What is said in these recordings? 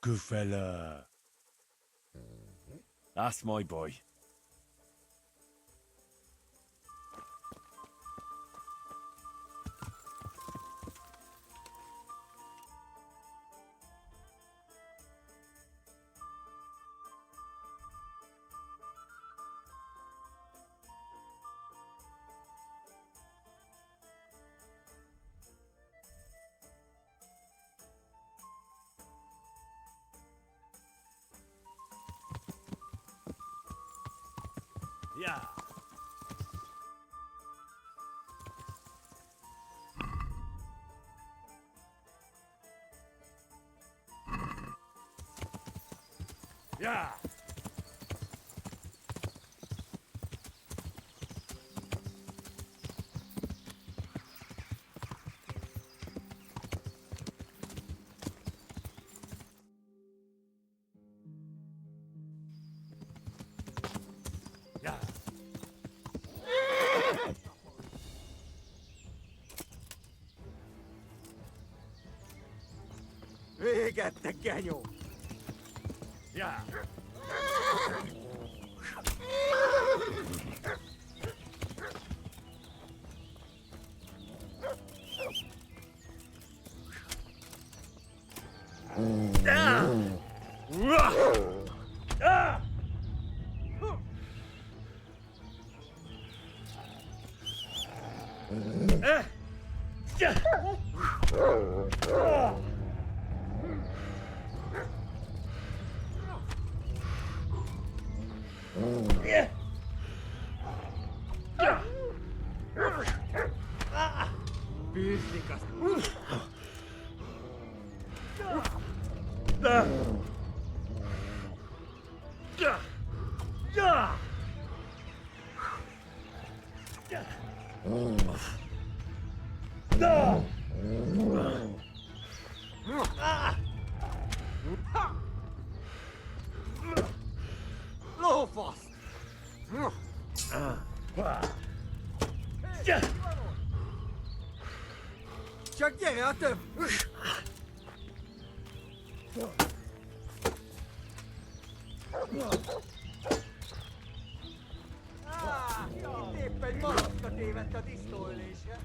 Good fella. That's my boy. Yeah. Yeah. Yeah. Véget, genyó! Yeah. Pirtikas! Lófasz! Csak gyere a több! Itt épp egy malacka tévedt a disztóölésre.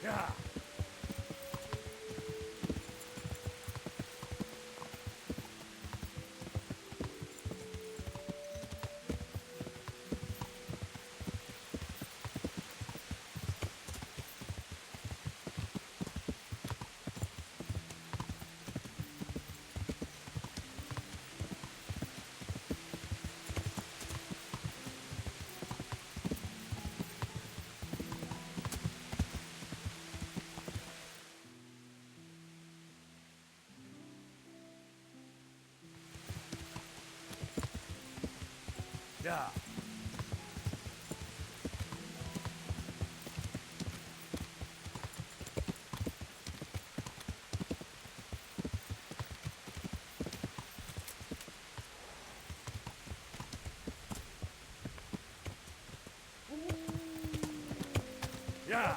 Yeah. Yeah. Yeah.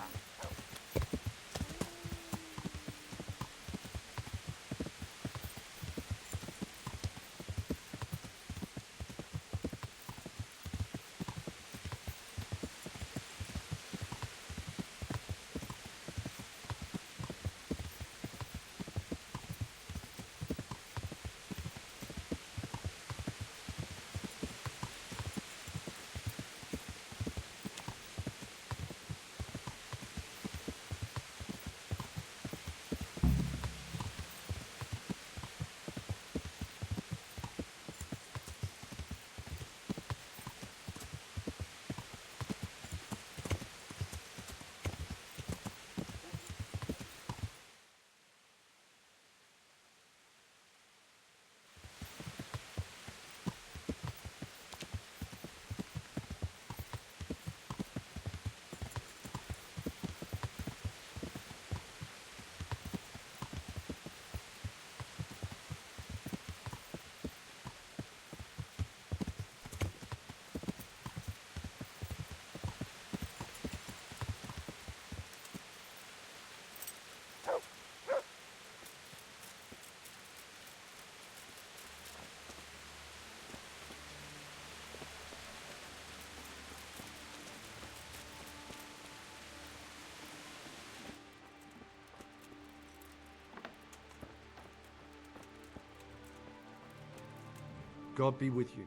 God be with you.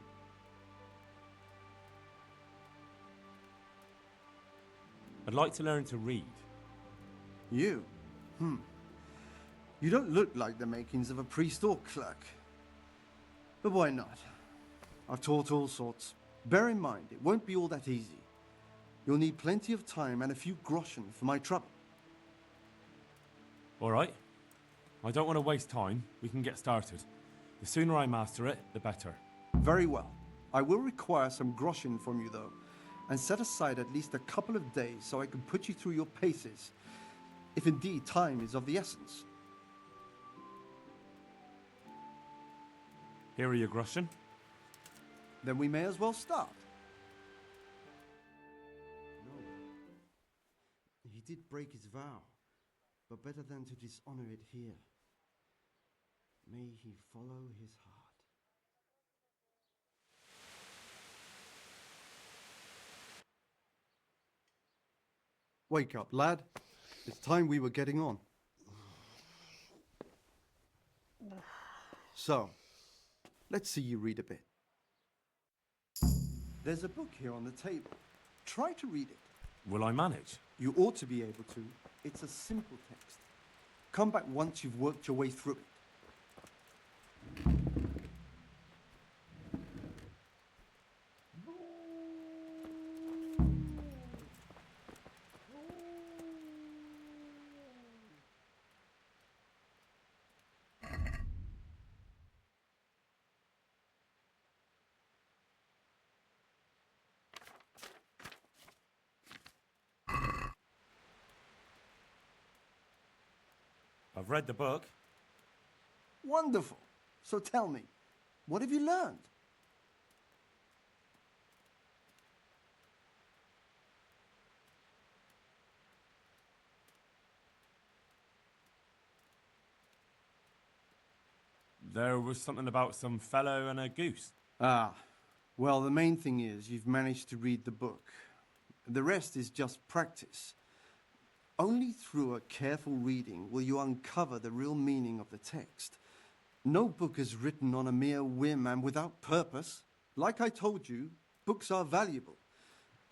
I'd like to learn to read. You? You don't look like the makings of a priest or clerk. But why not? I've taught all sorts. Bear in mind, it won't be all that easy. You'll need plenty of time and a few groschen for my trouble. All right. I don't want to waste time. We can get started. The sooner I master it, the better. Very well. I will require some groschen from you, though, and set aside at least a couple of days so I can put you through your paces, if indeed time is of the essence. Here are your groschen. Then we may as well start. No. He did break his vow, but better than to dishonor it here. May he follow his heart. Wake up, lad. It's time we were getting on. So, let's see you read a bit. There's a book here on the table. Try to read it. Will I manage? You ought to be able to. It's a simple text. Come back once you've worked your way through it. I've read the book. Wonderful. So tell me, what have you learned? There was something about some fellow and a goose. Ah, well, the main thing is you've managed to read the book. The rest is just practice. Only through a careful reading will you uncover the real meaning of the text. No book is written on a mere whim and without purpose. Like I told you, books are valuable.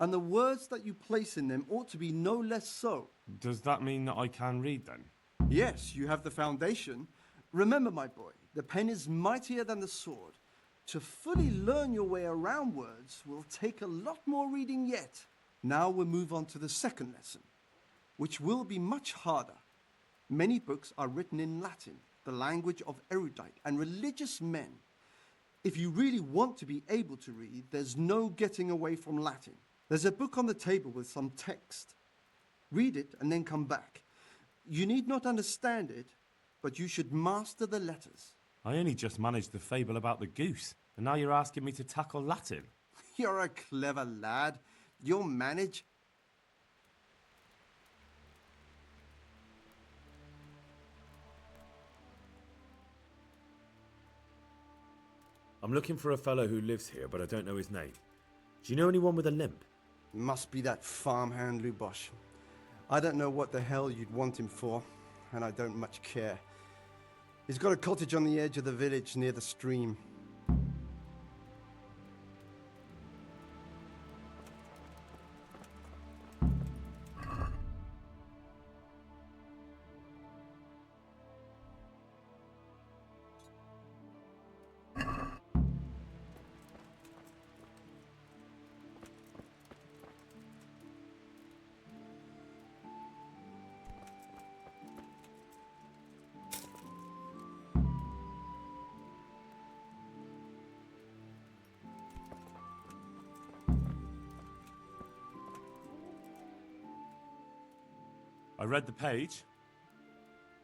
And the words that you place in them ought to be no less so. Does that mean that I can read then? Yes, you have the foundation. Remember, my boy, the pen is mightier than the sword. To fully learn your way around words will take a lot more reading yet. Now we'll move on to the second lesson, which will be much harder. Many books are written in Latin, the language of erudite and religious men. If you really want to be able to read, there's no getting away from Latin. There's a book on the table with some text. Read it and then come back. You need not understand it, but you should master the letters. I only just managed the fable about the goose, and now you're asking me to tackle Latin. You're a clever lad. You'll manage. I'm looking for a fellow who lives here, but I don't know his name. Do you know anyone with a limp? Must be that farmhand Lubosh. I don't know what the hell you'd want him for, and I don't much care. He's got a cottage on the edge of the village near the stream. I read the page.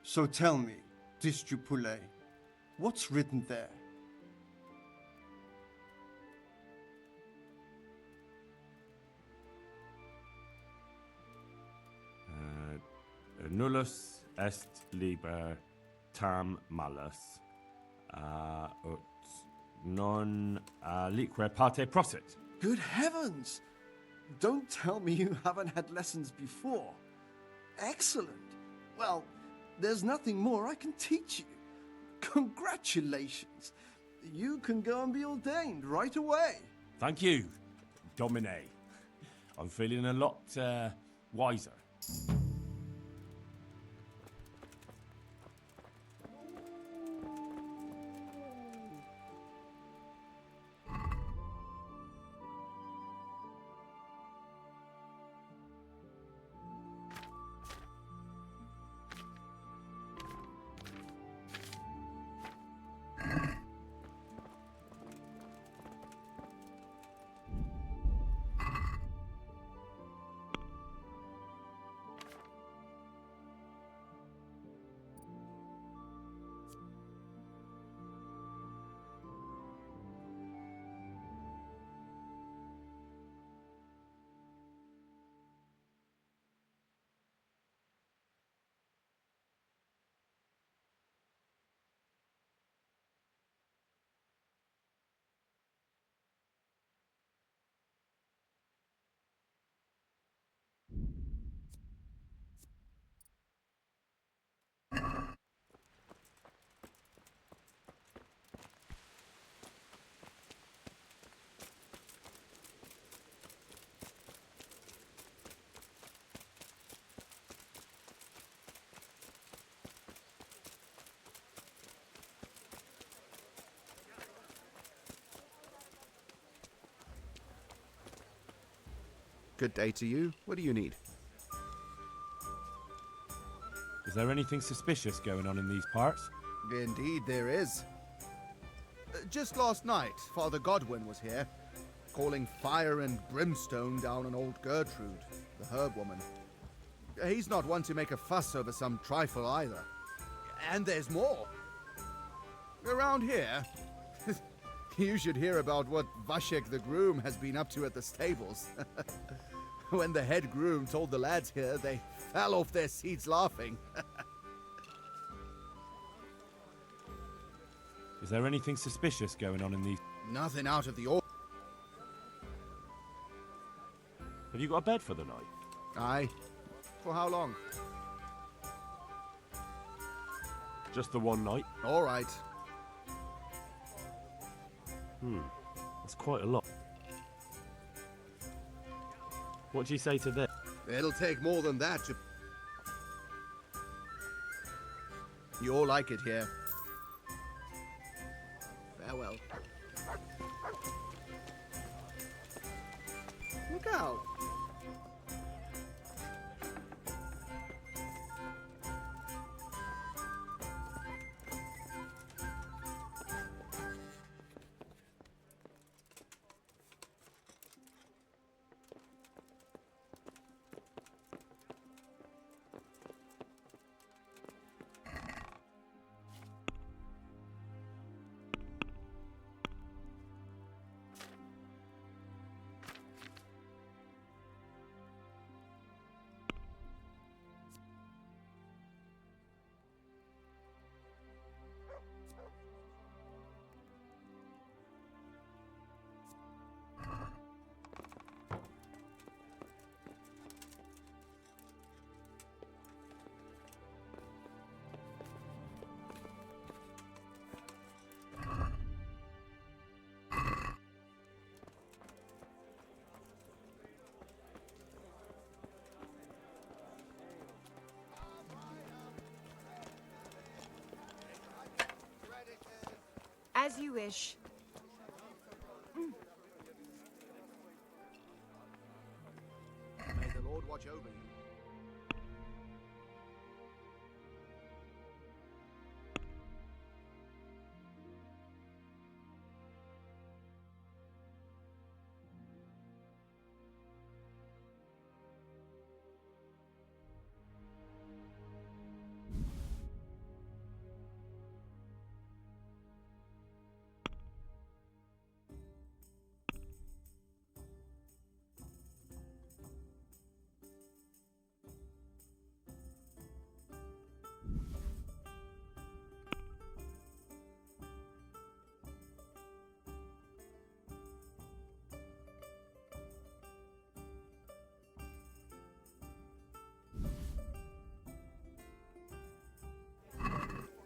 So tell me, Distupule, what's written there? Nullus est liber tam malus, ut non liquor parte prosit. Good heavens! Don't tell me you haven't had lessons before. Excellent. Well, there's nothing more I can teach you. Congratulations. You can go and be ordained right away. Thank you, Domine. I'm feeling a lot wiser. Good day to you. What do you need? Is there anything suspicious going on in these parts? Indeed, there is. Just last night, Father Godwin was here, calling fire and brimstone down on old Gertrude, the herb woman. He's not one to make a fuss over some trifle either. And there's more. Around here, you should hear about what Vashek the groom has been up to at the stables. When the head groom told the lads here, they fell off their seats laughing. Is there anything suspicious going on in these? Nothing out of the ordinary. Have you got a bed for the night? Aye. For how long? Just the one night? All right. That's quite a lot. What do you say to this? It'll take more than that to... You all like it here. Farewell. Look out! As you wish. May the Lord watch over you.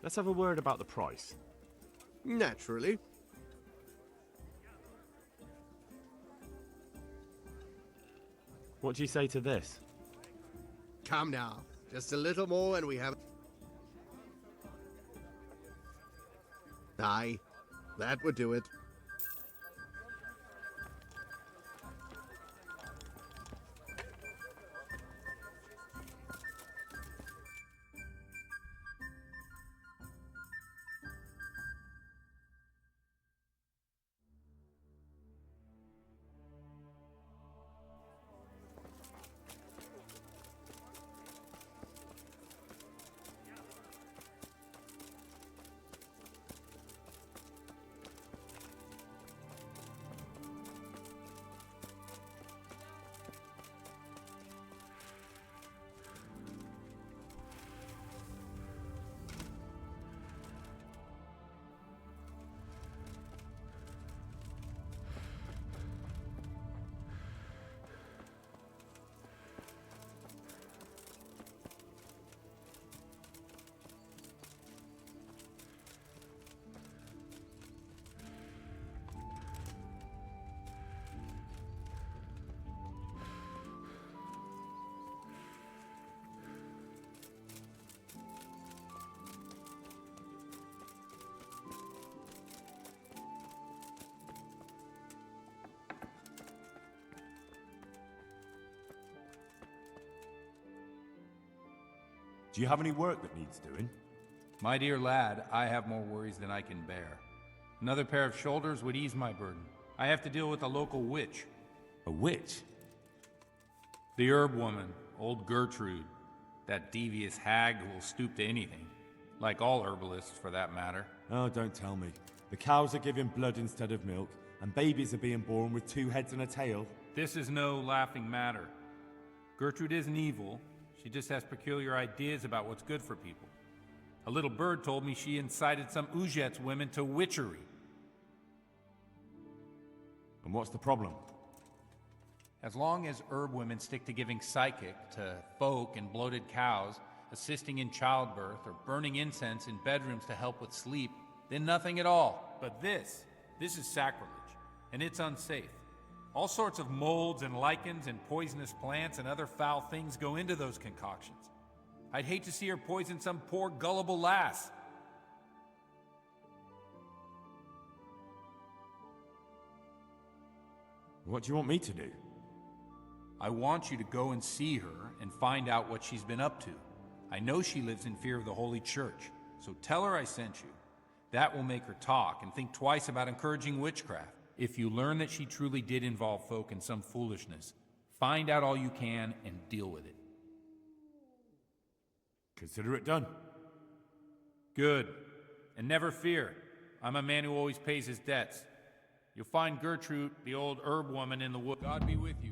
Let's have a word about the price. Naturally. What do you say to this? Come now. Just a little more and we have... Aye, that would do it. Do you have any work that needs doing? My dear lad, I have more worries than I can bear. Another pair of shoulders would ease my burden. I have to deal with a local witch. A witch? The herb woman, old Gertrude. That devious hag who will stoop to anything. Like all herbalists, for that matter. Oh, don't tell me. The cows are giving blood instead of milk, and babies are being born with 2 heads and a tail. This is no laughing matter. Gertrude isn't evil. She just has peculiar ideas about what's good for people. A little bird told me she incited some Ujet's women to witchery. And what's the problem? As long as herb women stick to giving psychic to folk and bloated cows, assisting in childbirth, or burning incense in bedrooms to help with sleep, then nothing at all. But this is sacrilege, and it's unsafe. All sorts of molds and lichens and poisonous plants and other foul things go into those concoctions. I'd hate to see her poison some poor gullible lass. What do you want me to do? I want you to go and see her and find out what she's been up to. I know she lives in fear of the Holy Church, so tell her I sent you. That will make her talk and think twice about encouraging witchcraft. If you learn that she truly did involve folk in some foolishness, find out all you can and deal with it. Consider it done. Good. And never fear. I'm a man who always pays his debts. You'll find Gertrude, the old herb woman, in the wood. God be with you.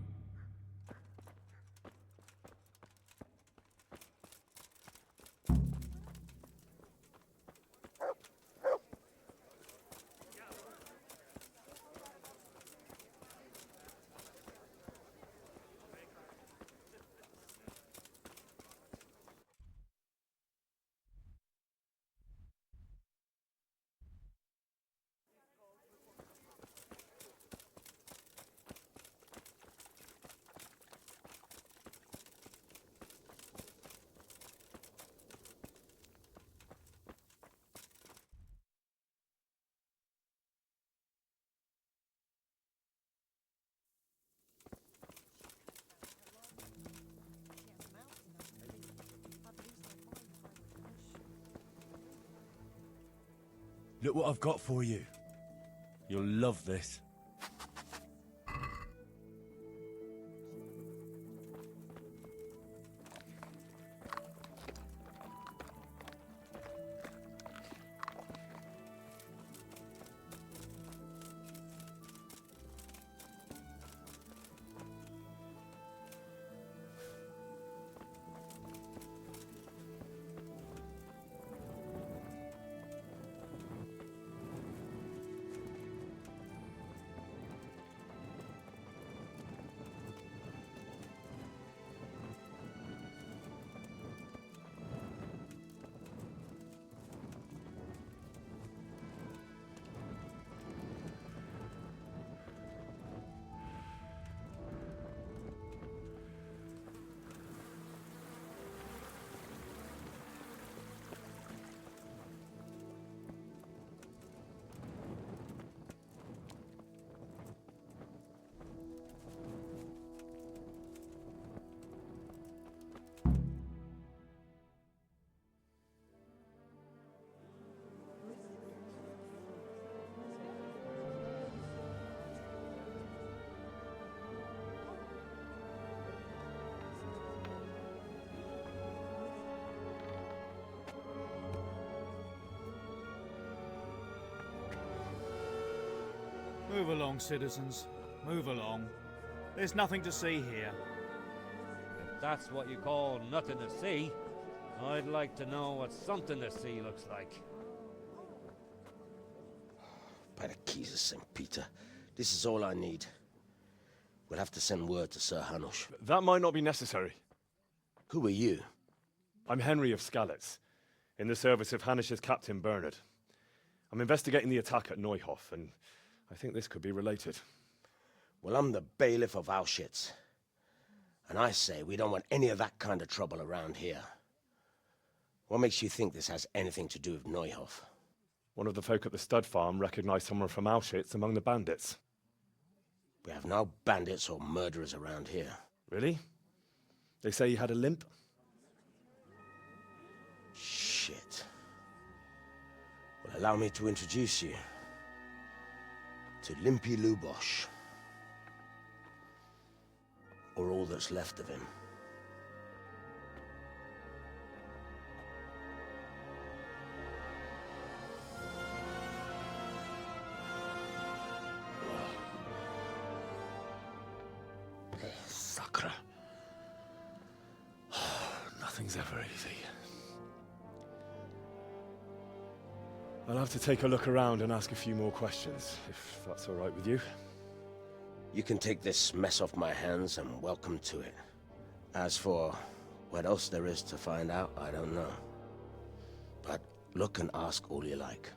Look what I've got for you. You'll love this. Move along, citizens. Move along. There's nothing to see here. If that's what you call nothing to see, I'd like to know what something to see looks like. By the keys of St. Peter, this is all I need. We'll have to send word to Sir Hanush. That might not be necessary. Who are you? I'm Henry of Skalitz, in the service of Hanush's Captain Bernard. I'm investigating the attack at Neuhof, and I think this could be related. Well, I'm the bailiff of Auschwitz. And I say we don't want any of that kind of trouble around here. What makes you think this has anything to do with Neuhof? One of the folk at the stud farm recognized someone from Auschwitz among the bandits. We have no bandits or murderers around here. Really? They say he had a limp? Shit. Well, allow me to introduce you to Limpy Lubosh. Or all that's left of him. Sacre. Nothing's ever easy. I'll have to take a look around and ask a few more questions, if that's all right with you. You can take this mess off my hands and welcome to it. As for what else there is to find out, I don't know. But look and ask all you like.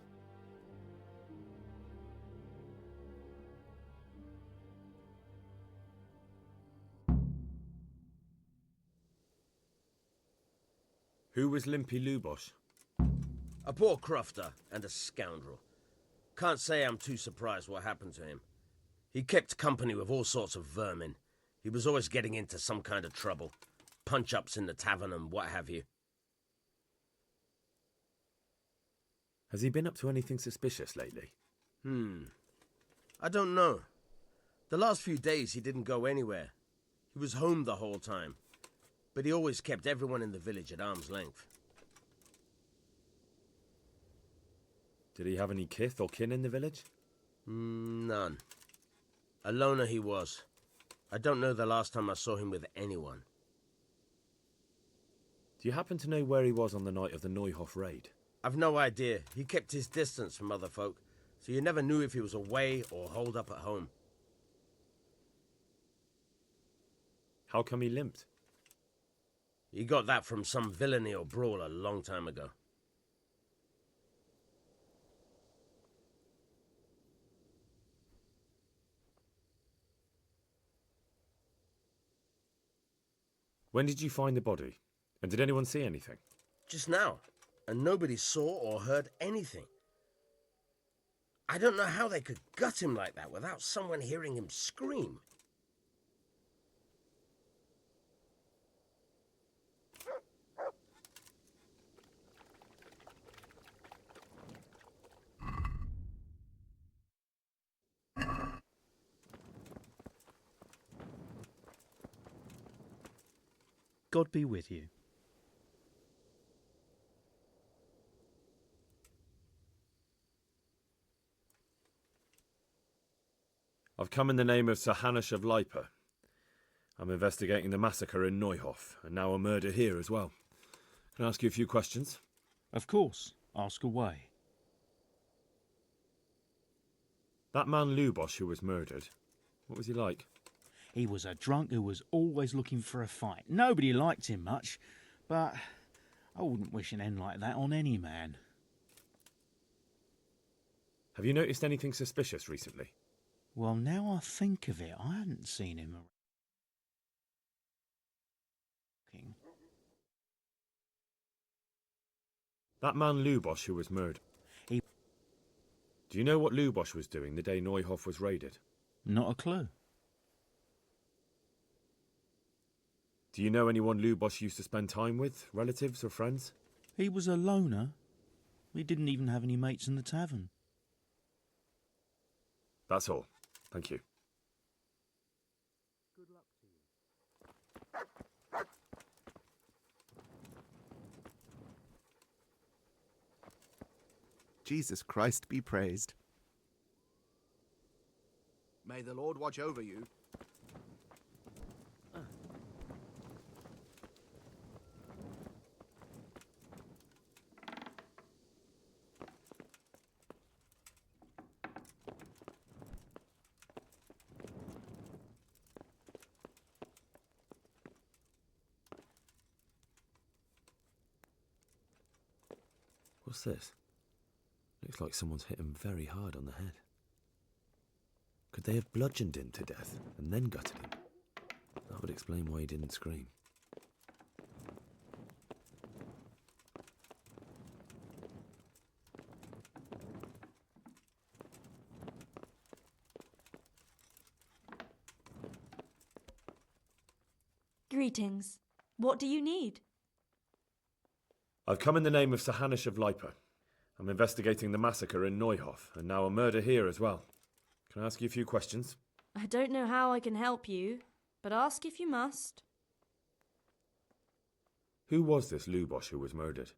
Who was Limpy Lubosh? A poor crofter and a scoundrel. Can't say I'm too surprised what happened to him. He kept company with all sorts of vermin. He was always getting into some kind of trouble. Punch-ups in the tavern and what have you. Has he been up to anything suspicious lately? I don't know. The last few days he didn't go anywhere. He was home the whole time. But he always kept everyone in the village at arm's length. Did he have any kith or kin in the village? None. A loner he was. I don't know the last time I saw him with anyone. Do you happen to know where he was on the night of the Neuhof raid? I've no idea. He kept his distance from other folk, so you never knew if he was away or holed up at home. How come he limped? He got that from some villainy or brawl a long time ago. When did you find the body? And did anyone see anything? Just now, and nobody saw or heard anything. I don't know how they could gut him like that without someone hearing him scream. God be with you. I've come in the name of Sir Hanush of Lipa. I'm investigating the massacre in Neuhof, and now a murder here as well. Can I ask you a few questions? Of course. Ask away. That man Lubosh who was murdered, what was he like? He was a drunk who was always looking for a fight. Nobody liked him much, but I wouldn't wish an end like that on any man. Have you noticed anything suspicious recently? Well, now I think of it, I hadn't seen him around. That man Lubosh who was murdered. He... Do you know what Lubosh was doing the day Neuhof was raided? Not a clue. Do you know anyone Lubosh used to spend time with, relatives or friends? He was a loner. He didn't even have any mates in the tavern. That's all. Thank you. Good luck to you. Jesus Christ be praised. May the Lord watch over you. What's this? Looks like someone's hit him very hard on the head. Could they have bludgeoned him to death and then gutted him? That would explain why he didn't scream. Greetings. What do you need? I've come in the name of Sir Hanush of Lipa. I'm investigating the massacre in Neuhof, and now a murder here as well. Can I ask you a few questions? I don't know how I can help you, but ask if you must. Who was this Lubosh who was murdered?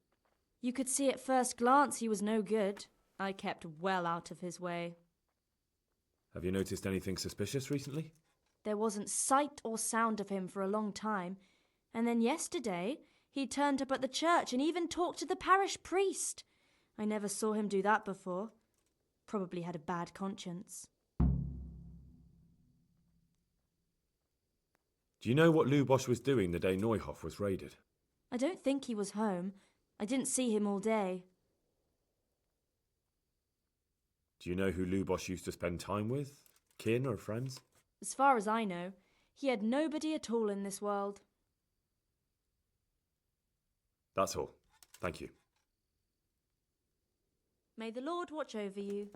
You could see at first glance he was no good. I kept well out of his way. Have you noticed anything suspicious recently? There wasn't sight or sound of him for a long time, and then yesterday he turned up at the church and even talked to the parish priest. I never saw him do that before. Probably had a bad conscience. Do you know what Lubosh was doing the day Neuhof was raided? I don't think he was home. I didn't see him all day. Do you know who Lubosh used to spend time with? Kin or friends? As far as I know, he had nobody at all in this world. That's all. Thank you. May the Lord watch over you.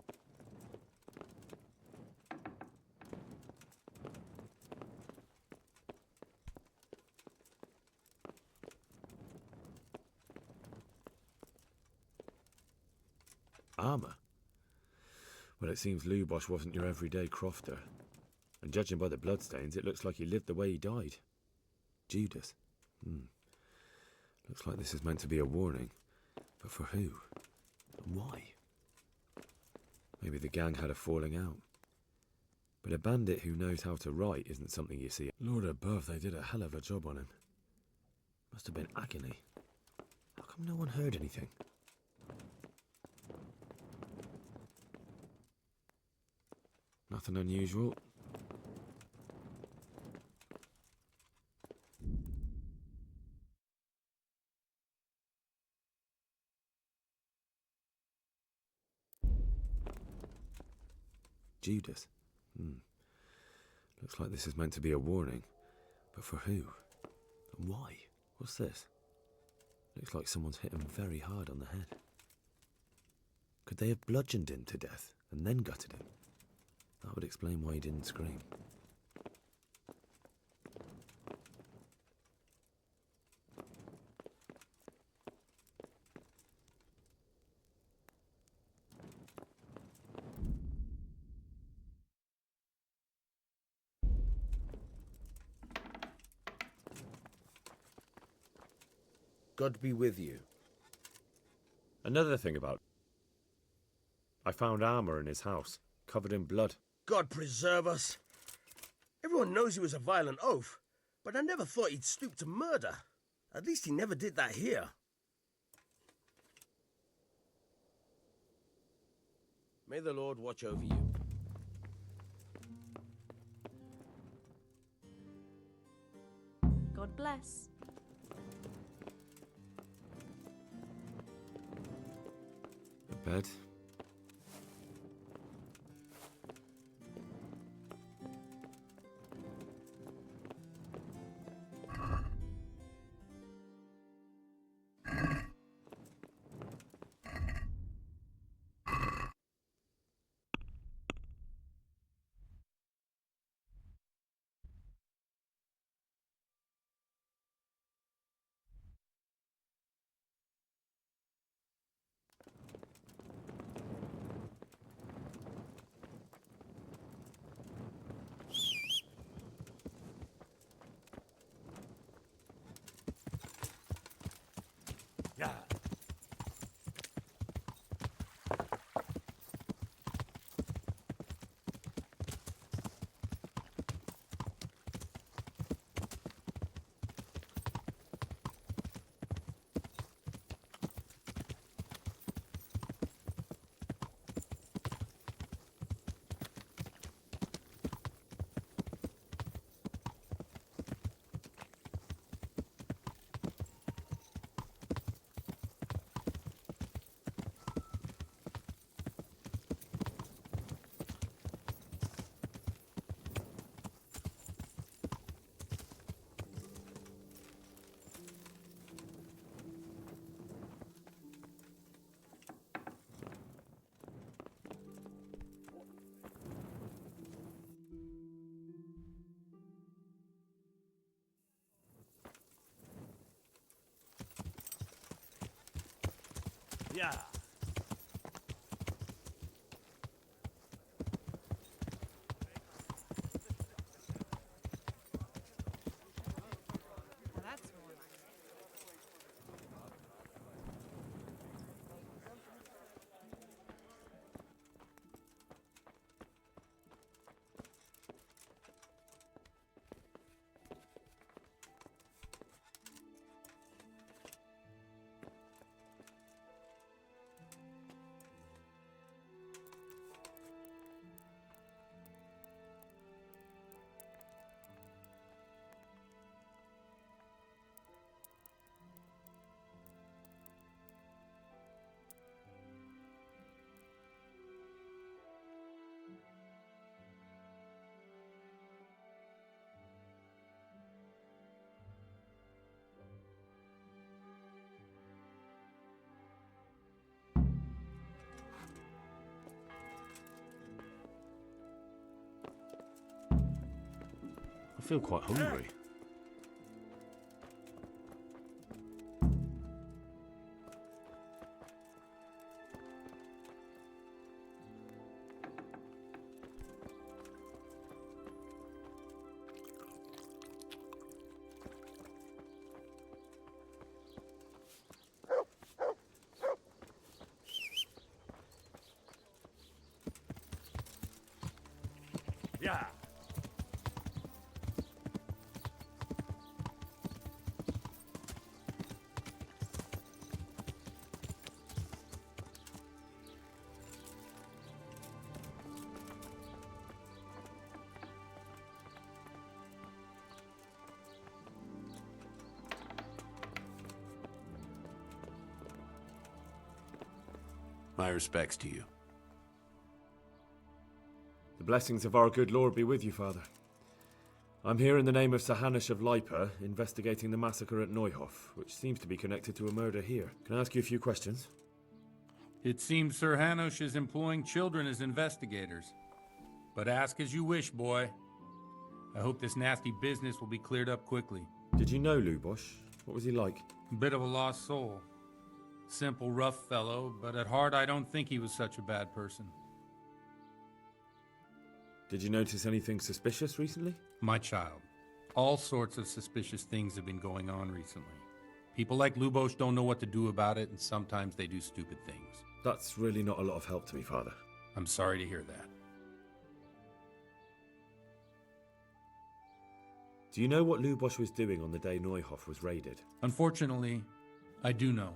Armour? Well, it seems Lubosh wasn't your everyday crofter. And judging by the bloodstains, it looks like he lived the way he died. Judas. Looks like this is meant to be a warning. But for who? And why? Maybe the gang had a falling out. But a bandit who knows how to write isn't something you see. Lord above, they did a hell of a job on him. Must have been agony. How come no one heard anything? Nothing unusual. Judas. Looks like this is meant to be a warning. But for who? And why? What's this? Looks like someone's hit him very hard on the head. Could they have bludgeoned him to death and then gutted him? That would explain why he didn't scream. God be with you. Another thing about... I found armor in his house, covered in blood. God preserve us. Everyone knows he was a violent oaf, but I never thought he'd stoop to murder. At least he never did that here. May the Lord watch over you. God bless. A bed. Yeah. Yeah. I feel quite hungry. Yeah. My respects to you. The blessings of our good Lord be with you, Father. I'm here in the name of Sir Hanush of Lipa, investigating the massacre at Neuhof, which seems to be connected to a murder here. Can I ask you a few questions? It seems Sir Hanush is employing children as investigators. But ask as you wish, boy. I hope this nasty business will be cleared up quickly. Did you know Lubosh? What was he like? Bit of a lost soul. Simple, rough fellow, but at heart I don't think he was such a bad person. Did you notice anything suspicious recently? My child, all sorts of suspicious things have been going on recently. People like Lubos don't know what to do about it, and sometimes they do stupid things. That's really not a lot of help to me, Father. I'm sorry to hear that. Do you know what Lubos was doing on the day Neuhoff was raided? Unfortunately, I do know.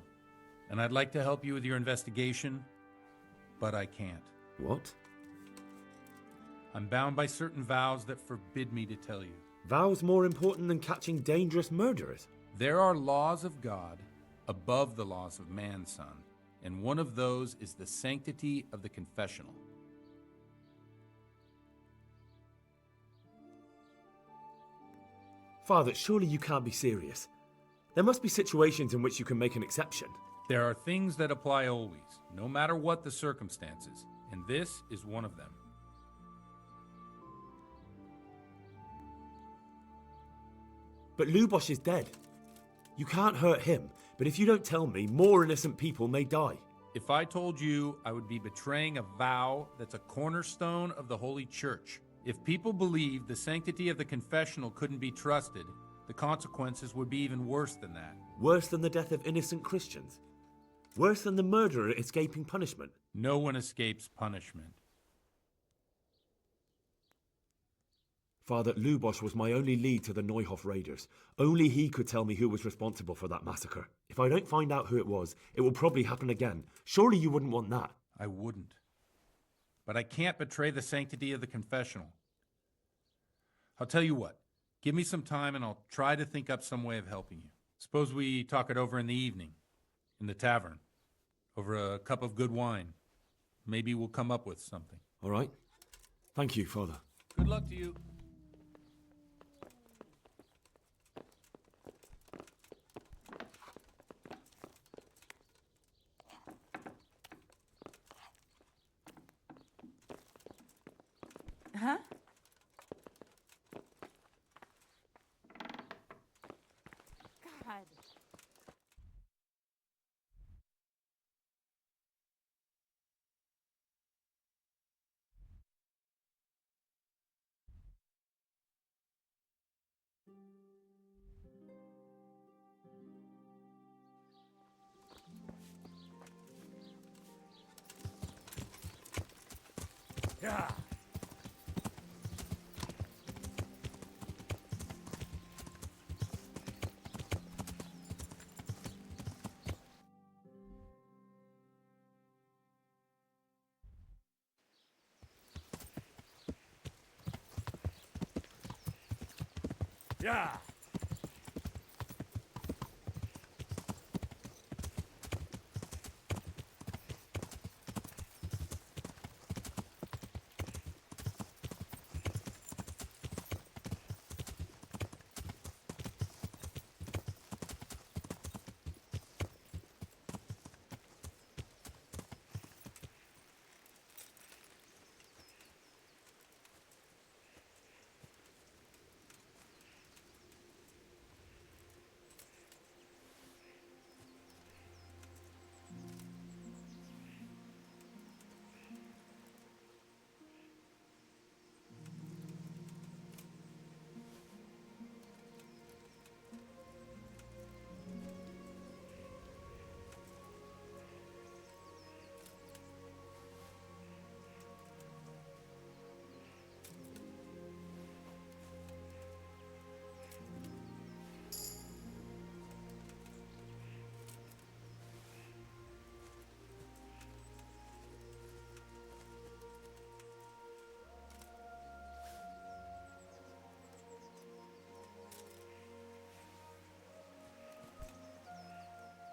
And I'd like to help you with your investigation, but I can't. What? I'm bound by certain vows that forbid me to tell you. Vows more important than catching dangerous murderers? There are laws of God above the laws of man, son, and one of those is the sanctity of the confessional. Father, surely you can't be serious. There must be situations in which you can make an exception. There are things that apply always, no matter what the circumstances, and this is one of them. But Lubos is dead. You can't hurt him, but if you don't tell me, more innocent people may die. If I told you, I would be betraying a vow that's a cornerstone of the Holy Church. If people believed the sanctity of the confessional couldn't be trusted, the consequences would be even worse than that. Worse than the death of innocent Christians? Worse than the murderer escaping punishment? No one escapes punishment. Father, Lubos was my only lead to the Neuhoff raiders. Only he could tell me who was responsible for that massacre. If I don't find out who it was, it will probably happen again. Surely you wouldn't want that. I wouldn't. But I can't betray the sanctity of the confessional. I'll tell you what. Give me some time and I'll try to think up some way of helping you. Suppose we talk it over in the evening, in the tavern, over a cup of good wine. Maybe we'll come up with something. All right. Thank you, Father. Good luck to you. Huh? God. Yeah. Yeah.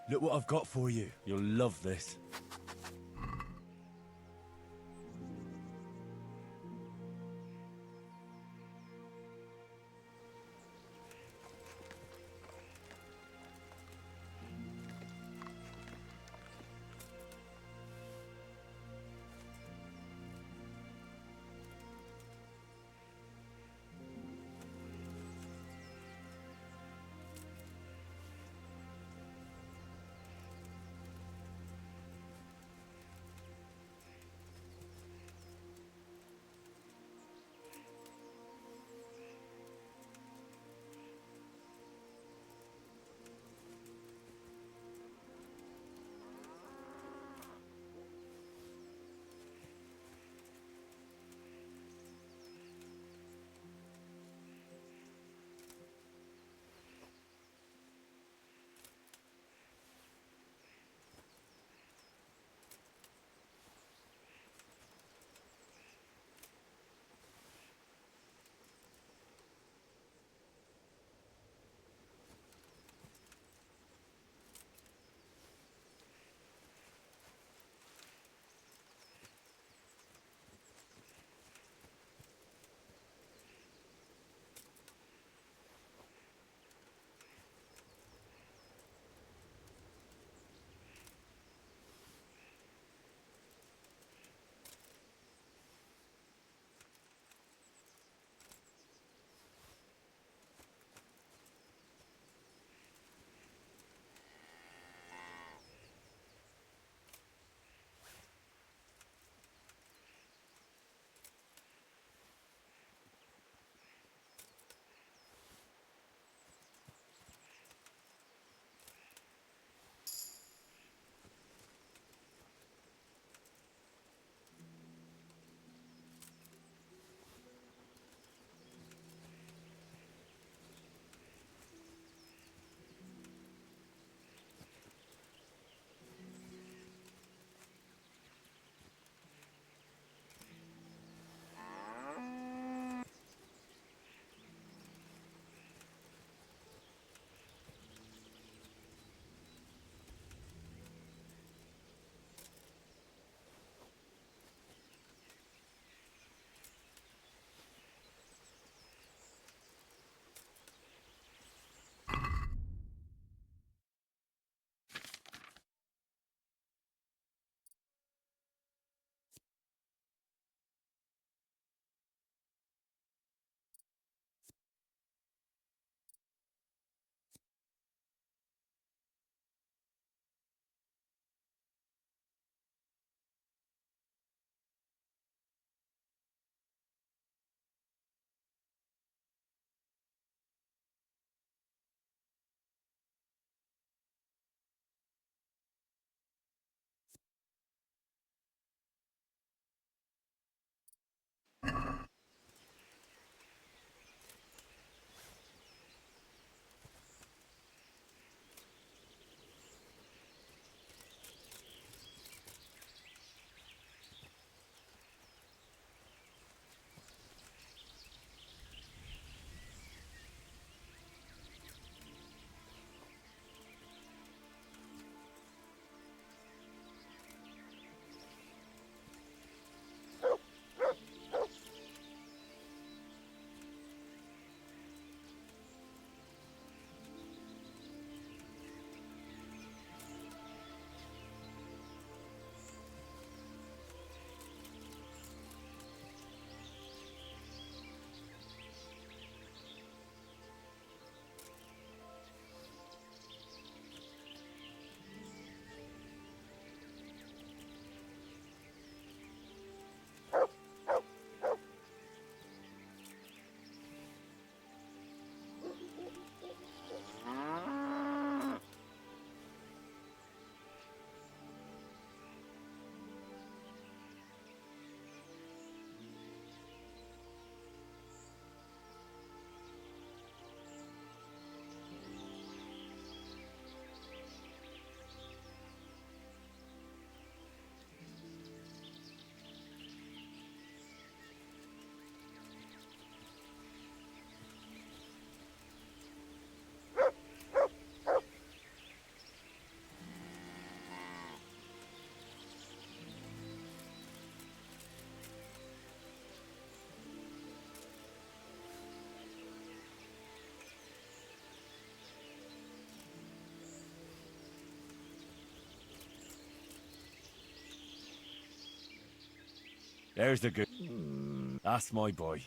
Look what I've got for you. You'll love this. There's the good. That's my boy.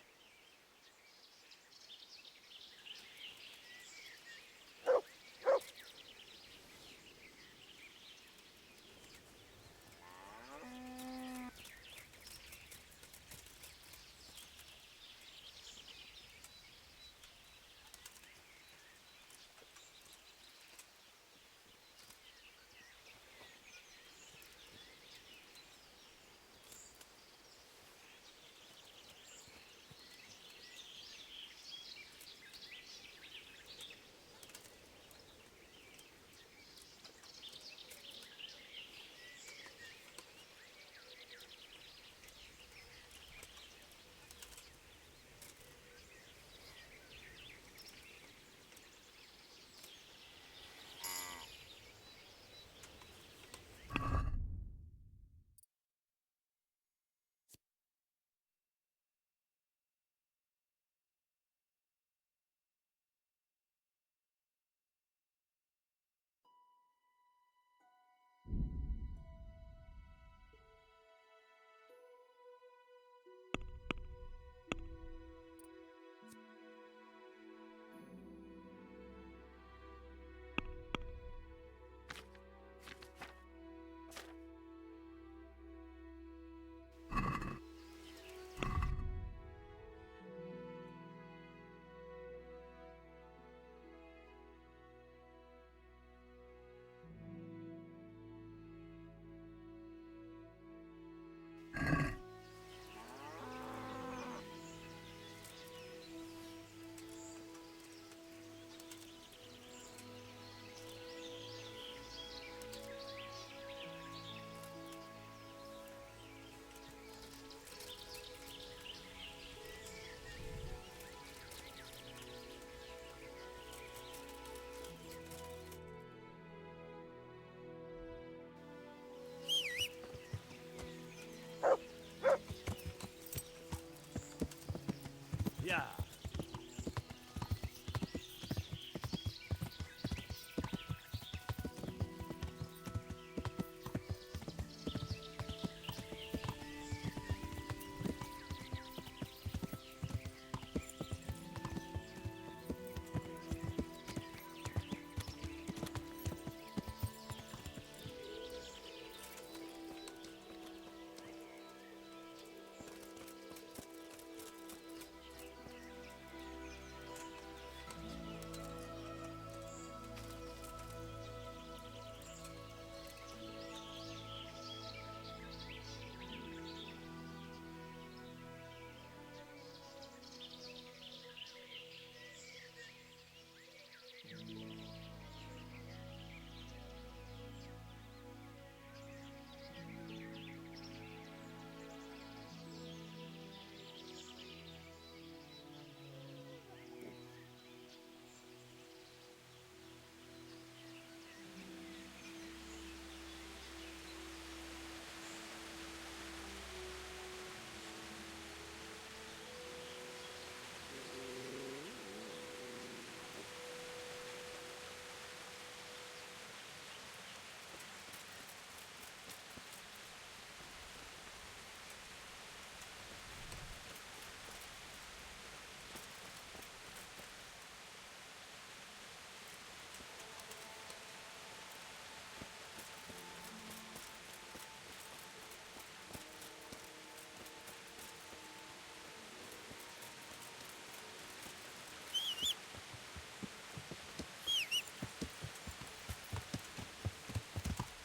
Yeah.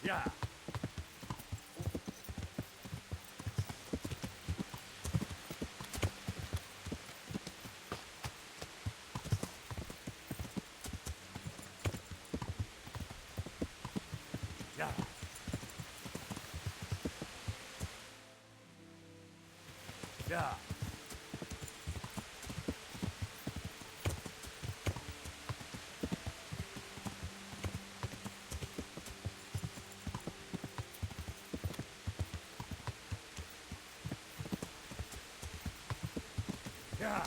Yeah. Yeah. Yeah. Yeah.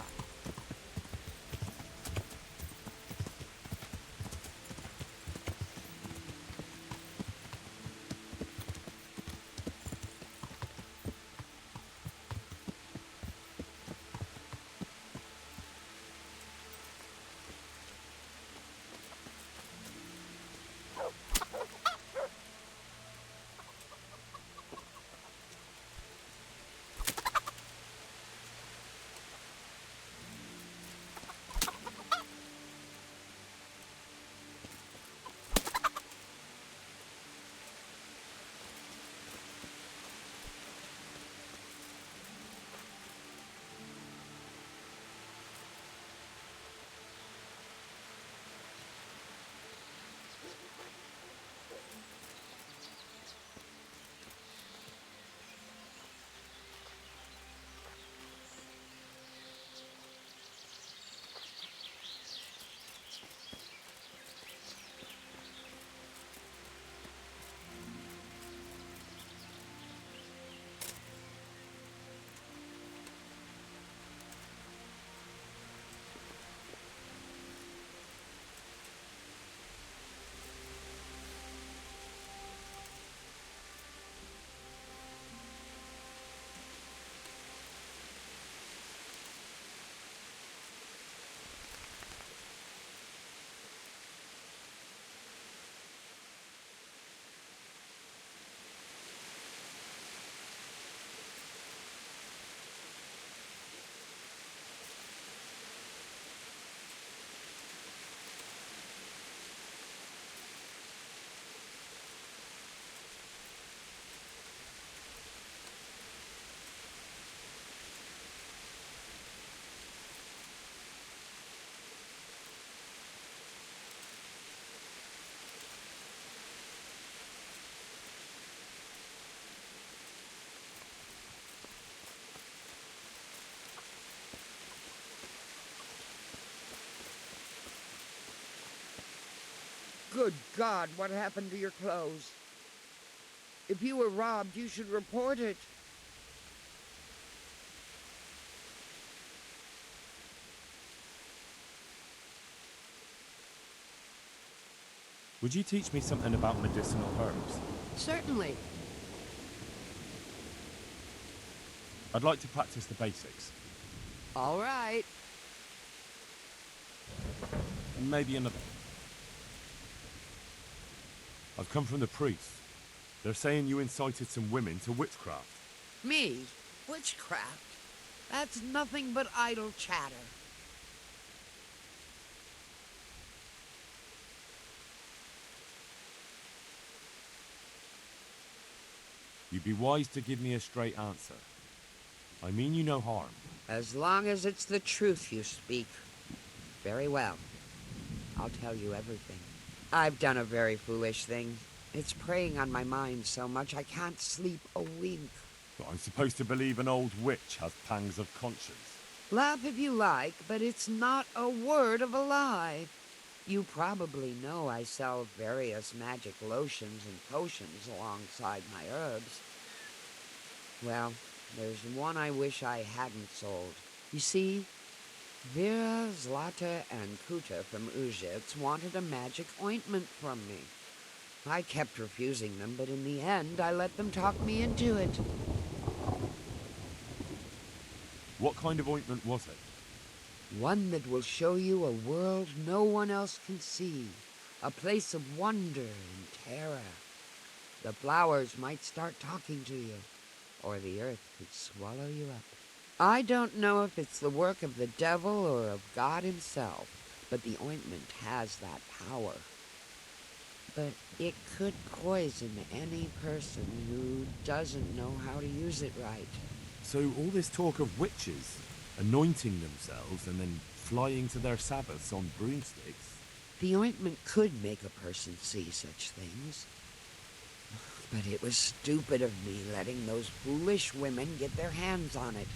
Good God, what happened to your clothes? If you were robbed, you should report it. Would you teach me something about medicinal herbs? Certainly. I'd like to practice the basics. All right. Maybe another. I've come from the priest. They're saying you incited some women to witchcraft. Me? Witchcraft? That's nothing but idle chatter. You'd be wise to give me a straight answer. I mean you no harm. As long as it's the truth you speak. Very well. I'll tell you everything. I've done a very foolish thing. It's preying on my mind so much I can't sleep a wink. But I'm supposed to believe an old witch has pangs of conscience. Laugh if you like, but it's not a word of a lie. You probably know I sell various magic lotions and potions alongside my herbs. Well, there's one I wish I hadn't sold. You see, Vera, Zlata, and Kuta from Uzhitz wanted a magic ointment from me. I kept refusing them, but in the end, I let them talk me into it. What kind of ointment was it? One that will show you a world no one else can see. A place of wonder and terror. The flowers might start talking to you, or the earth could swallow you up. I don't know if it's the work of the devil or of God himself, but the ointment has that power. But it could poison any person who doesn't know how to use it right. So all this talk of witches anointing themselves and then flying to their sabbaths on broomsticks. The ointment could make a person see such things. But it was stupid of me letting those foolish women get their hands on it.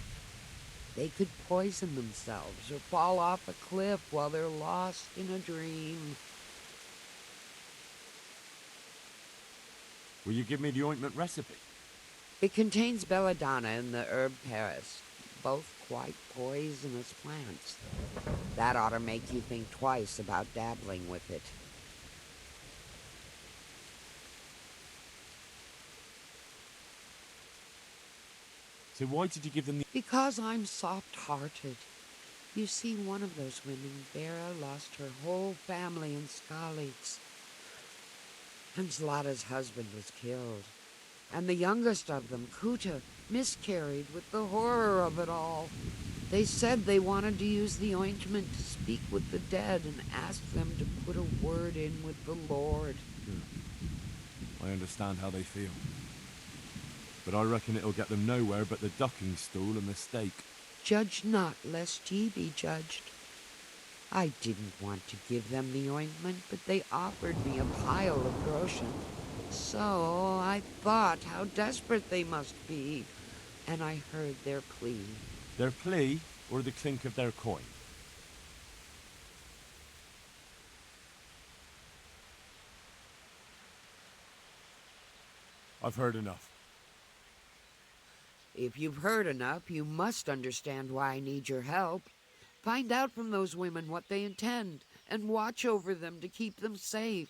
They could poison themselves or fall off a cliff while they're lost in a dream. Will you give me the ointment recipe? It contains belladonna and the herb Paris, both quite poisonous plants. That ought to make you think twice about dabbling with it. So why did you give them the... Because I'm soft-hearted. You see, one of those women, Vera, lost her whole family in Skalitz. And Zlata's husband was killed. And the youngest of them, Kuta, miscarried with the horror of it all. They said they wanted to use the ointment to speak with the dead and ask them to put a word in with the Lord. I understand how they feel. But I reckon it'll get them nowhere but the ducking stool and the stake. Judge not, lest ye be judged. I didn't want to give them the ointment, but they offered me a pile of groschen. So I thought how desperate they must be, and I heard their plea. Their plea, or the clink of their coin? I've heard enough. If you've heard enough, you must understand why I need your help. Find out from those women what they intend, and watch over them to keep them safe.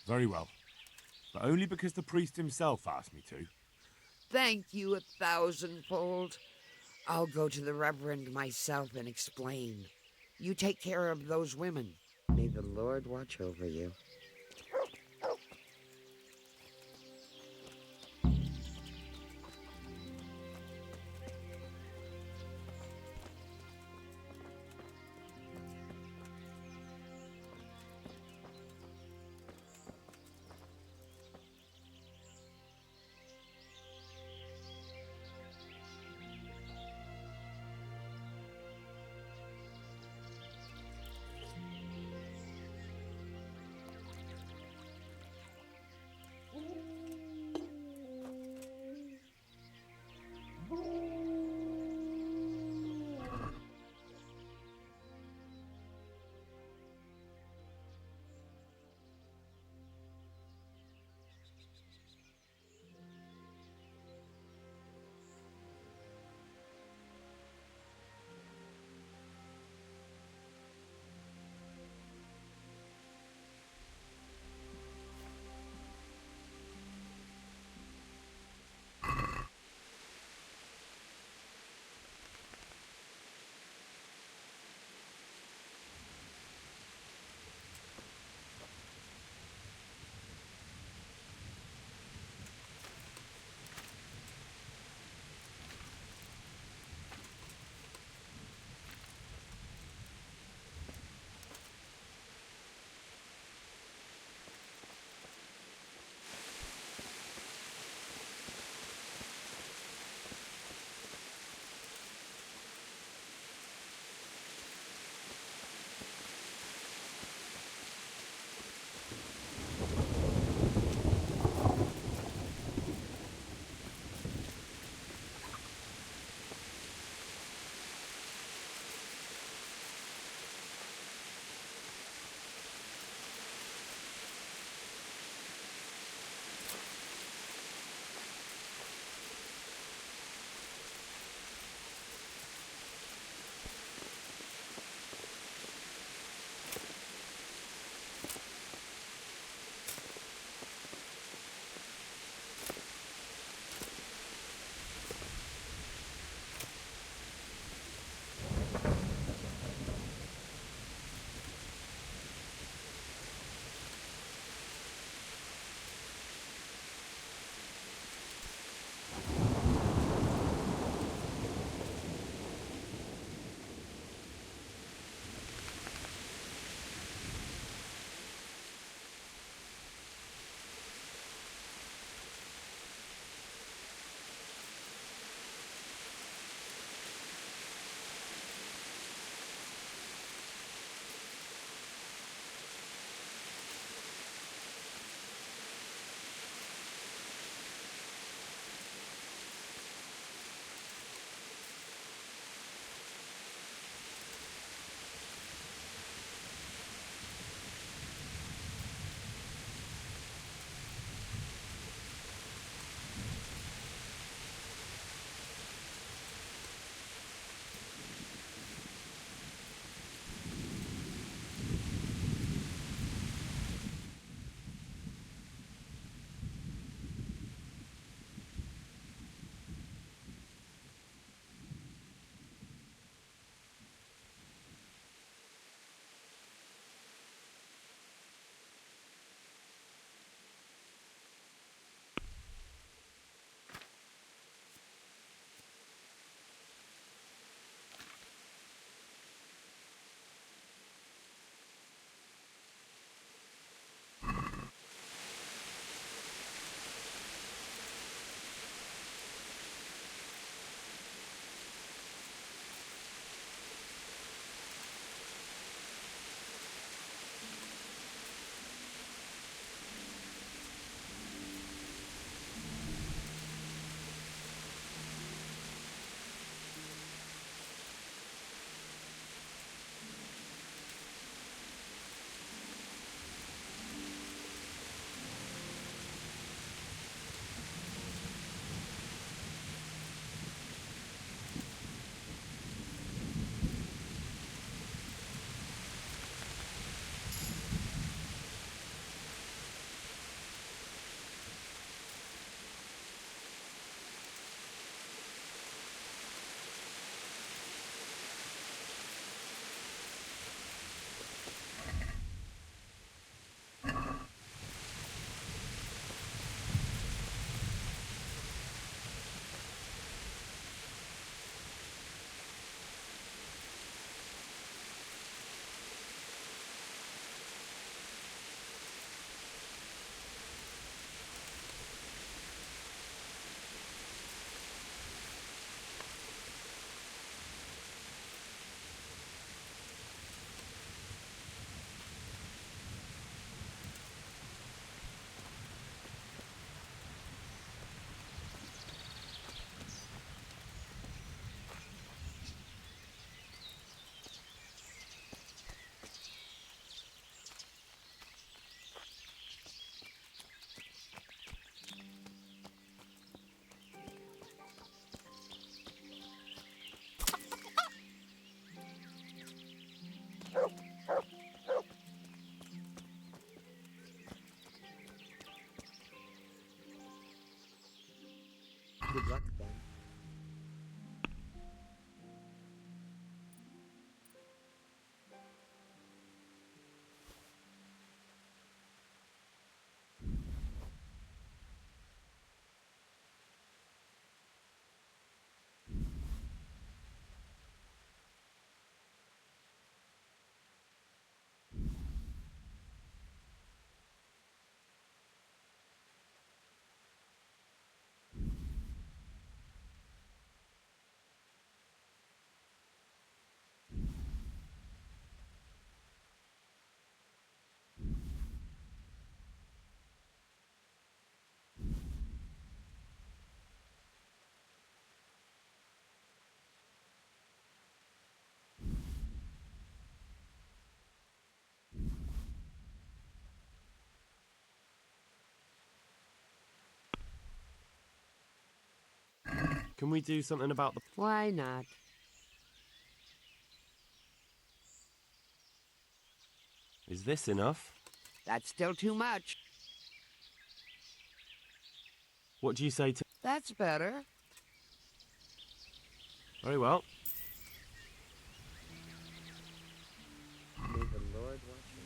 Very well. But only because the priest himself asked me to. Thank you 1,000-fold. I'll go to the Reverend myself and explain. You take care of those women. May the Lord watch over you. Can we do something about the... Why not? Is this enough? That's still too much. What do you say to... That's better. Very well. May the Lord watch you.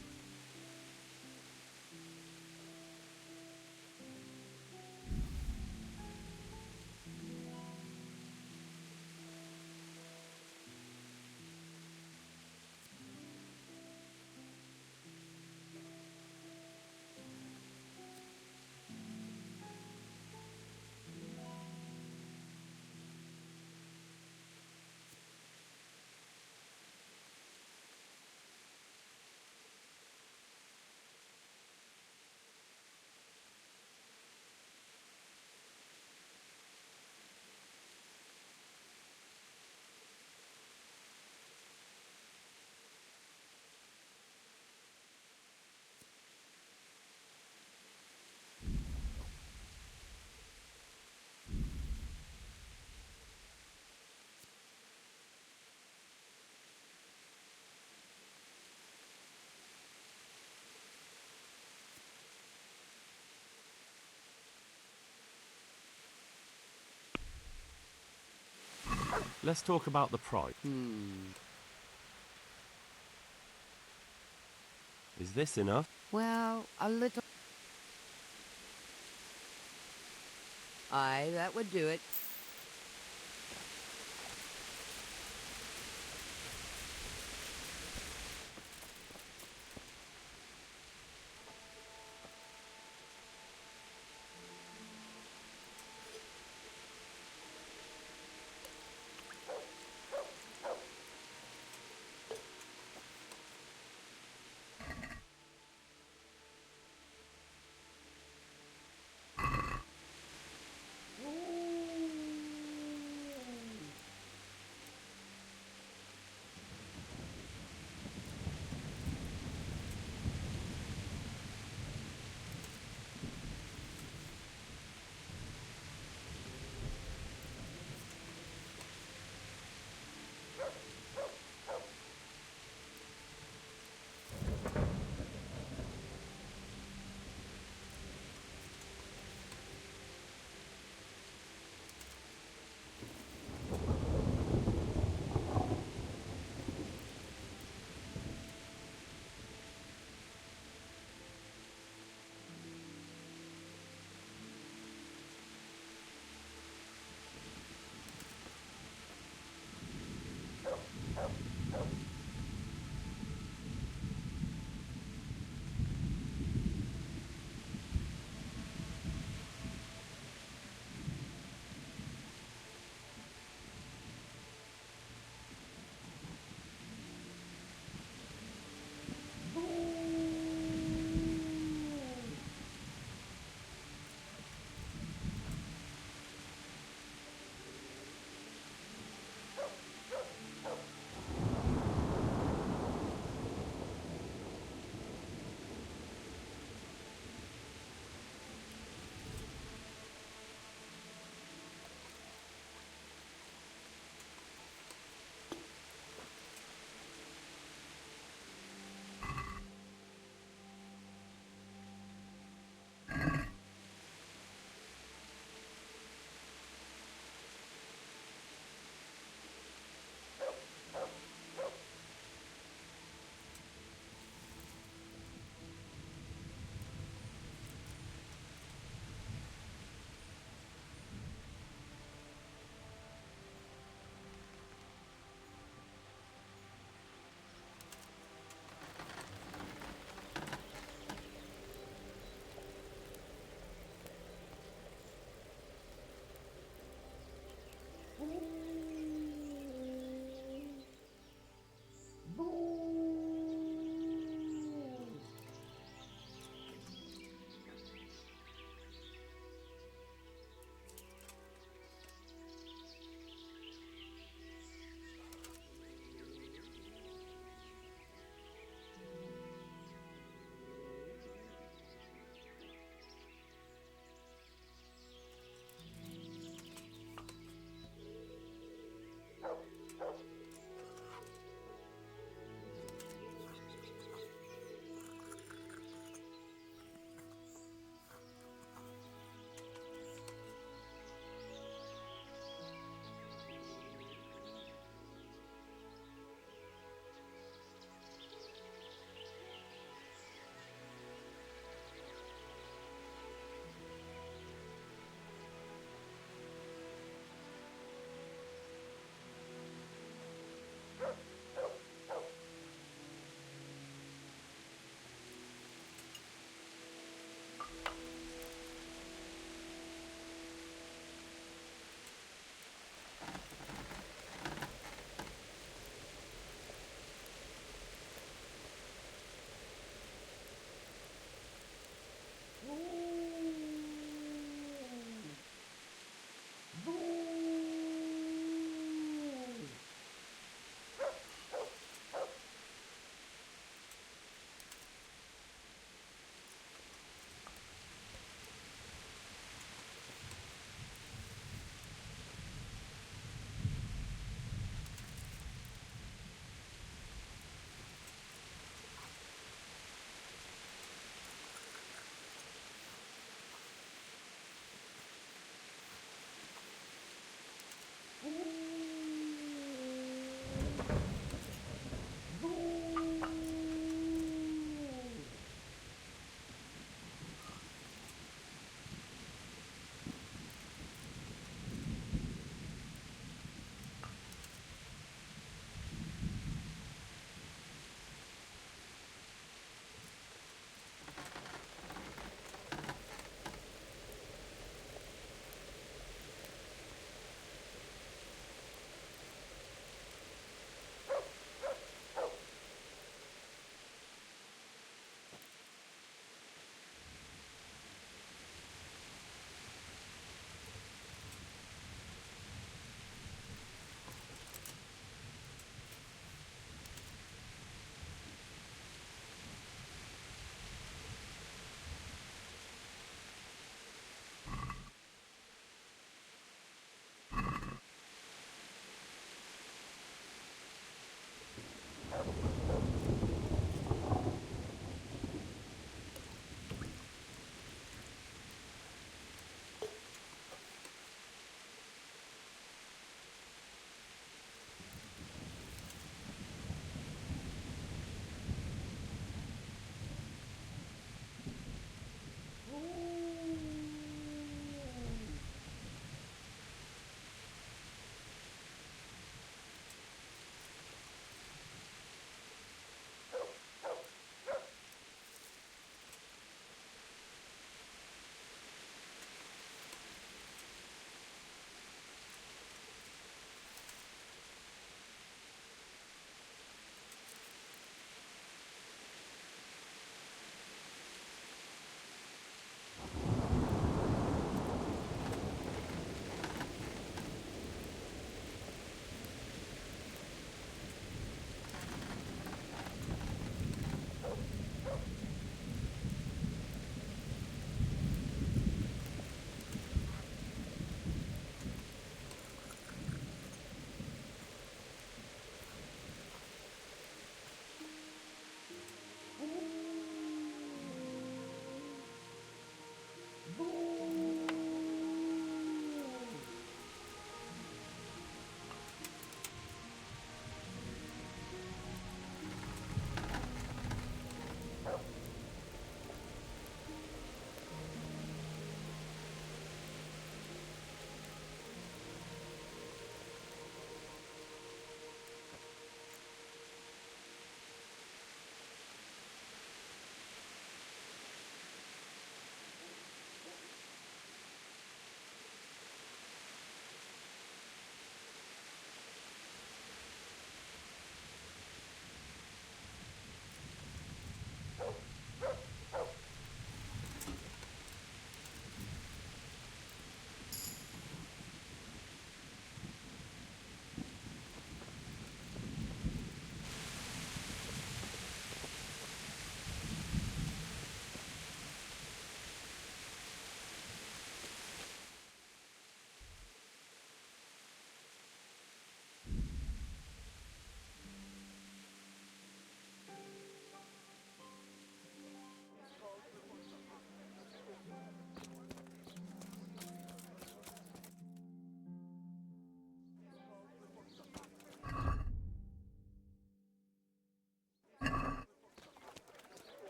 Let's talk about the price. Is this enough? Well, a little. Aye, that would do it.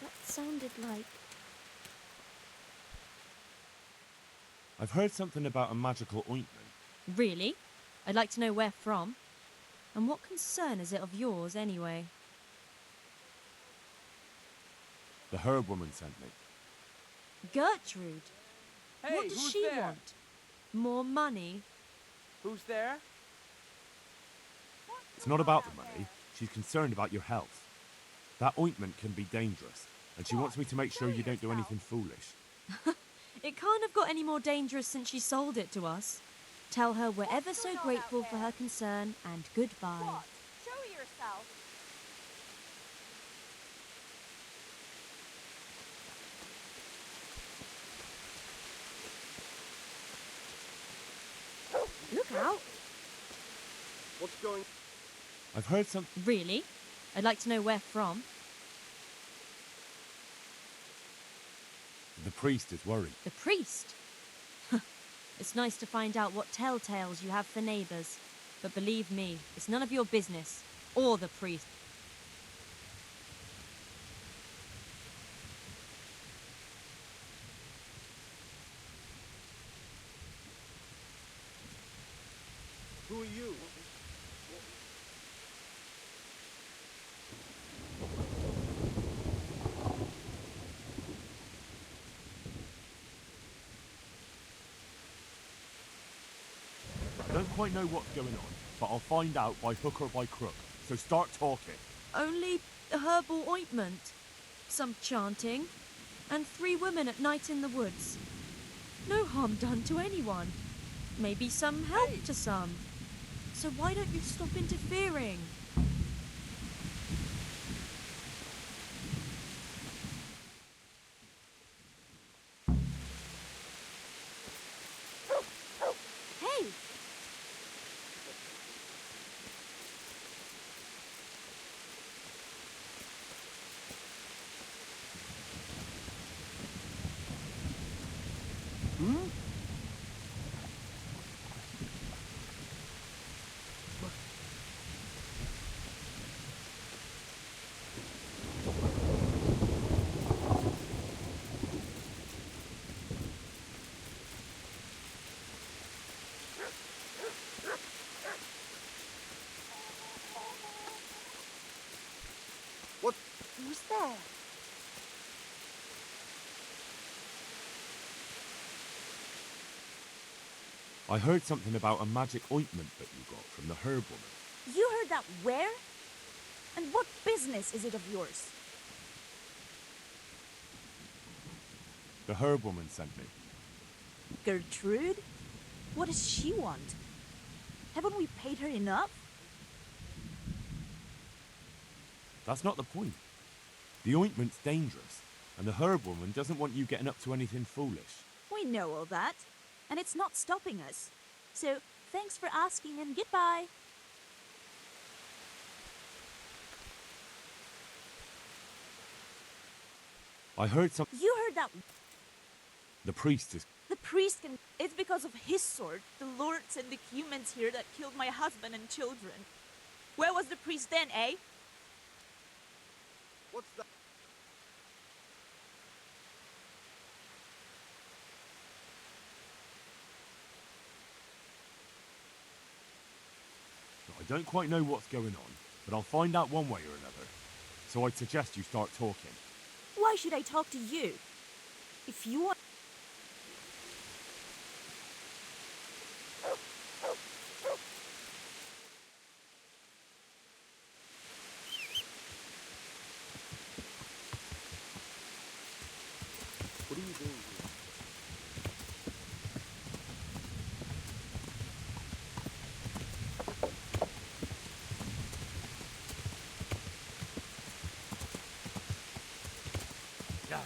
That sounded like... I've heard something about a magical ointment. Really? I'd like to know where from. And what concern is it of yours, anyway? The herb woman sent me. Gertrude? Hey, what does who's she there? want? More money? Who's there? It's not about the money. She's concerned about your health. That ointment can be dangerous, and she wants me to make sure you don't do anything foolish. It can't have got any more dangerous since she sold it to us. Tell her we're ever so grateful for her concern, and goodbye. What? Show yourself. Look out. What's going... I've heard some... Really? I'd like to know where from. The priest is worried. The priest? It's nice to find out what telltales you have for neighbours. But believe me, it's none of your business. Or the priest. Who are you? I don't quite know what's going on, but I'll find out by hook or by crook. So start talking. Only a herbal ointment, some chanting, and 3 women at night in the woods. No harm done to anyone. Maybe some help to some. So why don't you stop interfering? Hey! Hmm? What? Who's there? I heard something about a magic ointment that you got from the herb woman. You heard that where? And what business is it of yours? The herb woman sent me. Gertrude? What does she want? Haven't we paid her enough? That's not the point. The ointment's dangerous, and the herb woman doesn't want you getting up to anything foolish. We know all that, and it's not stopping us. So, thanks for asking and goodbye. I heard some... You heard that? The priest is... The priest can... It's because of his sword, the lords and the humans here that killed my husband and children. Where was the priest then, eh? What's that? I don't quite know what's going on, but I'll find out one way or another. So I'd suggest you start talking. Why should I talk to you? If you want... What are you doing here? Yeah.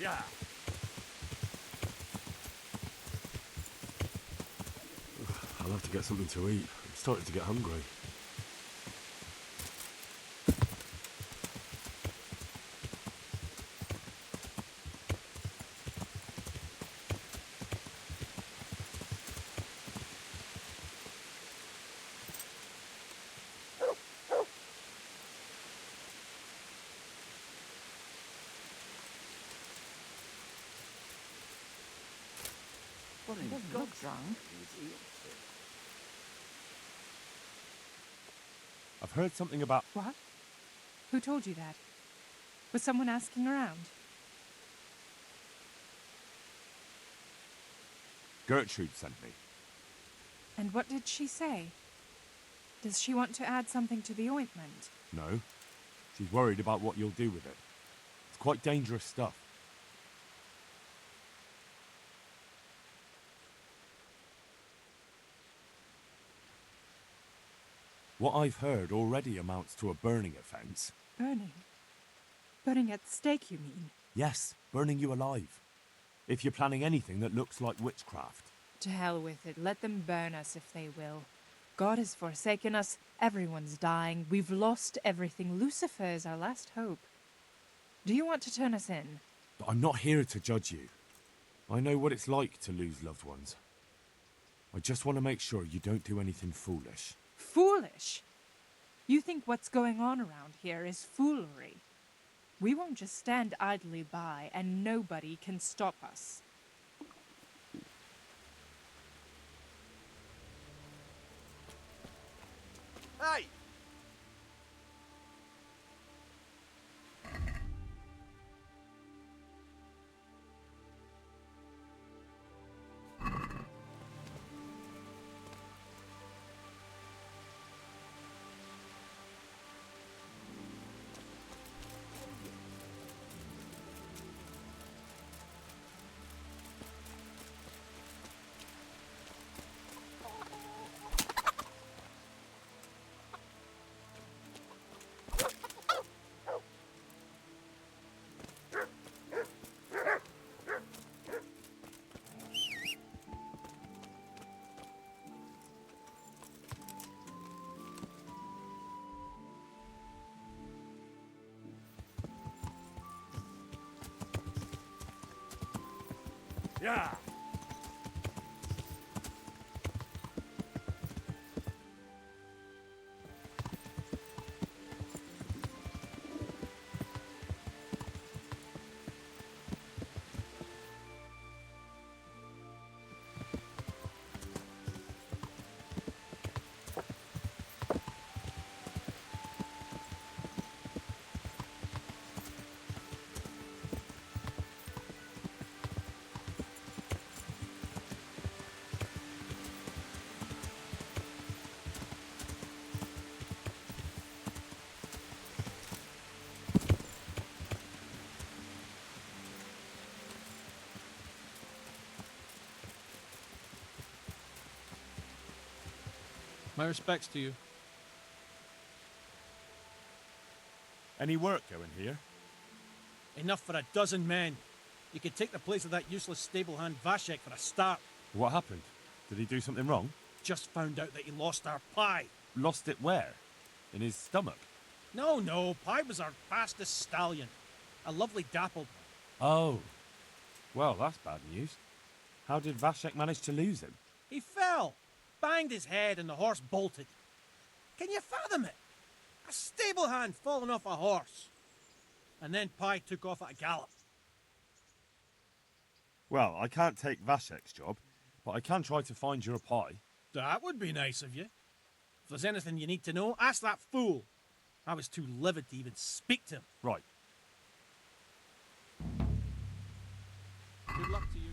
Yeah. I'll have to get something to eat. I'm starting to get hungry. Well, he doesn't look drunk. I've heard something about... What? Who told you that? Was someone asking around? Gertrude sent me. And what did she say? Does she want to add something to the ointment? No. She's worried about what you'll do with it. It's quite dangerous stuff. What I've heard already amounts to a burning offence. Burning? Burning at the stake, you mean? Yes, burning you alive. If you're planning anything that looks like witchcraft. To hell with it. Let them burn us if they will. God has forsaken us. Everyone's dying. We've lost everything. Lucifer is our last hope. Do you want to turn us in? But I'm not here to judge you. I know what it's like to lose loved ones. I just want to make sure you don't do anything foolish. Foolish? You think what's going on around here is foolery? We won't just stand idly by, and nobody can stop us. Hey! Yeah. My respects to you. Any work going here? Enough for a dozen men. You could take the place of that useless stable hand Vashek for a start. What happened? Did he do something wrong? Just found out that he lost our pie. Lost it where? In his stomach? No, Pie was our fastest stallion. A lovely dappled one. Oh. Well, that's bad news. How did Vashek manage to lose him? He fell, banged his head, and the horse bolted. Can you fathom it? A stable hand falling off a horse. And then Pie took off at a gallop. Well, I can't take Vashek's job, but I can try to find your pie. That would be nice of you. If there's anything you need to know, ask that fool. I was too livid to even speak to him. Right. Good luck to you.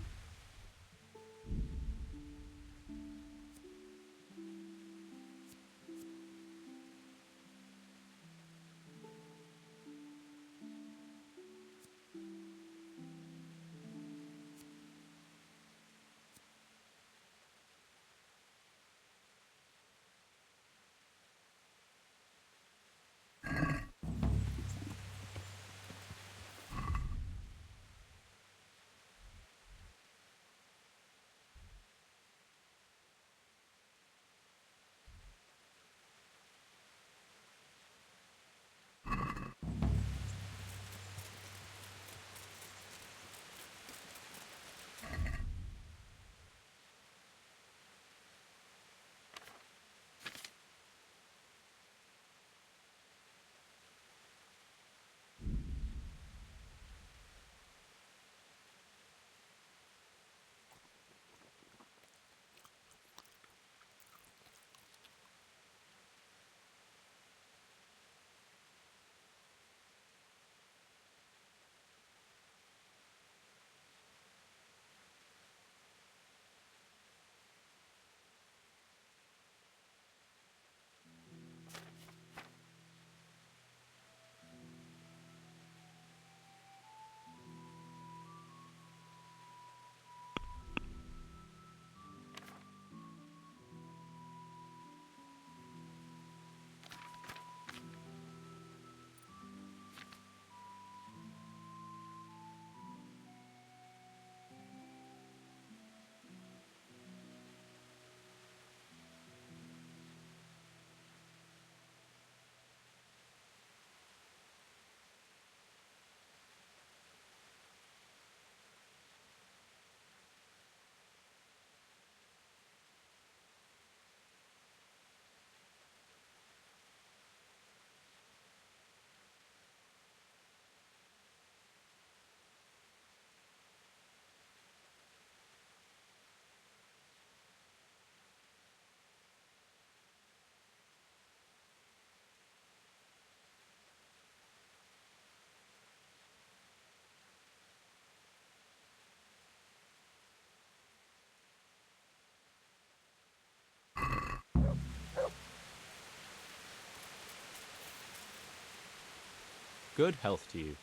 Good health to you.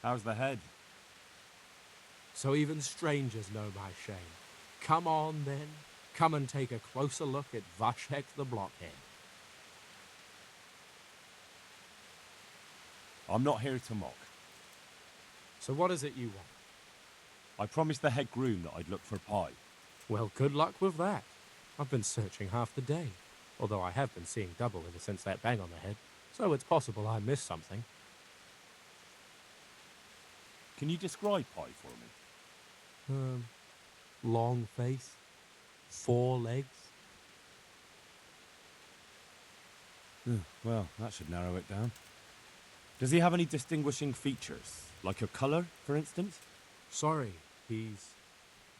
How's the head? So even strangers know my shame. Come on, then. Come and take a closer look at Vashek the Blockhead. I'm not here to mock. So what is it you want? I promised the head groom that I'd look for pie. Well, good luck with that. I've been searching half the day, although I have been seeing double ever since that bang on the head, so it's possible I missed something. Can you describe pie for me? Long face, 4 legs. Well, that should narrow it down. Does he have any distinguishing features? Like a colour, for instance? Sorry, he's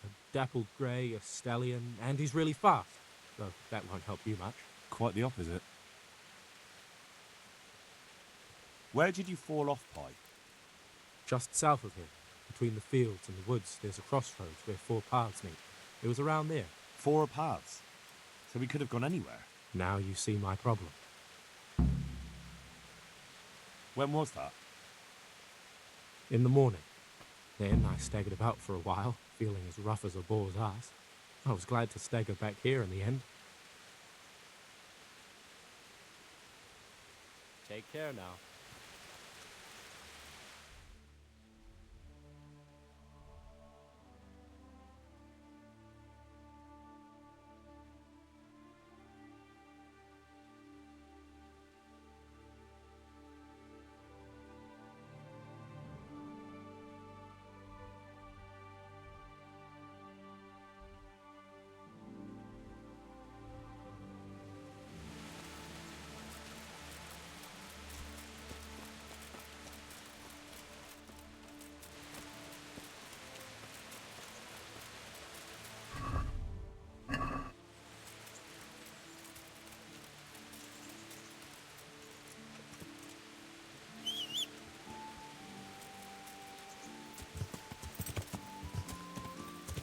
a dappled grey, a stallion, and he's really fast. Though that won't help you much. Quite the opposite. Where did you fall off, Pie? Just south of here, between the fields and the woods, there's a crossroads where 4 paths meet. It was around there. 4 paths? So we could have gone anywhere. Now you see my problem. When was that? In the morning. Then I staggered about for a while, feeling as rough as a boar's ass. I was glad to stagger back here in the end. Take care now.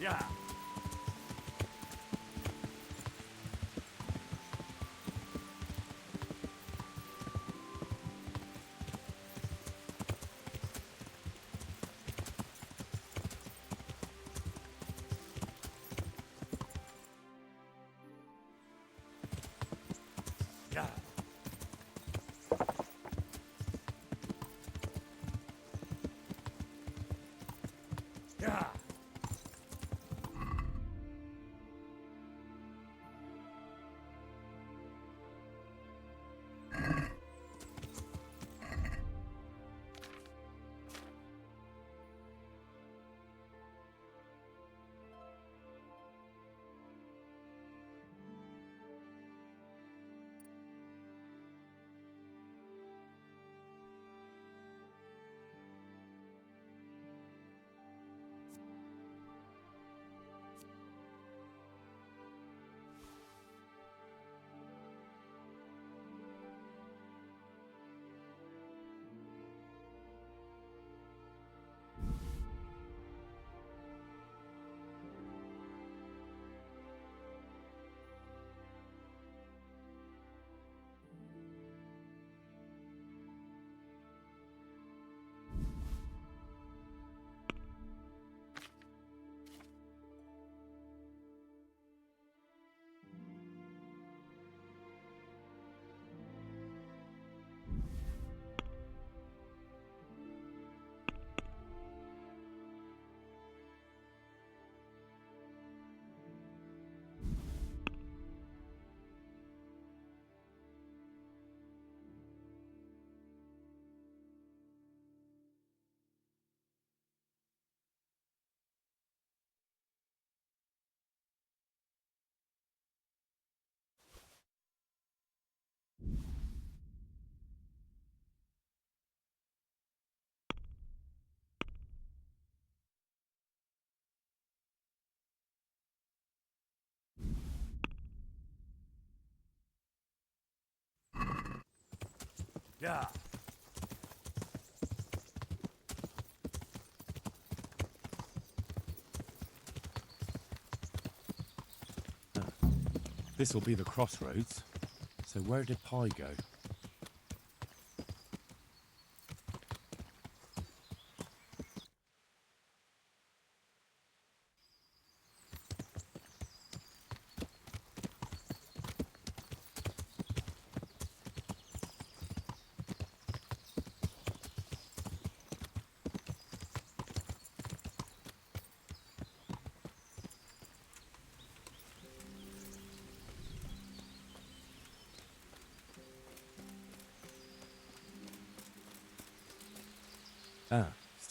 Yeah. Yeah. Yeah. Yeah. This'll be the crossroads. So where did Pie go?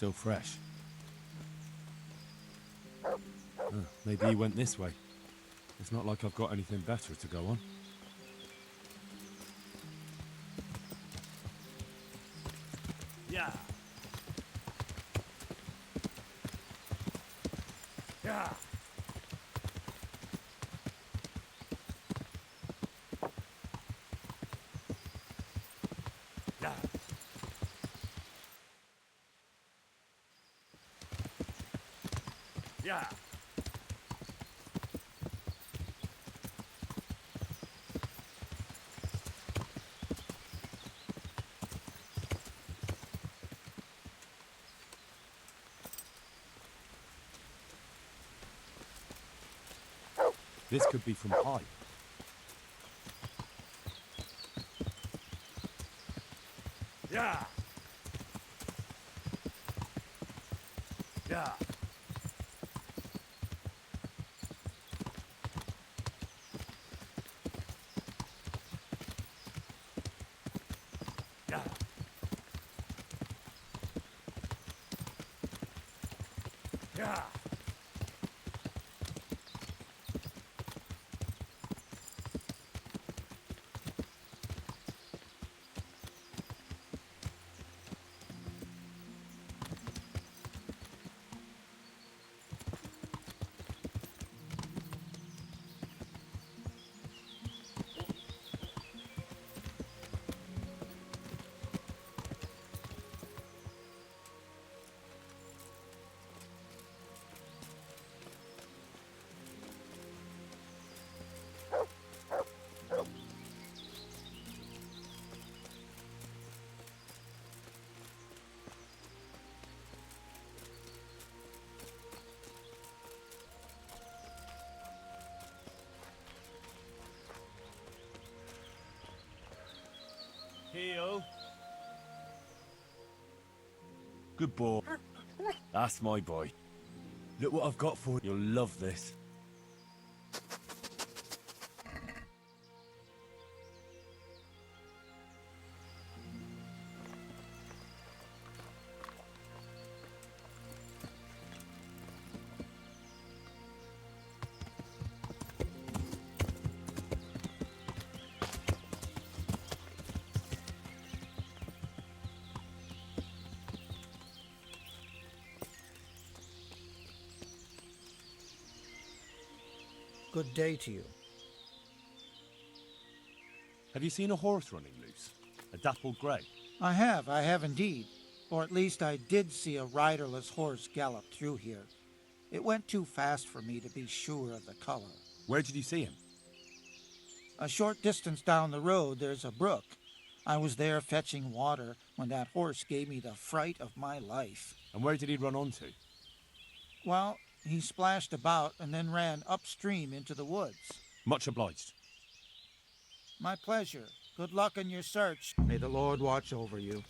Still fresh. Maybe he went this way. It's not like I've got anything better to go on. Yeah. Yeah. Yeah. Yeah. This could be from Pi. Yeah. Yeah. Yeah. Yeah. Heel. Good boy. That's my boy. Look what I've got for you. You'll love this. Good day to you. Have you seen a horse running loose? A dappled grey? I have indeed. Or at least I did see a riderless horse gallop through here. It went too fast for me to be sure of the color. Where did you see him? A short distance down the road, there's a brook. I was there fetching water when that horse gave me the fright of my life. And where did he run on to? Well, he splashed about and then ran upstream into the woods. Much obliged. My pleasure. Good luck in your search. May the Lord watch over you.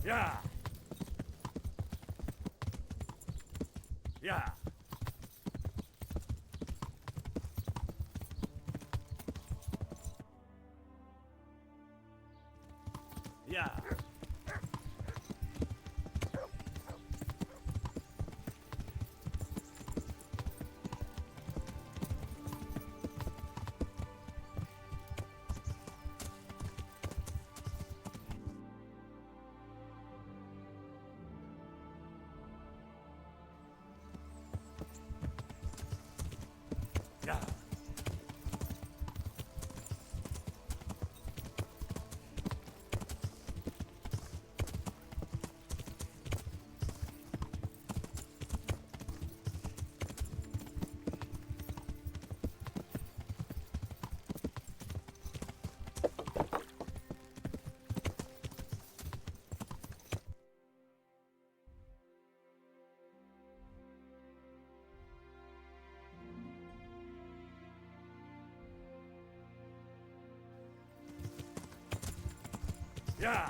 Yeah. Yeah. Yeah. Yeah. Yeah.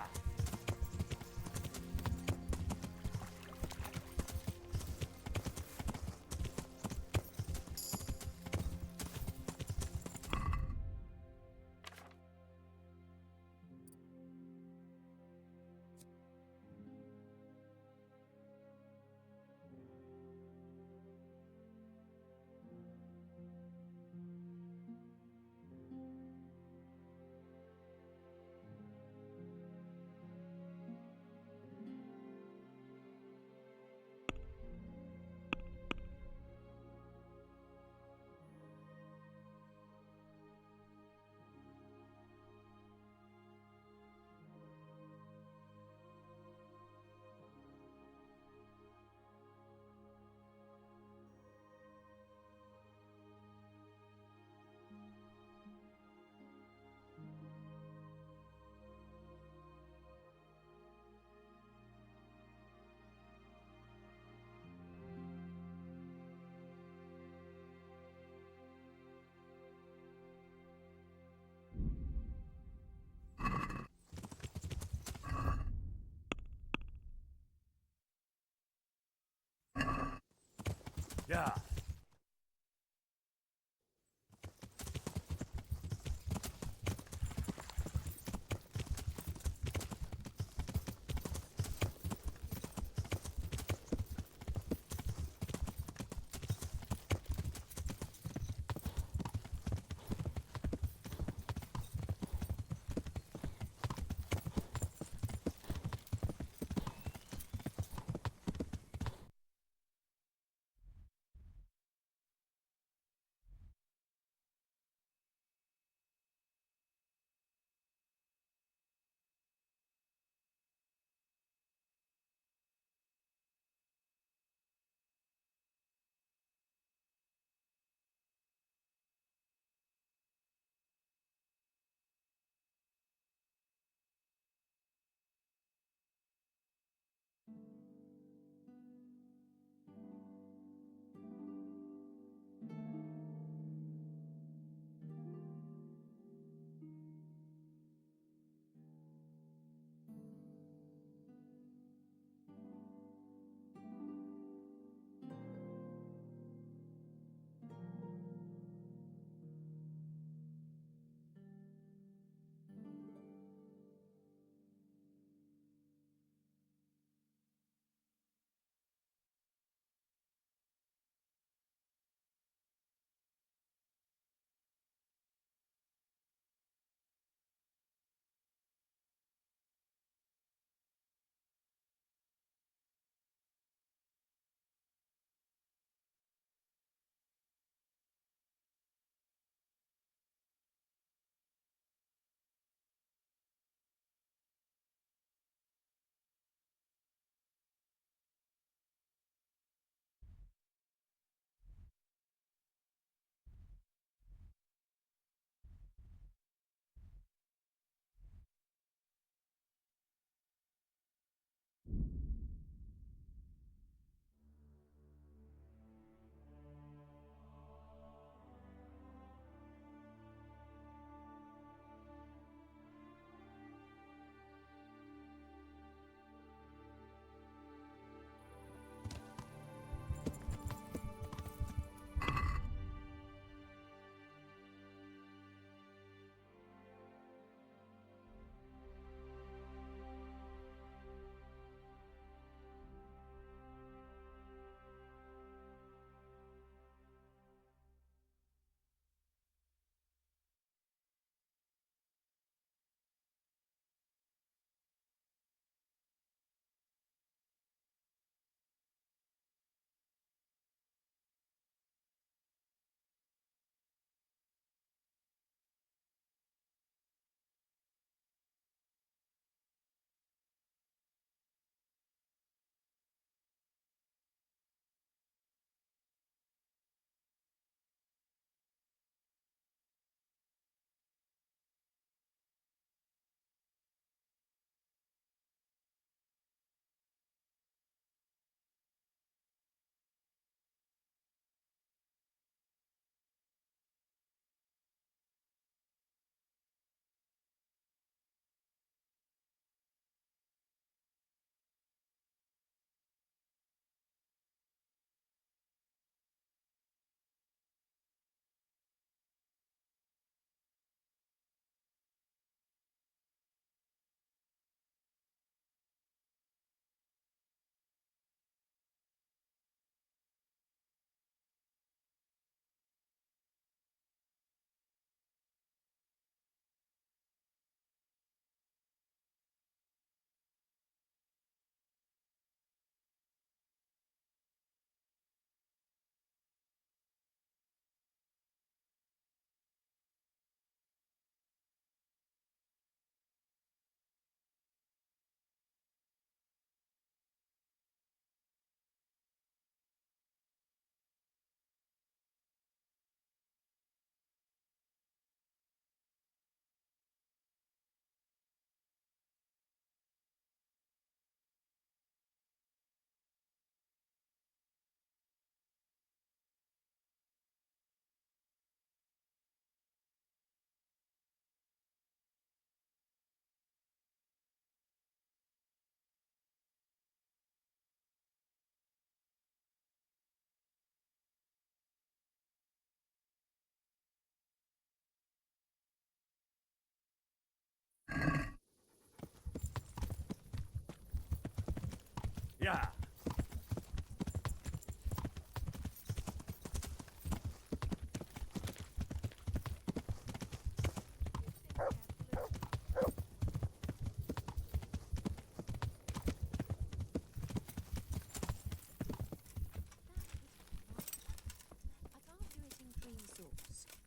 Yeah.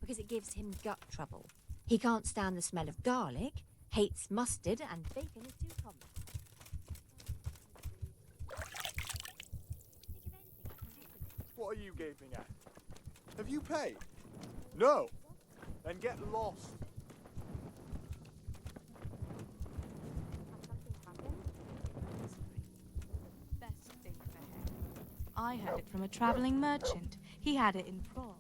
Because it gives him gut trouble. He can't stand the smell of garlic, hates mustard, and bacon is too common. What are you gaping at? Have you paid? No! Then get lost. Best thing for him. I heard it from a traveling merchant. He had it in Prague.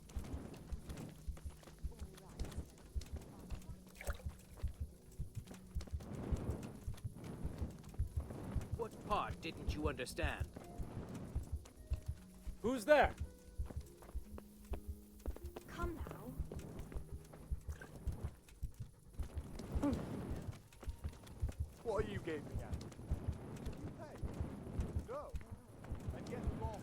What part didn't you understand? Who's there? Come now. What are you gaping at? Have you paid? No! Then get lost.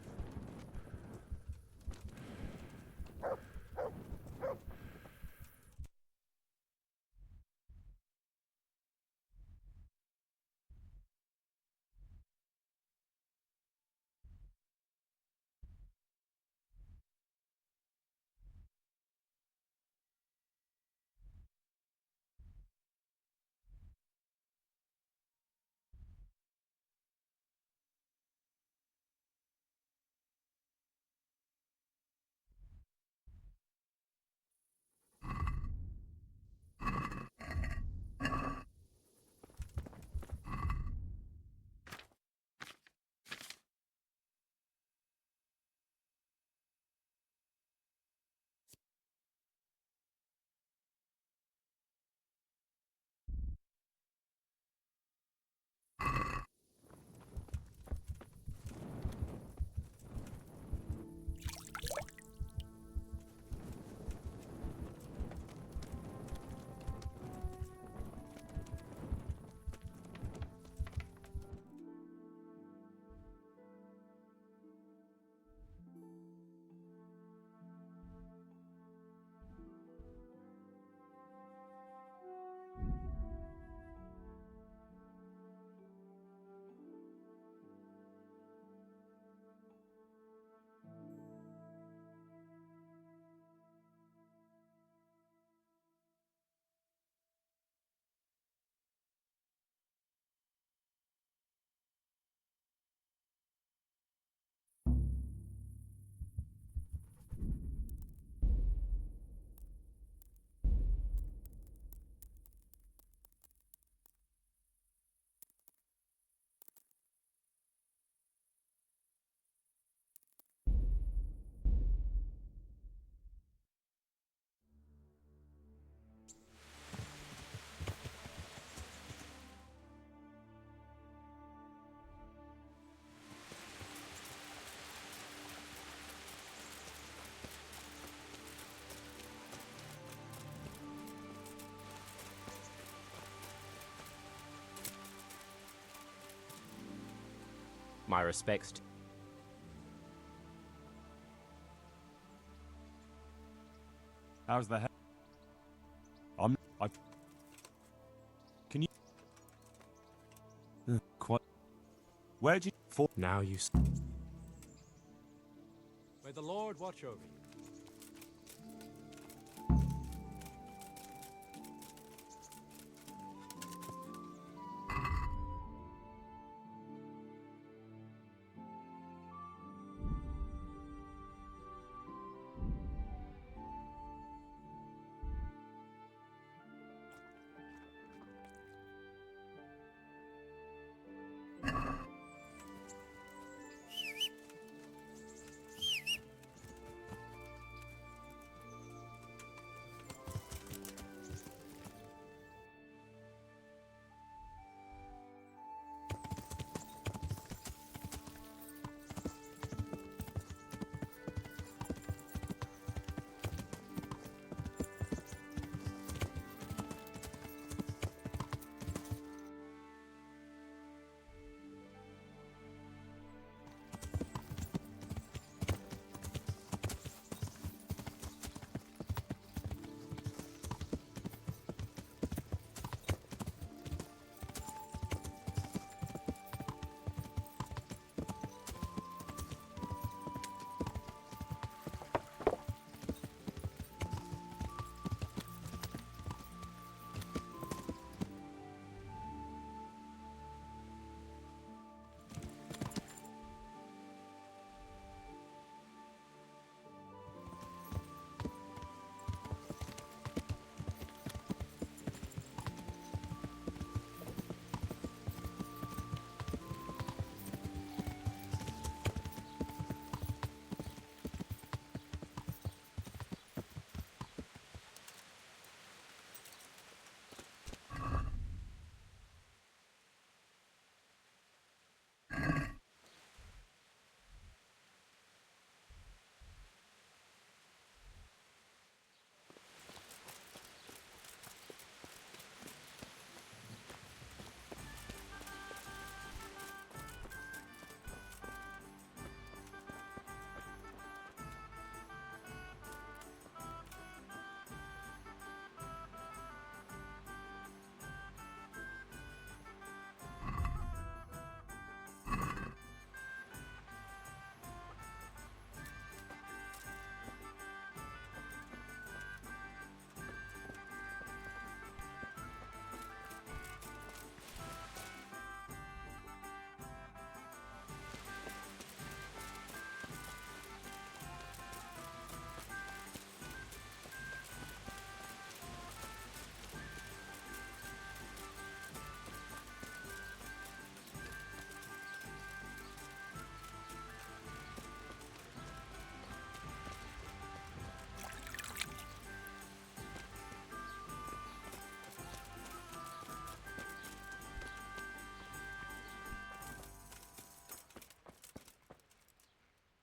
My respects to... How's the head? Can you... Quite... Where'd you... For... Now you... May the Lord watch over you.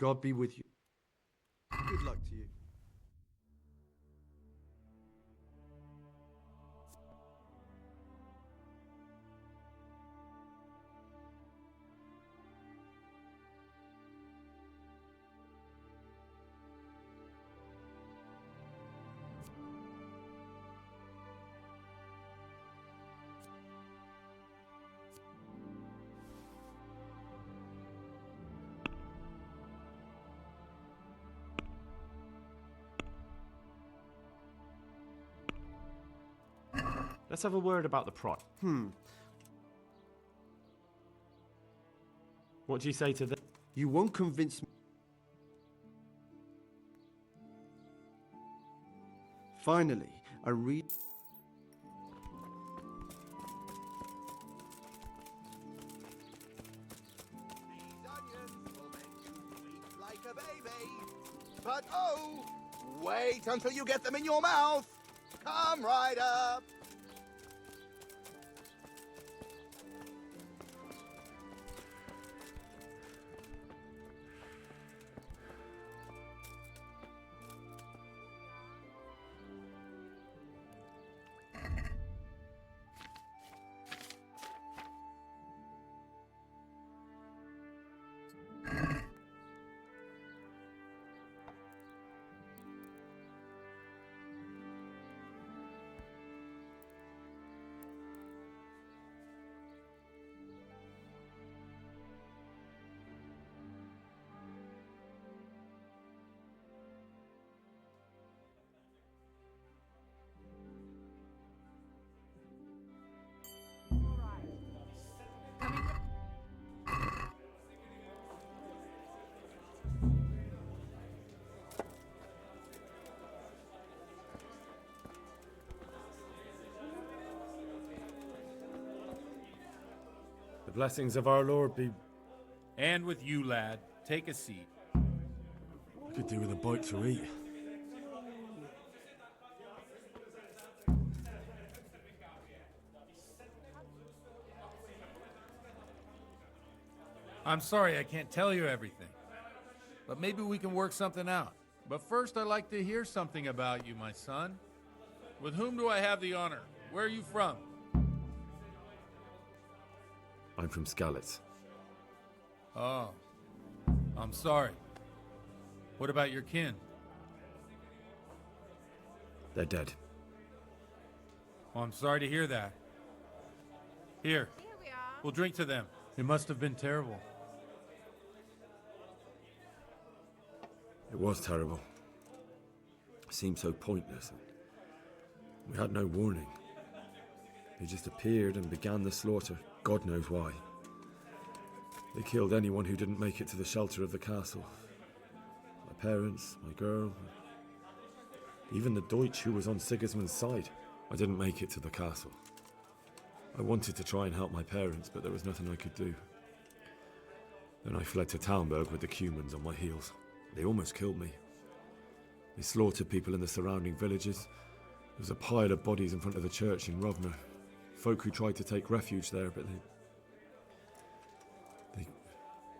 God be with you. Good luck to you. Let's have a word about the price. What do you say to that? You won't convince me. Finally, I read. Like a baby. But oh, wait until you get them in your mouth. Come right up. The blessings of our Lord be... And with you, lad. Take a seat. I could do with a bite to eat. I'm sorry I can't tell you everything. But maybe we can work something out. But first I'd like to hear something about you, my son. With whom do I have the honor? Where are you from? I'm from Skalitz. Oh. I'm sorry. What about your kin? They're dead. Oh, I'm sorry to hear that. Here we are. We'll drink to them. It must have been terrible. It was terrible. It seemed so pointless. We had no warning. They just appeared and began the slaughter. God knows why. They killed anyone who didn't make it to the shelter of the castle. My parents, my girl, even the Deutsch who was on Sigismund's side. I didn't make it to the castle. I wanted to try and help my parents, but there was nothing I could do. Then I fled to Talmberg with the Cumans on my heels. They almost killed me. They slaughtered people in the surrounding villages. There was a pile of bodies in front of the church in Rovner. Folk who tried to take refuge there, but they...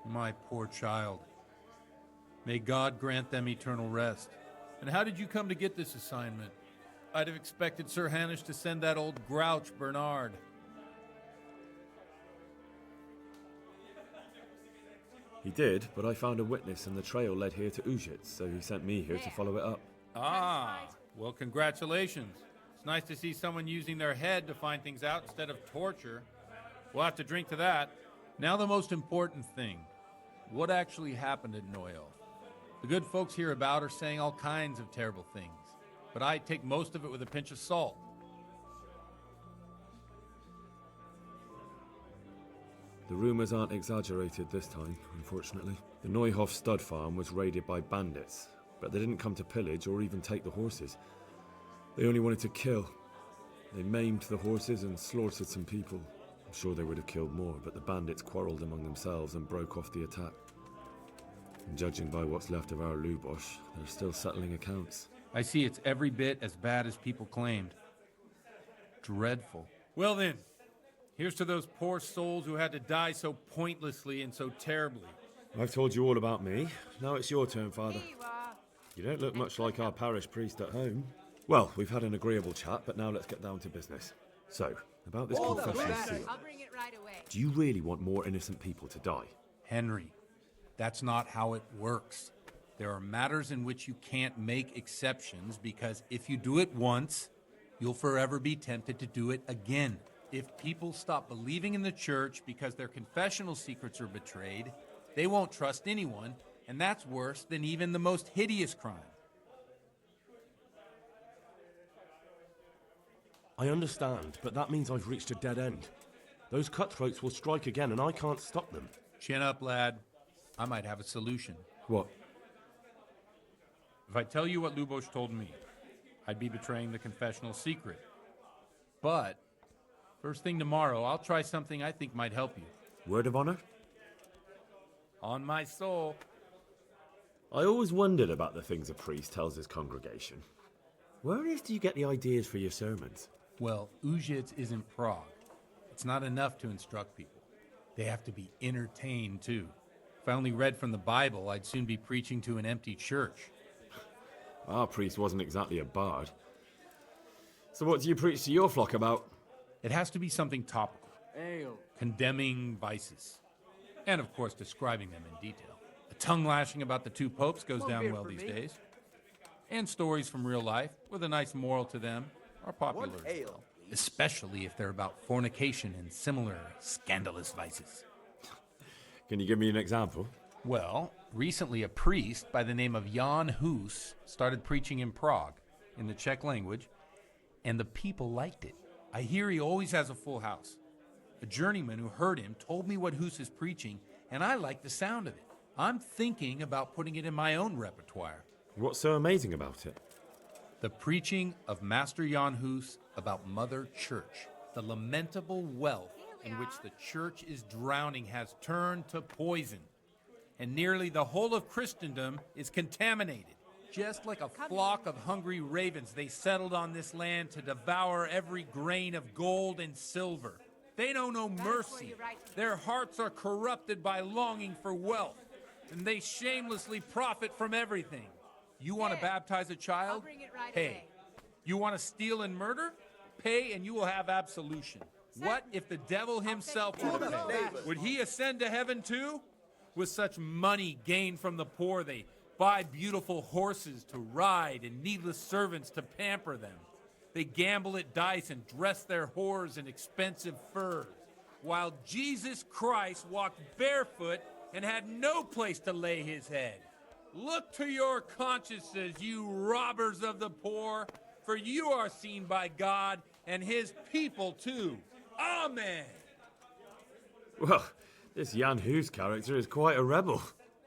My poor child. May God grant them eternal rest. And how did you come to get this assignment? I'd have expected Sir Hanish to send that old grouch Bernard. He did, but I found a witness and the trail led here to Ujitz, so he sent me here to follow it up. Ah, well, congratulations. It's nice to see someone using their head to find things out instead of torture. We'll have to drink to that. Now the most important thing. What actually happened at Noyle? The good folks hereabout are saying all kinds of terrible things, but I take most of it with a pinch of salt. The rumours aren't exaggerated this time, unfortunately. The Neuhof stud farm was raided by bandits, but they didn't come to pillage or even take the horses. They only wanted to kill. They maimed the horses and slaughtered some people. I'm sure they would have killed more, but the bandits quarrelled among themselves and broke off the attack. And judging by what's left of our Lubosh, they're still settling accounts. I see it's every bit as bad as people claimed. Dreadful. Well then, here's to those poor souls who had to die so pointlessly and so terribly. I've told you all about me. Now it's your turn, Father. You don't look much like our parish priest at home. Well, we've had an agreeable chat, but now let's get down to business. So, about this confessional seal. I'll bring it right away. Do you really want more innocent people to die? Henry, that's not how it works. There are matters in which you can't make exceptions because if you do it once, you'll forever be tempted to do it again. If people stop believing in the church because their confessional secrets are betrayed, they won't trust anyone, and that's worse than even the most hideous crime. I understand, but that means I've reached a dead end. Those cutthroats will strike again, and I can't stop them. Chin up, lad. I might have a solution. What? If I tell you what Lubos told me, I'd be betraying the confessional secret. But, first thing tomorrow, I'll try something I think might help you. Word of honor? On my soul. I always wondered about the things a priest tells his congregation. Where on earth do you get the ideas for your sermons? Well, Ujits isn't Prague. It's not enough to instruct people. They have to be entertained, too. If I only read from the Bible, I'd soon be preaching to an empty church. Our priest wasn't exactly a bard. So what do you preach to your flock about? It has to be something topical. Ale. Condemning vices. And, of course, describing them in detail. A tongue lashing about the two popes goes More down beer well for these me. days. And stories from real life, with a nice moral to them, are popular One as ale, well. Especially if they're about fornication and similar scandalous vices. Can you give me an example? Well, recently a priest by the name of Jan Hus started preaching in Prague, in the Czech language, and the people liked it. I hear he always has a full house. A journeyman who heard him told me what Hus is preaching, and I like the sound of it. I'm thinking about putting it in my own repertoire. What's so amazing about it? The preaching of Master Jan Hus about Mother Church. The lamentable wealth in which the church is drowning has turned to poison. And nearly the whole of Christendom is contaminated. Just like a flock of hungry ravens, they settled on this land to devour every grain of gold and silver. They know no mercy. Their hearts are corrupted by longing for wealth, and they shamelessly profit from everything. You want to baptize a child? Pay. You want to steal and murder? Pay and you will have absolution. What if the devil himself were to pay? Would he ascend to heaven too? With such money gained from the poor, they buy beautiful horses to ride and needless servants to pamper them. They gamble at dice and dress their whores in expensive furs, while Jesus Christ walked barefoot and had no place to lay his head. Look to your consciences, you robbers of the poor, for you are seen by God and his people too. Amen. Well, this Jan Hus character is quite a rebel.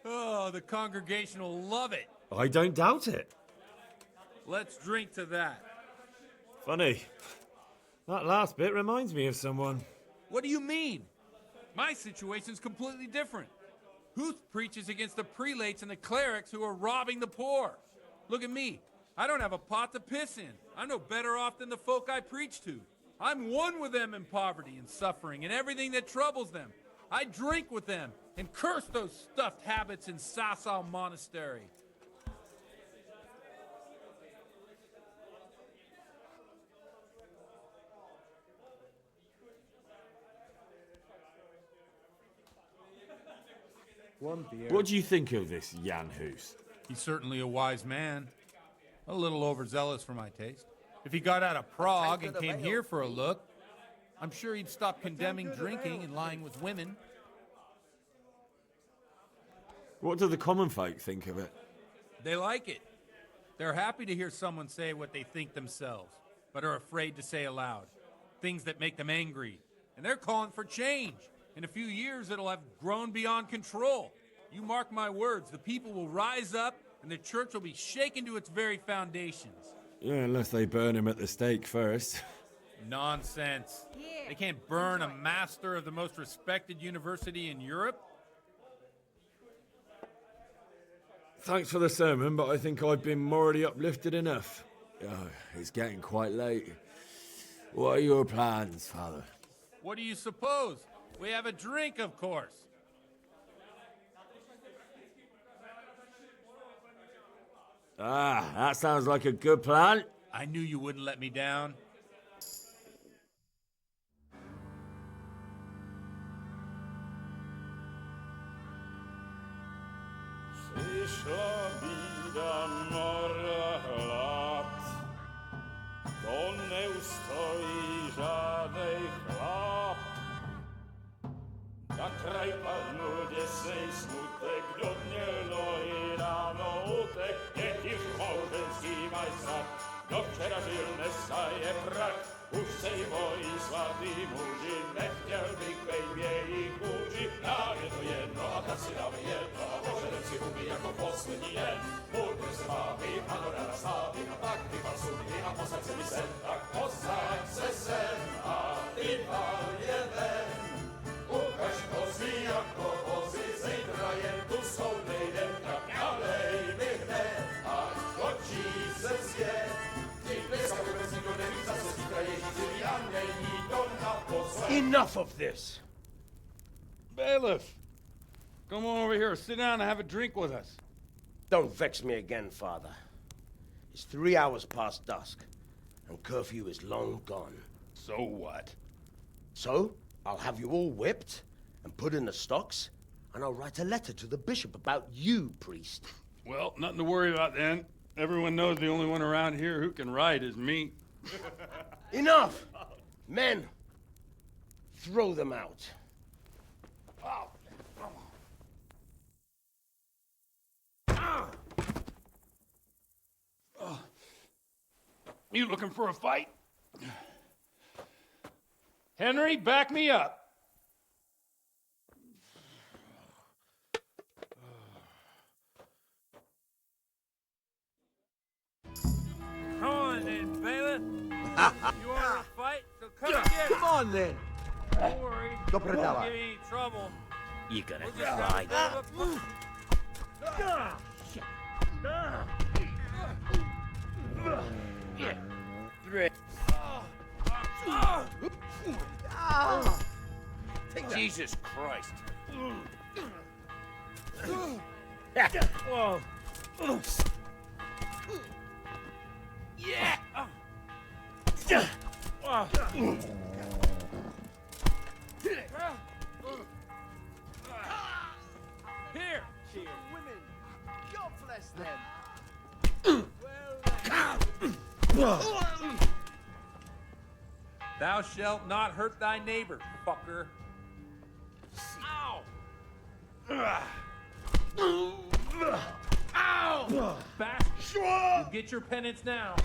Oh, the congregation will love it. I don't doubt it. Let's drink to that. Funny. That last bit reminds me of someone. What do you mean? My situation's completely different. Huth preaches against the prelates and the clerics who are robbing the poor. Look at me. I don't have a pot to piss in. I'm no better off than the folk I preach to. I'm one with them in poverty and suffering and everything that troubles them. I drink with them and curse those stuffed habits in Sasau Monastery. One beer. What do you think of this Jan Hus? He's certainly a wise man. A little overzealous for my taste. If he got out of Prague and came here for a look, I'm sure he'd stop condemning drinking and lying with women. What do the common folk think of it? They like it. They're happy to hear someone say what they think themselves, but are afraid to say aloud. Things that make them angry. And they're calling for change. In a few years, it'll have grown beyond control. You mark my words, the people will rise up and the church will be shaken to its very foundations. Yeah, unless they burn him at the stake first. Nonsense. They can't burn a master of the most respected university in Europe. Thanks for the sermon, but I think I've been morally uplifted enough. Oh, it's getting quite late. What are your plans, Father? What do you suppose? We have a drink, of course. Ah, that sounds like a good plan. I knew you wouldn't let me down. Przyszła bida mora lat, to nie ustoi żadnej chlap. Na kraj padł dziesięć smutek, do dnielo i rano utek, jakiś małżeński majstrat, do wczera żylne staje brak. Už se jí bojí svatý muži, nechtěl bych bejbě jich muži. Nám je to jedno a tak si dáme jedno a požadem si umí jako poslední den. Můj se má být a no ráda slávy a tak vypal sudy a posaď se mi sem, tak posaď se sem a vypal je ven. Ukaž kozy jako vozy, zítra jen tu jsou nejdem, tak nalej mi hned a točí se svět. Enough of this! Bailiff! Come on over here, sit down and have a drink with us. Don't vex me again, Father. It's 3 hours past dusk, and curfew is long gone. So what? So, I'll have you all whipped and put in the stocks, and I'll write a letter to the bishop about you, priest. Well, nothing to worry about then. Everyone knows the only one around here who can ride is me. Enough! Men, throw them out. You looking for a fight? Henry, back me up. Come on then, bailiff. You want to fight? So come get it. Come on then. Don't worry. Go Won't Predella. get any trouble. You're gonna We'll just have a die. bit of a push. Jesus Christ. Whoa. Yeah! Here. Women, God bless them. Thou shalt not hurt thy neighbor, fucker. Ow! Bastard! You get your penance now.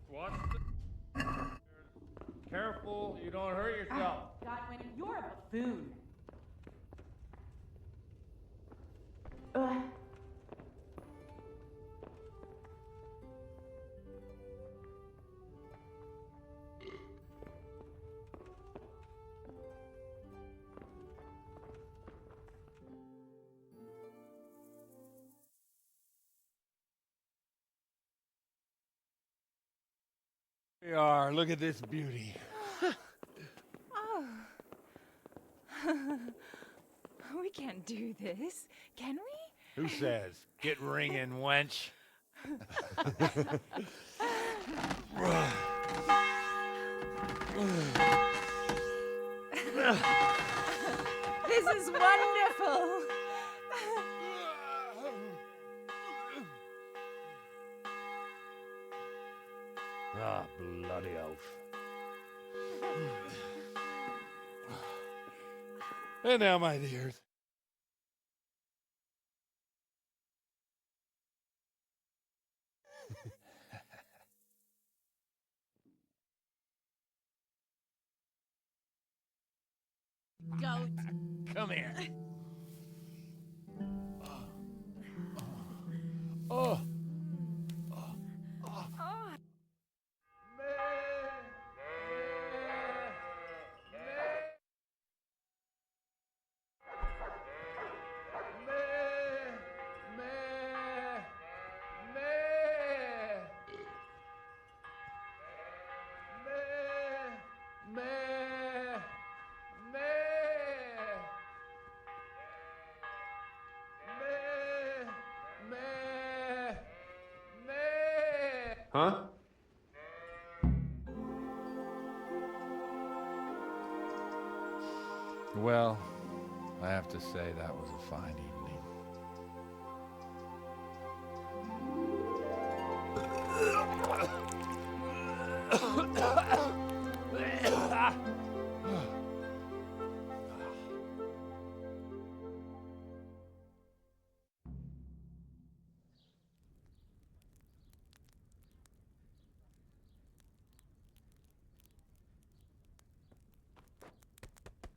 Watch the... Careful, you don't hurt yourself. Godwin, you're a buffoon. We are. Look at this beauty. Oh. We can't do this, can we? Who says? Get ringing, wench. This is wonderful. Ah, bloody oath. And now, my dears. Goat. Come here. Oh. Huh? Well, I have to say that was a fine evening.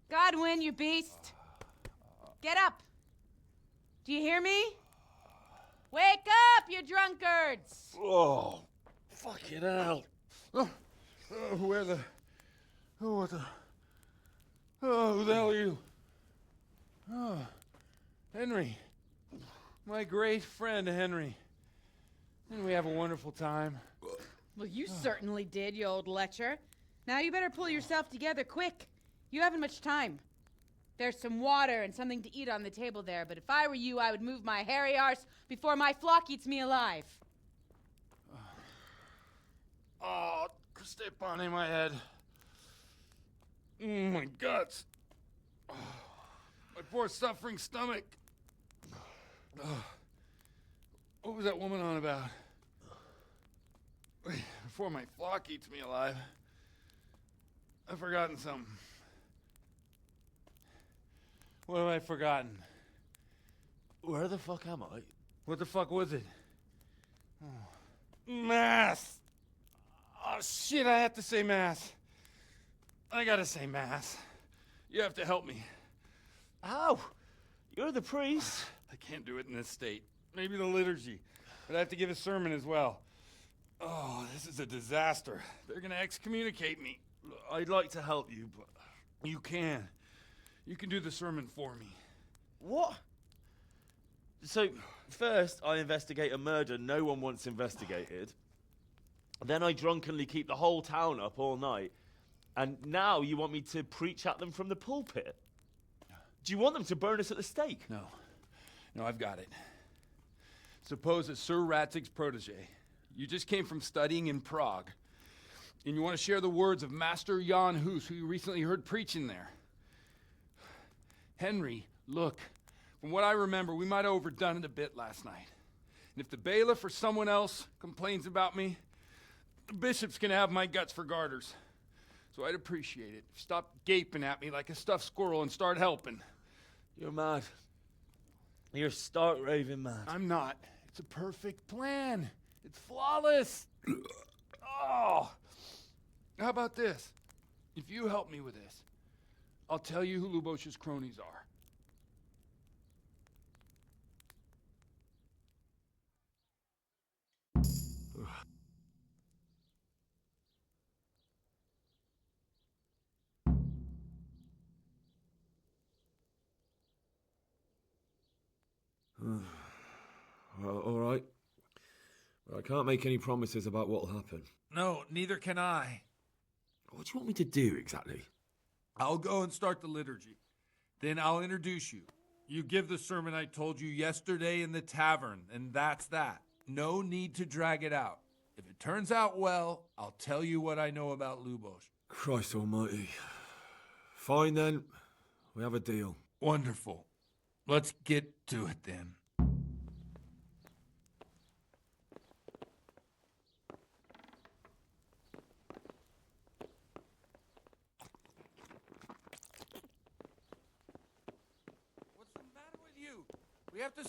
Godwin, you beast! Get up! Do you hear me? Wake up, you drunkards! Oh, fucking hell. Where the... Oh, what the... Oh, who the hell are you? Oh, Henry. My great friend, Henry. Didn't we have a wonderful time? Well, you certainly did, you old lecher. Now you better pull yourself together quick. You haven't much time. There's some water and something to eat on the table there, but if I were you, I would move my hairy arse before my flock eats me alive. Oh, step on my head. My guts. Oh, my poor suffering stomach. Oh, what was that woman on about? Wait, before my flock eats me alive. I've forgotten something. What have I forgotten? Where the fuck am I? What the fuck was it? Oh. Mass! Oh shit, I have to say mass. I gotta say mass. You have to help me. How? You're the priest. I can't do it in this state. Maybe the liturgy. But I have to give a sermon as well. Oh, this is a disaster. They're gonna excommunicate me. I'd like to help you, but... You can. You can do the sermon for me. What? So, first I investigate a murder no one wants investigated. Then I drunkenly keep the whole town up all night. And now you want me to preach at them from the pulpit? Do you want them to burn us at the stake? No. No, I've got it. Suppose that Sir Ratzig's protege. You just came from studying in Prague. And you want to share the words of Master Jan Hus, who you recently heard preaching there. Henry, look, from what I remember, we might have overdone it a bit last night. And if the bailiff or someone else complains about me, the bishop's gonna have my guts for garters. So I'd appreciate it. Stop gaping at me like a stuffed squirrel and start helping. You're mad. You're stark raving mad. I'm not. It's a perfect plan. It's flawless. Oh. How about this? If you help me with this, I'll tell you who Lubosh's cronies are. Well, all right. But I can't make any promises about what'll happen. No, neither can I. What do you want me to do exactly? I'll go and start the liturgy. Then I'll introduce you. You give the sermon I told you yesterday in the tavern, and that's that. No need to drag it out. If it turns out well, I'll tell you what I know about Lubosh. Christ almighty. Fine then. We have a deal. Wonderful. Let's get to it then. What's the matter with you? We have to...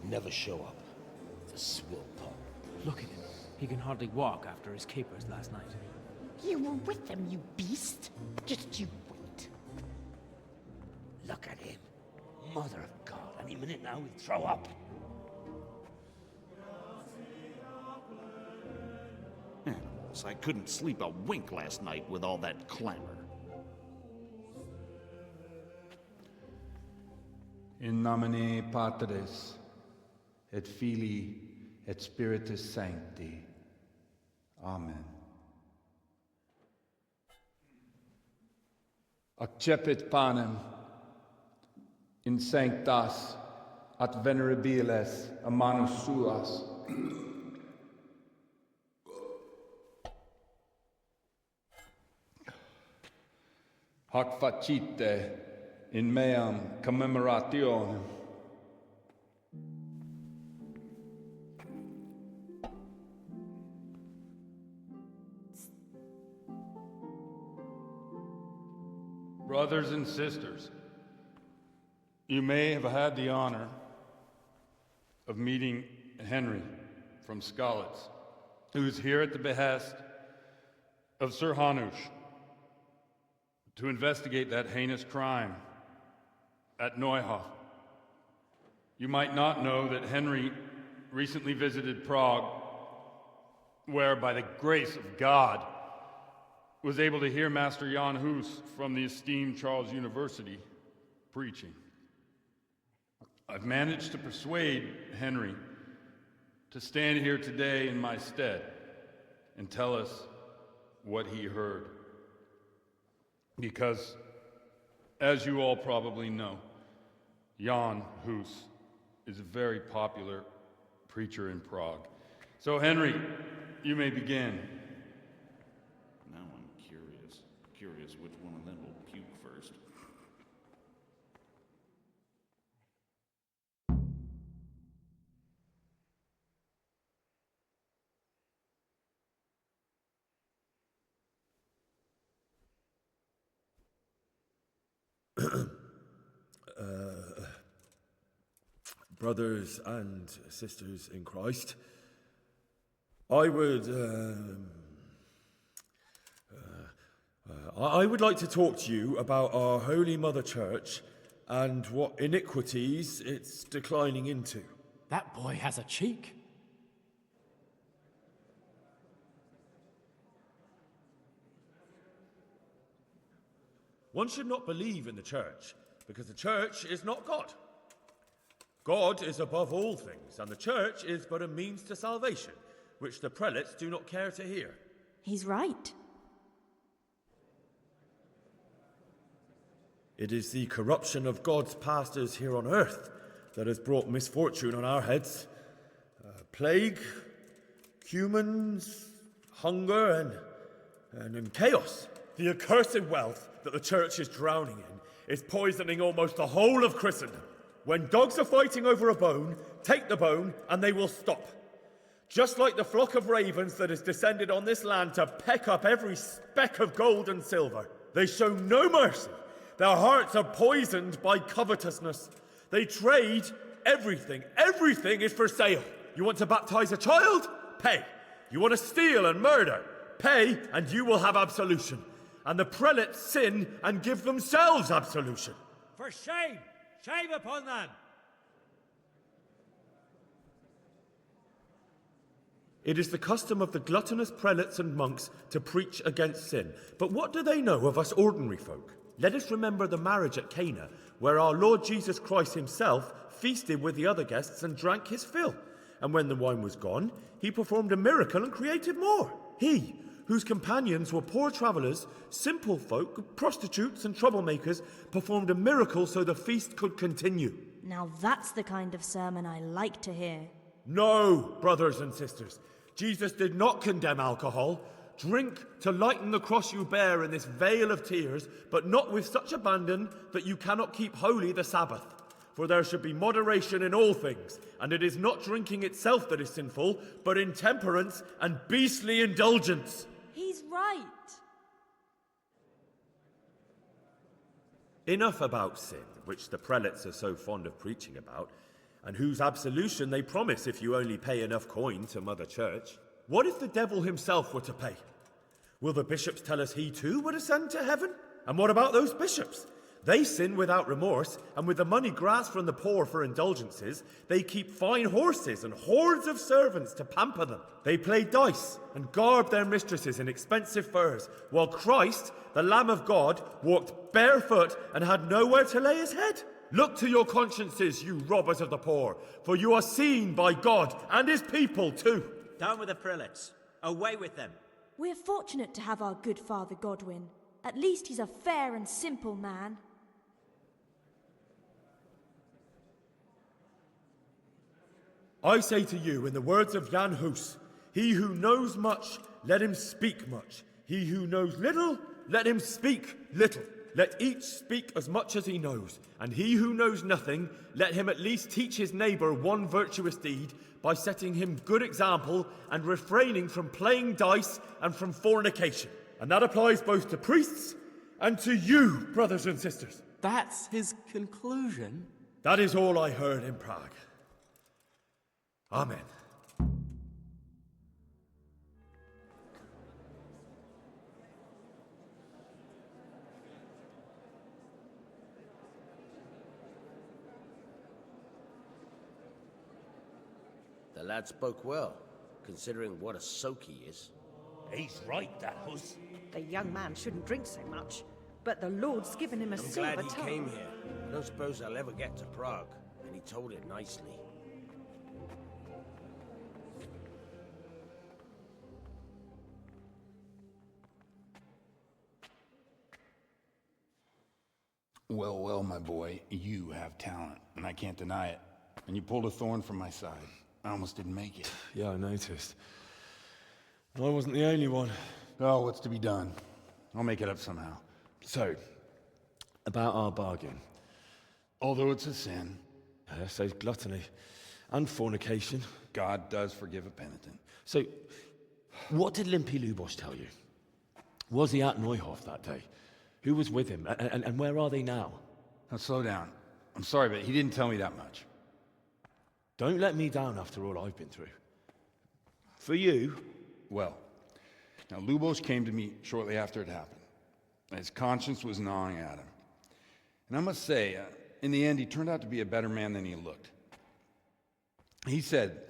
never show up. The swill pup. Look at him. He can hardly walk after his capers last night. You were with them, you beast. Just you wait. Look at him. Mother of God, any minute now he'll throw up. Animals, I couldn't sleep a wink last night with all that clamor. In nomine Patris, et Filii, et Spiritus Sancti. Amen. Accepit panem in sanctas at venerabiles a manus suas. Hac facite in meam commemorationem. Brothers and sisters, you may have had the honor of meeting Henry from Skalitz, who is here at the behest of Sir Hanush to investigate that heinous crime at Neuhof. You might not know that Henry recently visited Prague, where, by the grace of God, was able to hear Master Jan Hus from the esteemed Charles University preaching. I've managed to persuade Henry to stand here today in my stead and tell us what he heard. Because, as you all probably know, Jan Hus is a very popular preacher in Prague. So, Henry, you may begin. Now I'm curious which one of them will puke first. Brothers and sisters in Christ, I would like to talk to you about our Holy Mother Church and what iniquities it's declining into. That boy has a cheek. One should not believe in the church, because the church is not God. God is above all things, and the church is but a means to salvation, which the prelates do not care to hear. He's right. It is the corruption of God's pastors here on earth that has brought misfortune on our heads. Plague, humans, hunger, and chaos. The accursed wealth that the church is drowning in is poisoning almost the whole of Christendom. When dogs are fighting over a bone, take the bone and they will stop. Just like the flock of ravens that has descended on this land to peck up every speck of gold and silver. They show no mercy. Their hearts are poisoned by covetousness. They trade everything. Everything is for sale. You want to baptize a child? Pay. You want to steal and murder? Pay, and you will have absolution. And the prelates sin and give themselves absolution. For shame! Shame upon them! It is the custom of the gluttonous prelates and monks to preach against sin. But what do they know of us ordinary folk? Let us remember the marriage at Cana, where our Lord Jesus Christ himself feasted with the other guests and drank his fill. And when the wine was gone, he performed a miracle and created more. He, whose companions were poor travellers, simple folk, prostitutes and troublemakers, performed a miracle so the feast could continue. Now that's the kind of sermon I like to hear. No, brothers and sisters. Jesus did not condemn alcohol. Drink to lighten the cross you bear in this vale of tears, but not with such abandon that you cannot keep holy the Sabbath. For there should be moderation in all things, and it is not drinking itself that is sinful, but intemperance and beastly indulgence. He's right. Enough about sin, which the prelates are so fond of preaching about. and whose absolution they promise if you only pay enough coin to Mother Church. What if the devil himself were to pay? Will the bishops tell us he too would ascend to heaven? And what about those bishops? They sin without remorse, and with the money grasped from the poor for indulgences, they keep fine horses and hordes of servants to pamper them. They play dice and garb their mistresses in expensive furs, while Christ, the Lamb of God, walked barefoot and had nowhere to lay his head. Look to your consciences, you robbers of the poor, for you are seen by God and his people too. Down with the prelates. Away with them. We're fortunate to have our good Father Godwin. At least he's a fair and simple man. I say to you, in the words of Jan Hus, he who knows much, let him speak much. He who knows little, let him speak little. Let each speak as much as he knows, and he who knows nothing, let him at least teach his neighbour one virtuous deed by setting him good example and refraining from playing dice and from fornication. And that applies both to priests and to you, brothers and sisters. That's his conclusion? That is all I heard in Prague. Amen. The lad spoke well, considering what a soak he is. He's right, that Hus. The young man shouldn't drink so much, but the Lord's given him a I'm silver glad he tongue. came here. I don't suppose I'll ever get to Prague, and he told it nicely. Well, well, my boy, you have talent, and I can't deny it. And you pulled a thorn from my side. I almost didn't make it. Yeah, I noticed. I wasn't the only one. Oh, what's to be done? I'll make it up somehow. So, about our bargain. Although it's a sin. So gluttony and fornication. God does forgive a penitent. So, what did Limpy Lubos tell you? Was he at Neuhof that day? Who was with him? And where are they now? Now, slow down. I'm sorry, but he didn't tell me that much. Don't let me down after all I've been through. For you... Well, now Lubos came to me shortly after it happened. His conscience was gnawing at him. And I must say, in the end, he turned out to be a better man than he looked. He said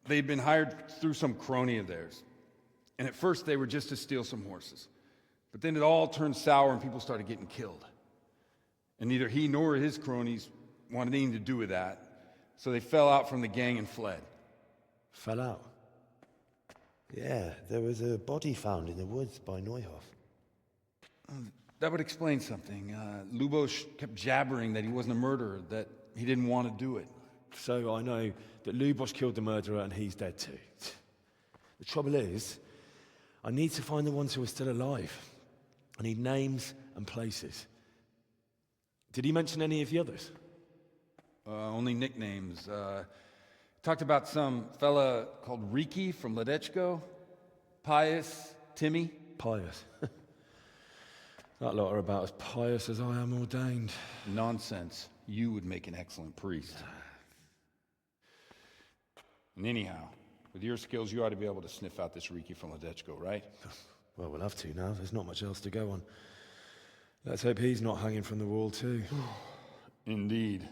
they'd been hired through some crony of theirs. And at first they were just to steal some horses. But then it all turned sour and people started getting killed. And neither he nor his cronies wanted anything to do with that. So they fell out from the gang and fled. Fell out? Yeah, there was a body found in the woods by Neuhof. That would explain something. Lubos kept jabbering that he wasn't a murderer, that he didn't want to do it. So I know that Lubos killed the murderer and he's dead too. The trouble is, I need to find the ones who are still alive. I need names and places. Did he mention any of the others? Only nicknames. Talked about some fella called Riki from Ledechko, Pius, Timmy. Pius. That lot are about as pious as I am ordained. Nonsense. You would make an excellent priest. And anyhow, with your skills, you ought to be able to sniff out this Riki from Ledechko, right? Well, we'll have to now. There's not much else to go on. Let's hope he's not hanging from the wall too. Indeed.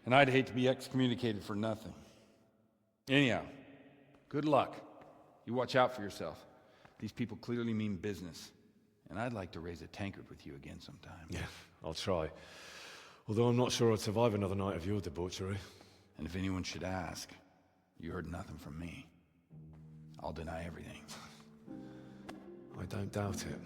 And I'd hate to be excommunicated for nothing. Anyhow, good luck. You watch out for yourself. These people clearly mean business. And I'd like to raise a tankard with you again sometime. Yeah, I'll try. Although I'm not sure I'd survive another night of your debauchery. And if anyone should ask, you heard nothing from me. I'll deny everything. I don't doubt it.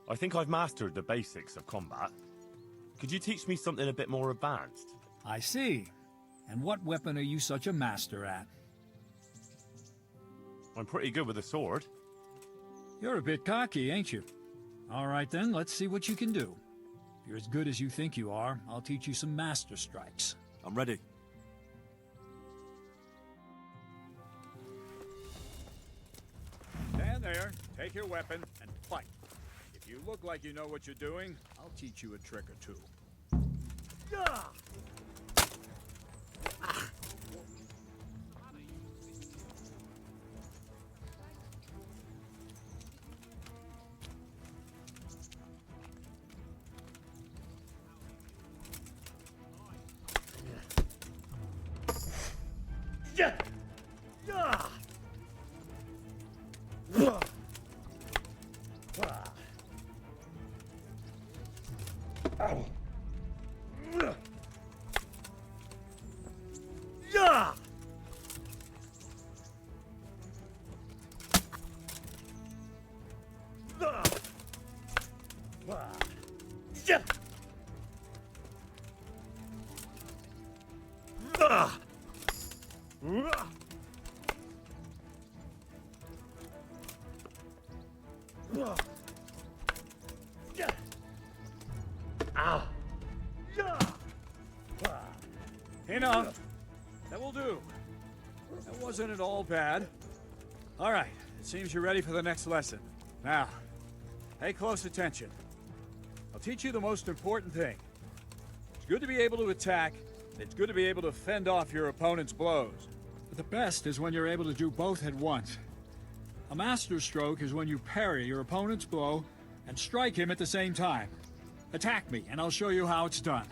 I think I've mastered the basics of combat. Could you teach me something a bit more advanced? I see. And what weapon are you such a master at? I'm pretty good with a sword. You're a bit cocky, ain't you? All right then, let's see what you can do. If you're as good as you think you are, I'll teach you some master strikes. I'm ready. Stand there, take your weapon, and fight. If you look like you know what you're doing, I'll teach you a trick or two. Enough. That will do. That wasn't at all bad. All right, it seems you're ready for the next lesson. Now, pay close attention. I'll teach you the most important thing. It's good to be able to attack. It's good to be able to fend off your opponent's blows. But the best is when you're able to do both at once. A master stroke is when you parry your opponent's blow and strike him at the same time. Attack me, and I'll show you how it's done.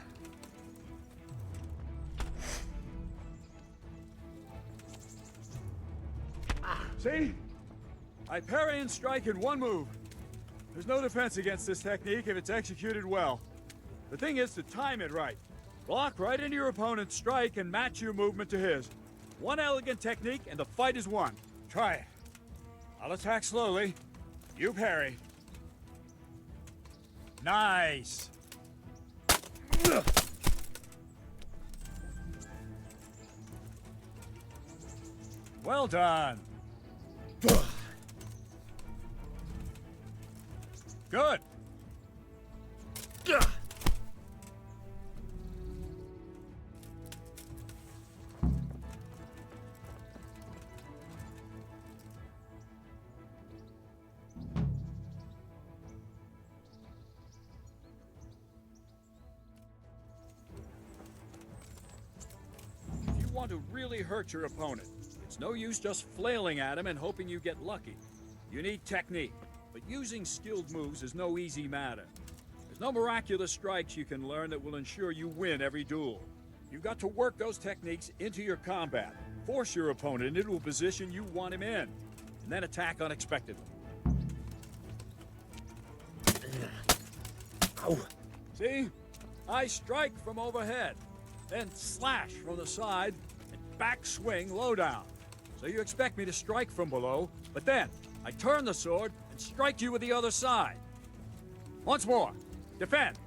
See? I parry and strike in one move. There's no defense against this technique if it's executed well. The thing is to time it right. Block right into your opponent's strike and match your movement to his. One elegant technique and the fight is won. Try it. I'll attack slowly. You parry. Nice. Well done. Good. If you want to really hurt your opponent, it's no use just flailing at him and hoping you get lucky. You need technique, but using skilled moves is no easy matter. There's no miraculous strikes you can learn that will ensure you win every duel. You've got to work those techniques into your combat, force your opponent into a position you want him in, and then attack unexpectedly. See? I strike from overhead, then slash from the side, and back swing low down. So you expect me to strike from below, but then I turn the sword and strike you with the other side. Once more. Defend.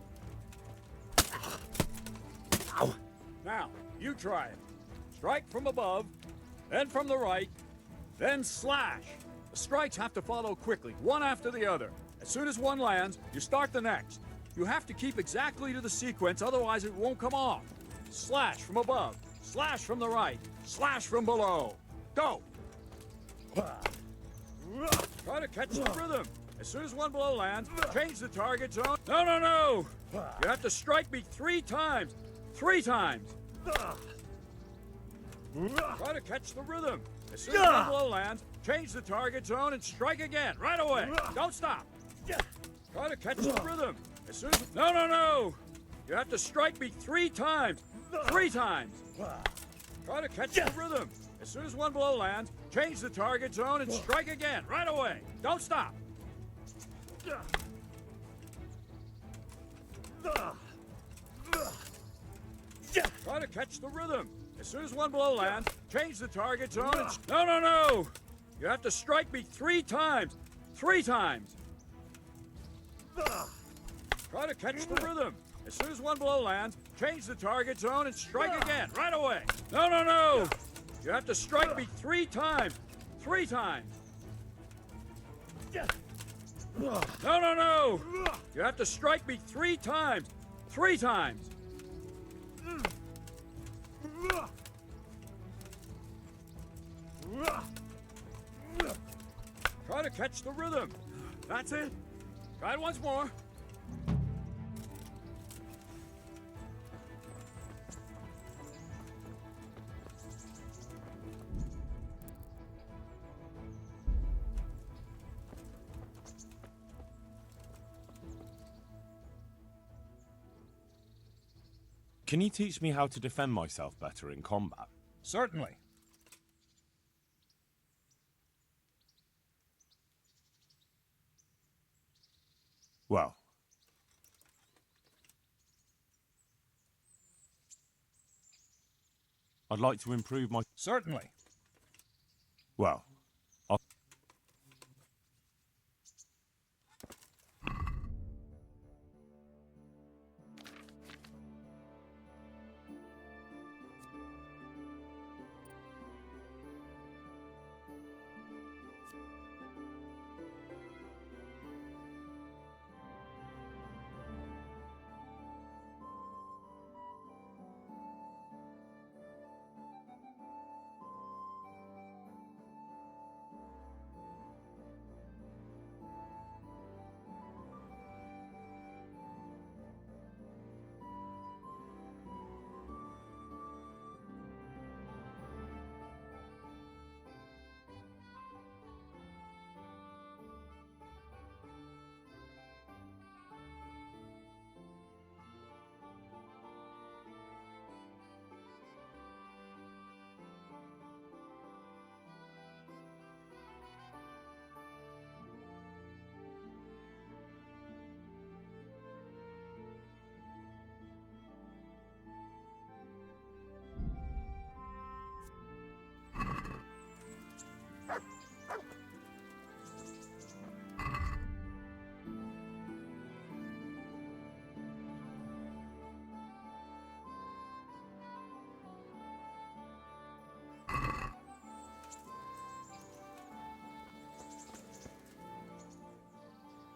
Now, you try it. Strike from above, then from the right, then slash. The strikes have to follow quickly, one after the other. As soon as one lands, you start the next. You have to keep exactly to the sequence, otherwise it won't come off. Slash from above, slash from the right, slash from below. Go! Try to catch the rhythm. As soon as one blow lands, change the target zone. No, no, no! You have to strike me 3 times. 3 times. Try to catch the rhythm. As soon as one blow lands, change the target zone and strike again, right away. Don't stop. Try to catch the rhythm. As soon as... No, no, no! You have to strike me 3 times. 3 times. Try to catch the rhythm. As soon as one blow lands, change the target zone and strike again, right away. Don't stop. Try to catch the rhythm. As soon as one blow lands, change the target zone and... No, no, no! You have to strike me 3 times. 3 times. Try to catch the rhythm. As soon as one blow lands, change the target zone and strike again, right away. No, no, no! You have to strike me 3 times. 3 times. No, no, no! You have to strike me 3 times. 3 times. Try to catch the rhythm. That's it. Try it once more. Can you teach me how to defend myself better in combat? Certainly. Well, I'd like to improve my... Certainly. Well, I'll...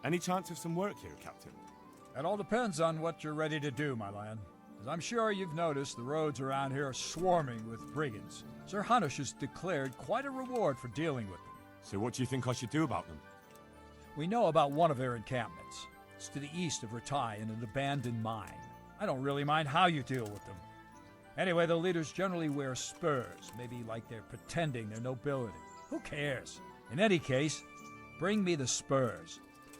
Any chance of some work here, Captain? It all depends on what you're ready to do, my lad. As I'm sure you've noticed, the roads around here are swarming with brigands. Sir Hanush has declared quite a reward for dealing with them. So what do you think I should do about them? We know about one of their encampments. It's to the east of Ratai in an abandoned mine. I don't really mind how you deal with them. Anyway, the leaders generally wear spurs, maybe like they're pretending their nobility. Who cares? In any case, bring me the spurs,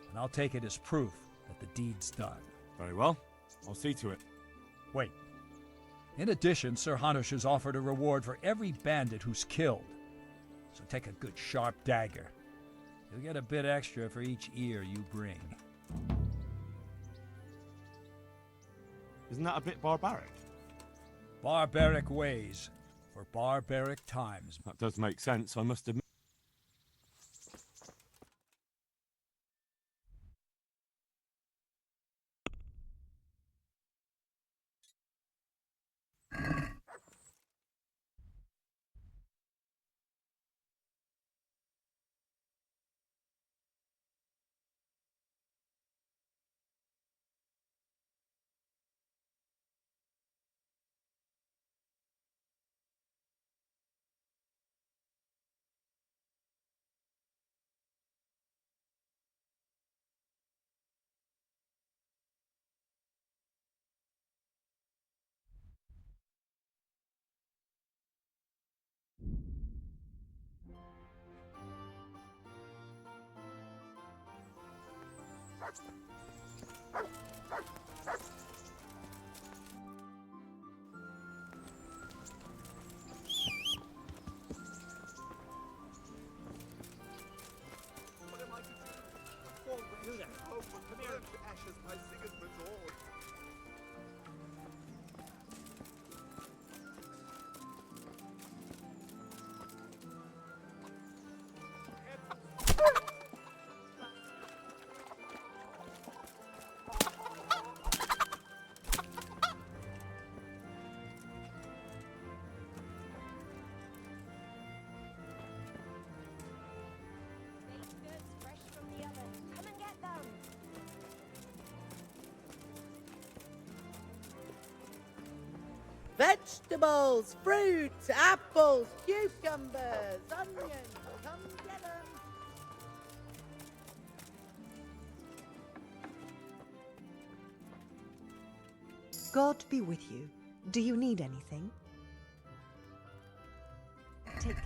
and I'll take it as proof that the deed's done. Very well. I'll see to it. Wait. In addition, Sir Hanush has offered a reward for every bandit who's killed. So take a good sharp dagger. You'll get a bit extra for each ear you bring. Isn't that a bit barbaric? Barbaric ways for barbaric times. That does make sense, I must admit. Vegetables, fruits, apples, cucumbers, onions. Come get 'em. God be with you. Do you need anything? Take care.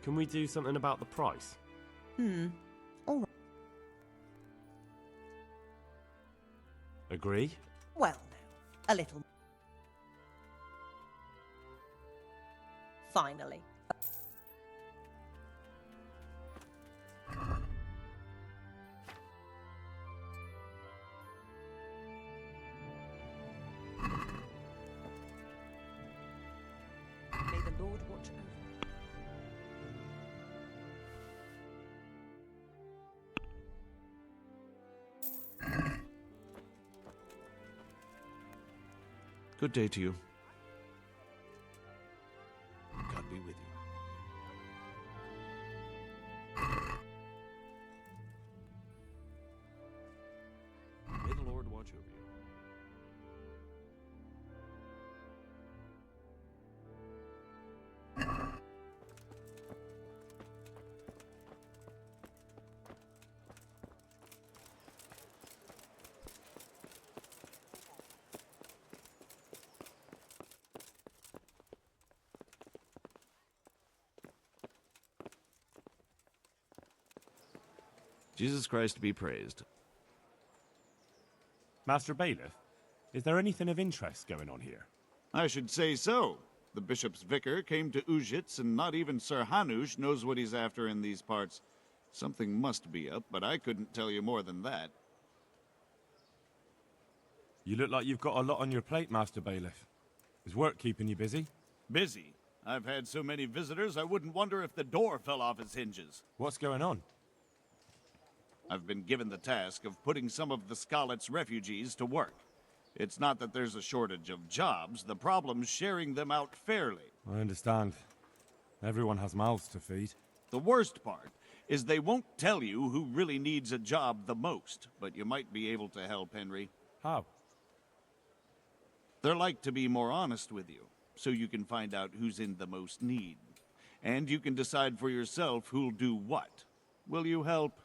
Can we do something about the price? All right. Agree? Well, no. A little. Finally. May the Lord watch over. Good day to you. God be with you. May the Lord watch over you. Jesus Christ be praised. Master Bailiff, is there anything of interest going on here? I should say so. The bishop's vicar came to Ujits, and not even Sir Hanush knows what he's after in these parts. Something must be up, but I couldn't tell you more than that. You look like you've got a lot on your plate, Master Bailiff. Is work keeping you busy? Busy? I've had so many visitors, I wouldn't wonder if the door fell off its hinges. What's going on? I've been given the task of putting some of the Skalitz refugees to work. It's not that there's a shortage of jobs, the problem's sharing them out fairly. I understand. Everyone has mouths to feed. The worst part is they won't tell you who really needs a job the most, but you might be able to help, Henry. How? They're like to be more honest with you, so you can find out who's in the most need. And you can decide for yourself who'll do what. Will you help?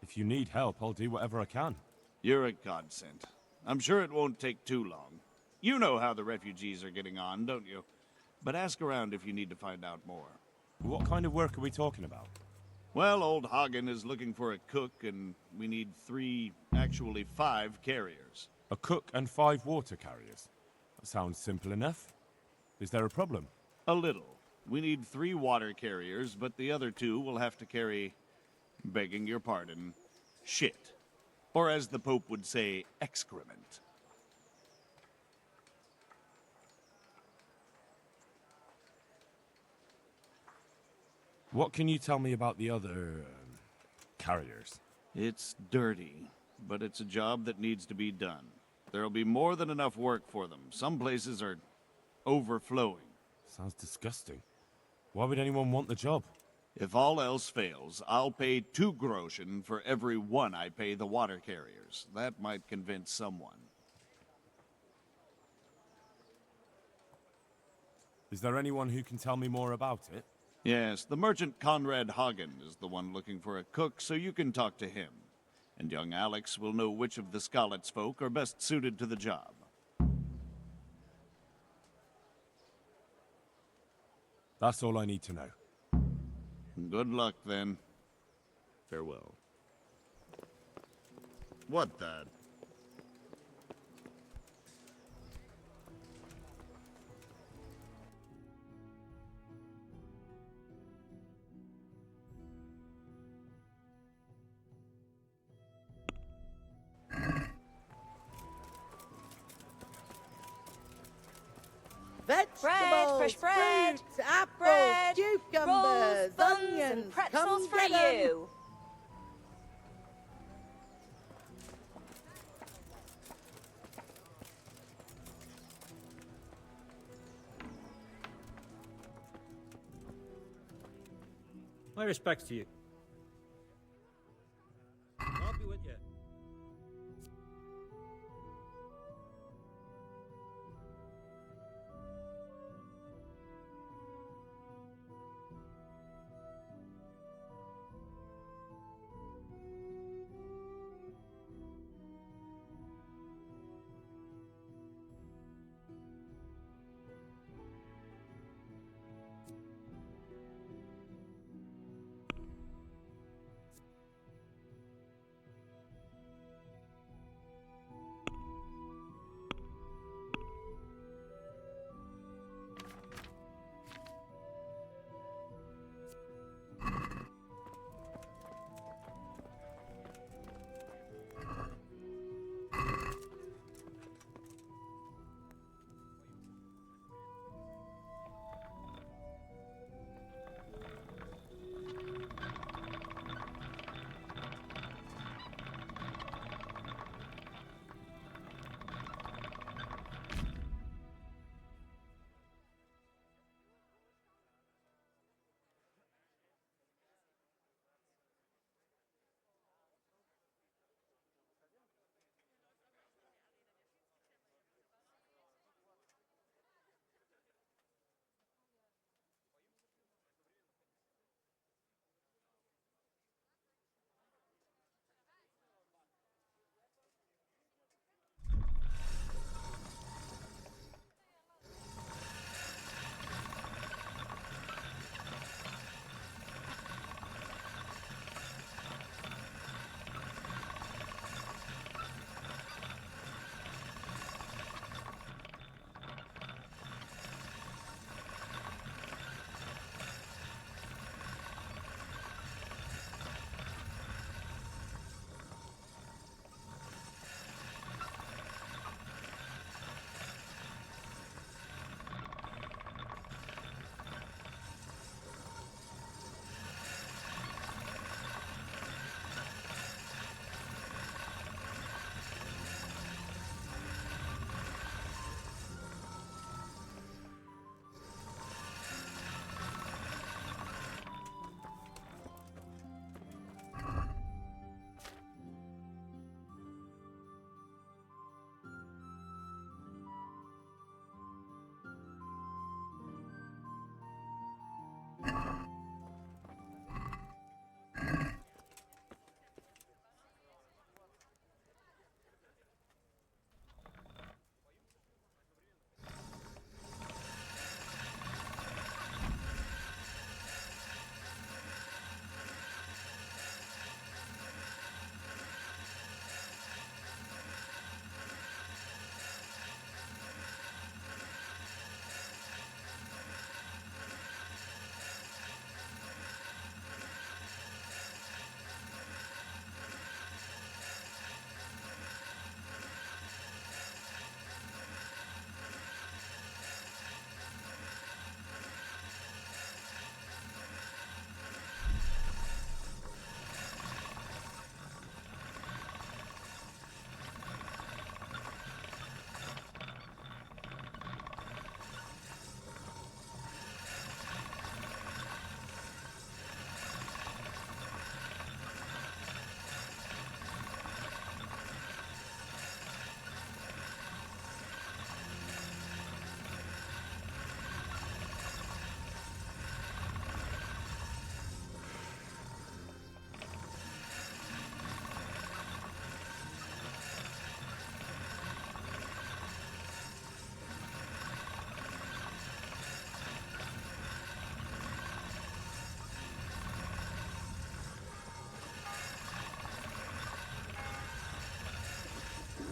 If you need help, I'll do whatever I can. You're a godsend. I'm sure it won't take too long. You know how the refugees are getting on, don't you? But ask around if you need to find out more. What kind of work are we talking about? Well, old Hagen is looking for a cook, and we need 5 carriers. A cook and 5 water carriers. That sounds simple enough. Is there a problem? A little. We need 3 water carriers, but the other 2 will have to carry, begging your pardon, shit. Or as the Pope would say, excrement. What can you tell me about the other carriers? It's dirty, but it's a job that needs to be done. There'll be more than enough work for them. Some places are overflowing. Sounds disgusting. Why would anyone want the job? If all else fails, I'll pay 2 groschen for every 1 I pay the water carriers. That might convince someone. Is there anyone who can tell me more about it? Yes, the merchant Conrad Hagen is the one looking for a cook, so you can talk to him. And young Alex will know which of the Skalitz folk are best suited to the job. That's all I need to know. Good luck, then. Farewell. What the? Vegetables, fresh bread, fruits, apples, bread, cucumbers, rolls, buns, onions, and pretzels come for get 'em. you. My respects to you. I'll be with you.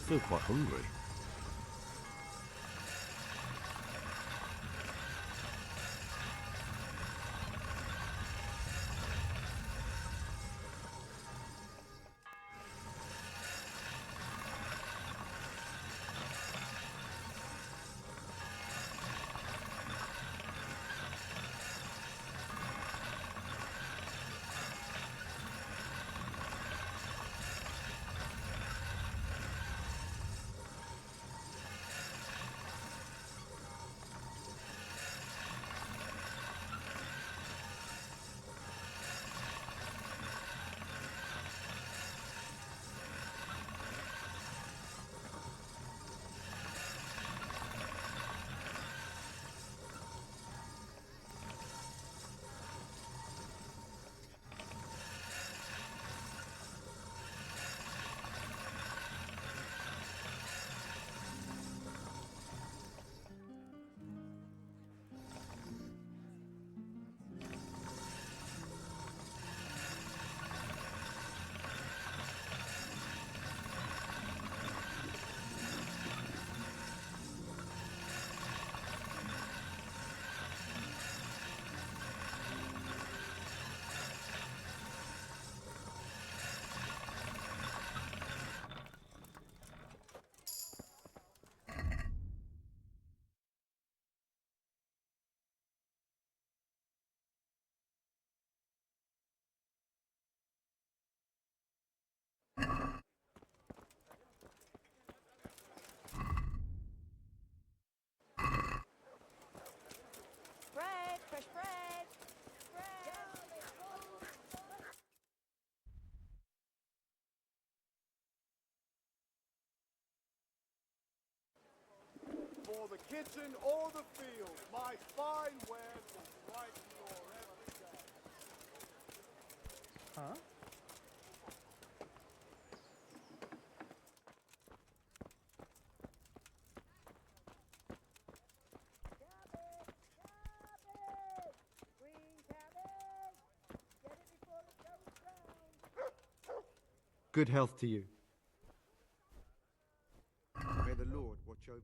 feel quite hungry. Bread, fresh bread. For the kitchen or the field, my fine wares will brighten your every day. Huh? Good health to you. May the Lord watch over you.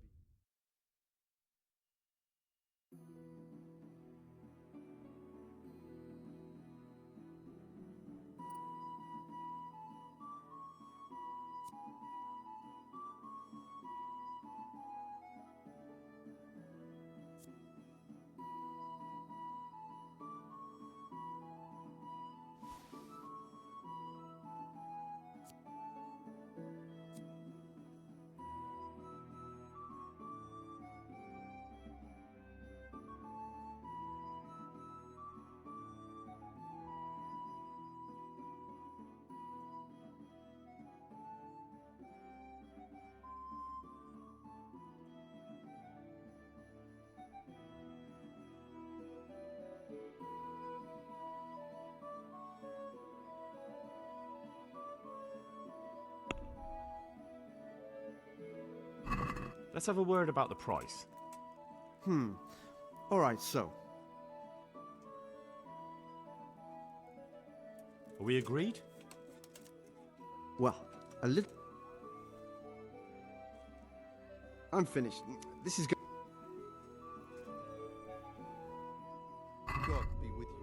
Let's have a word about the price. All right, so. Are we agreed? Well, a little. I'm finished. This is good. God be with you.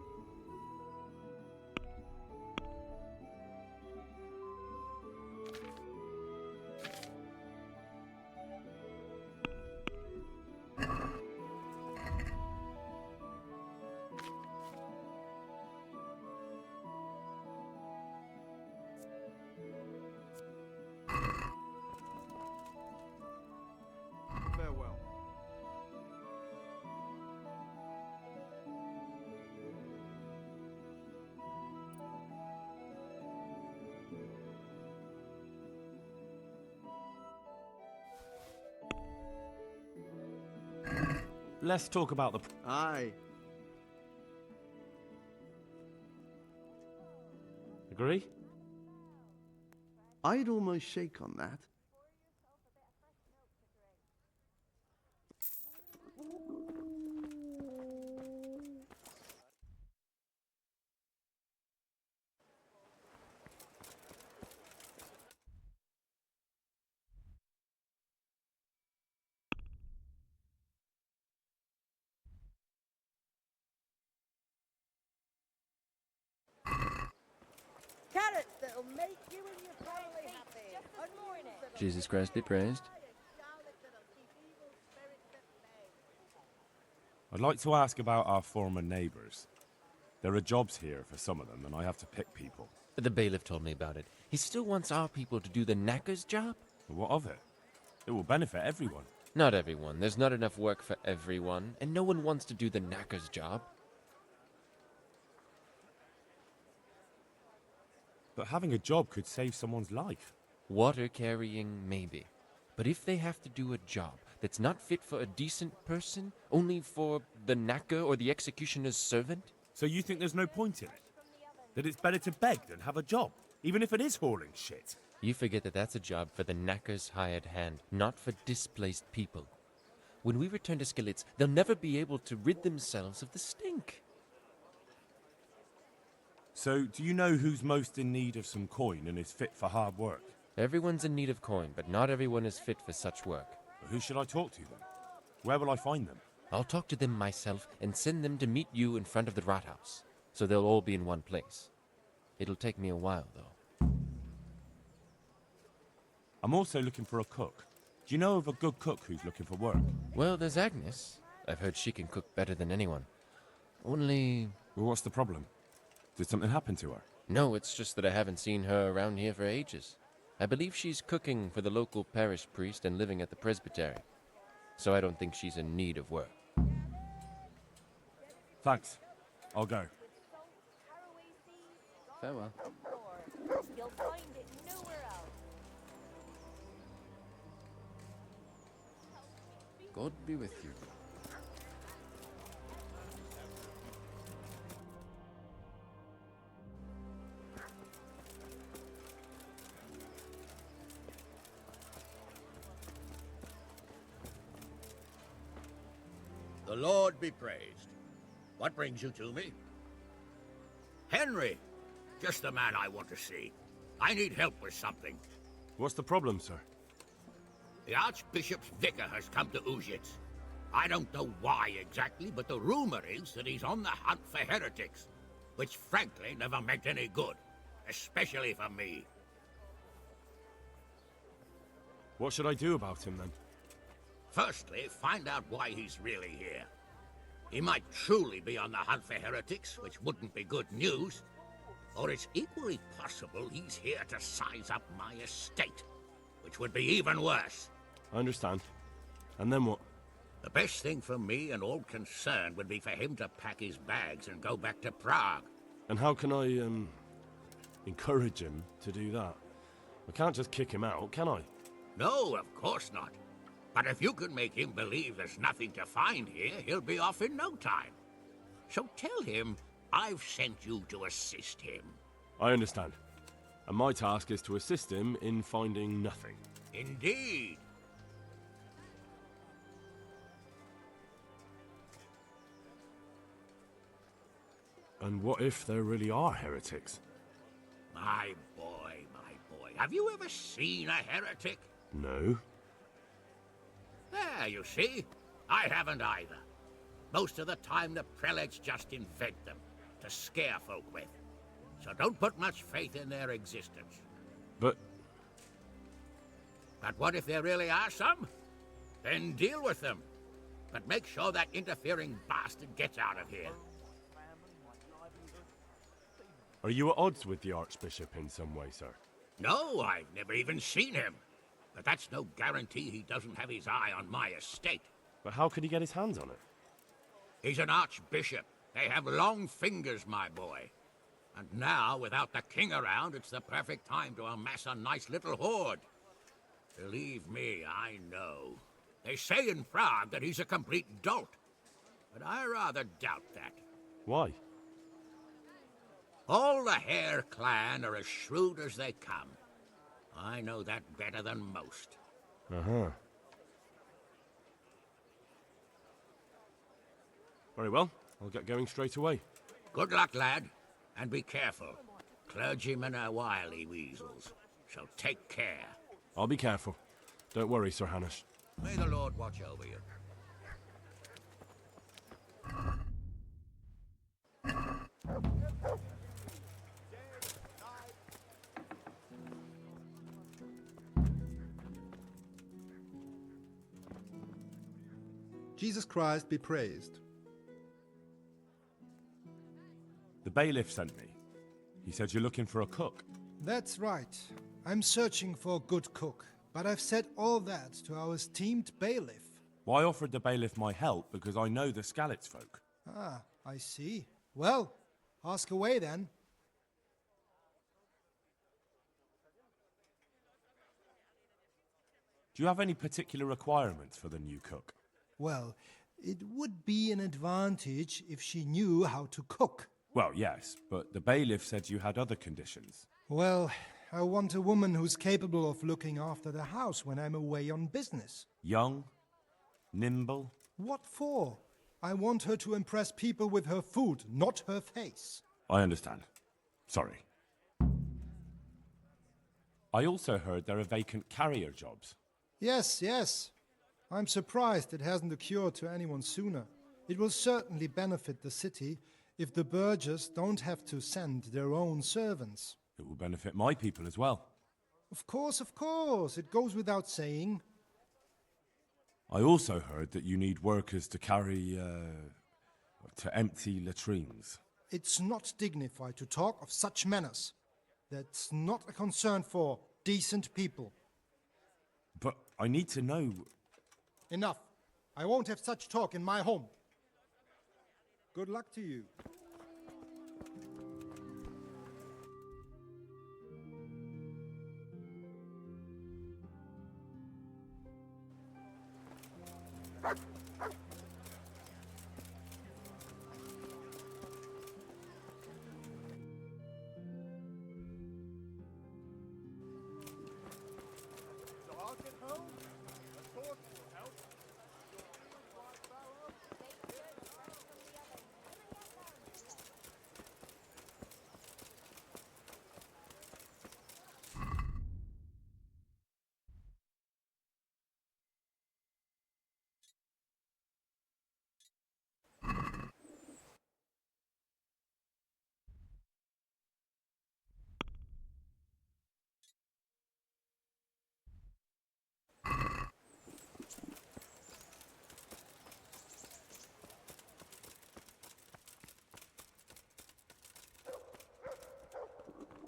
Farewell. Let's talk about the... Aye. Agree? I'd almost shake on that. Carrots that'll make you and your family happy. Onions that'll Jesus Christ be praised. I'd like to ask about our former neighbours. There are jobs here for some of them, and I have to pick people. The bailiff told me about it. He still wants our people to do the knacker's job? What of it? It will benefit everyone. Not everyone. There's not enough work for everyone, and no one wants to do the knacker's job. But having a job could save someone's life. Water carrying, maybe. But if they have to do a job that's not fit for a decent person, only for the knacker or the executioner's servant? So you think there's no point in it? That it's better to beg than have a job, even if it is hauling shit? You forget that that's a job for the knacker's hired hand, not for displaced people. When we return to Skillets, they'll never be able to rid themselves of the stink. So, do you know who's most in need of some coin and is fit for hard work? Everyone's in need of coin, but not everyone is fit for such work. But who should I talk to then? Where will I find them? I'll talk to them myself and send them to meet you in front of the rat house, so they'll all be in one place. It'll take me a while, though. I'm also looking for a cook. Do you know of a good cook who's looking for work? Well, there's Agnes. I've heard she can cook better than anyone. Only... Well, what's the problem? Did something happen to her? No, it's just that I haven't seen her around here for ages. I believe she's cooking for the local parish priest and living at the presbytery. So I don't think she's in need of work. Thanks. I'll go. Farewell. You'll find it nowhere else. God be with you. The Lord be praised. What brings you to me? Henry, just the man I want to see. I need help with something. What's the problem, sir? The Archbishop's vicar has come to Užits. I don't know why exactly, but the rumor is that he's on the hunt for heretics, which frankly never meant any good, especially for me. What should I do about him, then? Firstly, find out why he's really here. He might truly be on the hunt for heretics, which wouldn't be good news. Or it's equally possible he's here to size up my estate, which would be even worse. I understand. And then what? The best thing for me and all concerned would be for him to pack his bags and go back to Prague. And how can I, encourage him to do that? I can't just kick him out, can I? No, of course not. But if you can make him believe there's nothing to find here, he'll be off in no time. So tell him I've sent you to assist him. I understand. And my task is to assist him in finding nothing. Indeed. And what if there really are heretics? My boy, my boy. Have you ever seen a heretic? No. There, you see. I haven't either. Most of the time, the prelates just invent them to scare folk with. So don't put much faith in their existence. But what if there really are some? Then deal with them. But make sure that interfering bastard gets out of here. are you at odds with the Archbishop in some way, sir? No, I've never even seen him. But that's no guarantee he doesn't have his eye on my estate. But how could he get his hands on it? He's an archbishop. They have long fingers, my boy. And now, without the king around, it's the perfect time to amass a nice little hoard. Believe me, I know. They say in Prague that he's a complete dolt. But I rather doubt that. Why? All the Hare clan are as shrewd as they come. I know that better than most. Uh-huh. Very well. I'll get going straight away. Good luck, lad. And be careful. Clergymen are wily weasels. So take care. I'll be careful. Don't worry, Sir Hanush. May the Lord watch over you. Jesus Christ be praised. The bailiff sent me. He said you're looking for a cook. That's right. I'm searching for a good cook, but I've said all that to our esteemed bailiff. Well, I offered the bailiff my help because I know the Skalitz folk. Ah, I see. Well, ask away then. Do you have any particular requirements for the new cook? Well, it would be an advantage if she knew how to cook. Well, yes, but the bailiff said you had other conditions. Well, I want a woman who's capable of looking after the house when I'm away on business. Young? Nimble? What for? I want her to impress people with her food, not her face. I understand. Sorry. I also heard there are vacant carrier jobs. Yes, yes. I'm surprised it hasn't occurred to anyone sooner. It will certainly benefit the city if the burghers don't have to send their own servants. It will benefit my people as well. Of course, it goes without saying. I also heard that you need workers to carry, to empty latrines. It's not dignified to talk of such manners. That's not a concern for decent people. But I need to know... Enough. I won't have such talk in my home. Good luck to you.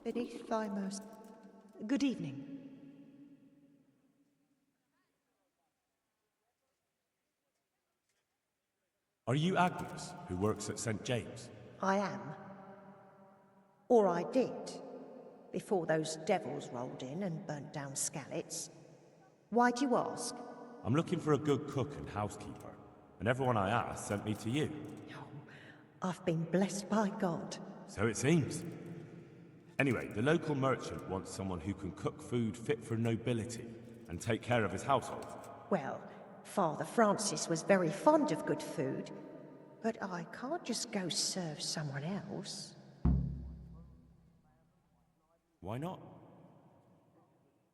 Beneath thy most... Good evening. Are you Agnes, who works at St. James? I am. Or I did, before those devils rolled in and burnt down Skalitz. Why do you ask? I'm looking for a good cook and housekeeper, and everyone I asked sent me to you. I've been blessed by God. So it seems. Anyway, the local merchant wants someone who can cook food fit for nobility and take care of his household. Well, Father Francis was very fond of good food, but I can't just go serve someone else. Why not?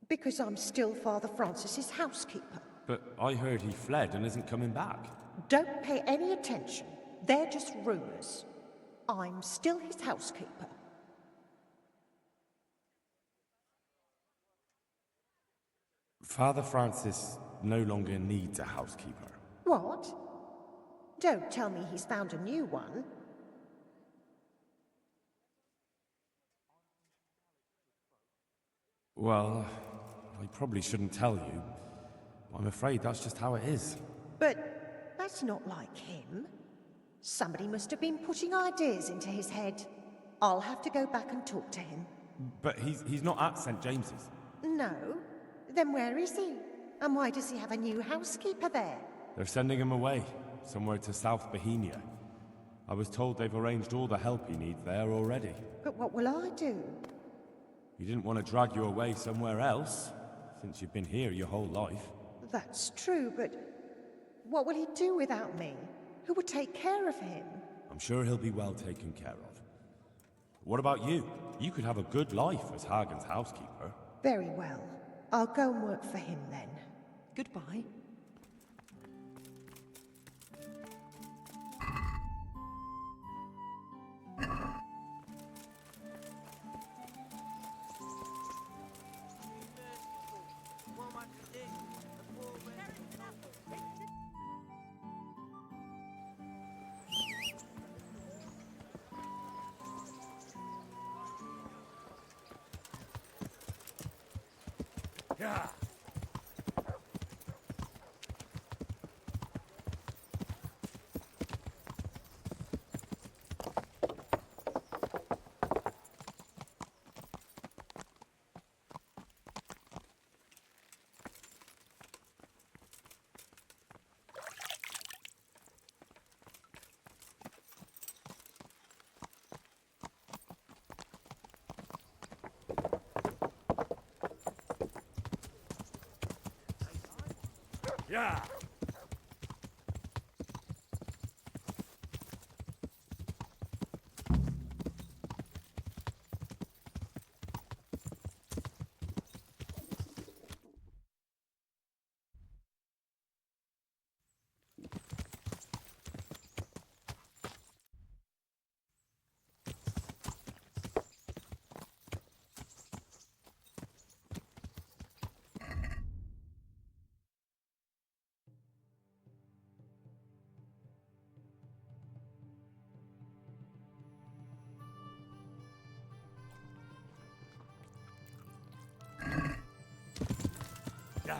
Because I'm still Father Francis's housekeeper. But I heard he fled and isn't coming back. Don't pay any attention. They're just rumors. I'm still his housekeeper. Father Francis no longer needs a housekeeper. What? Don't tell me he's found a new one. Well, I probably shouldn't tell you. I'm afraid that's just how it is. But that's not like him. Somebody must have been putting ideas into his head. I'll have to go back and talk to him. But he's not at St. James's. No? Then where is he? And why does he have a new housekeeper there? They're sending him away, somewhere to South Bohemia. I was told they've arranged all the help he needs there already. But what will I do? He didn't want to drag you away somewhere else, since you've been here your whole life. That's true, but what will he do without me? Who would take care of him? I'm sure he'll be well taken care of. What about you? You could have a good life as Hagen's housekeeper. Very well. I'll go and work for him then. Goodbye. Yeah. Yeah. Yeah.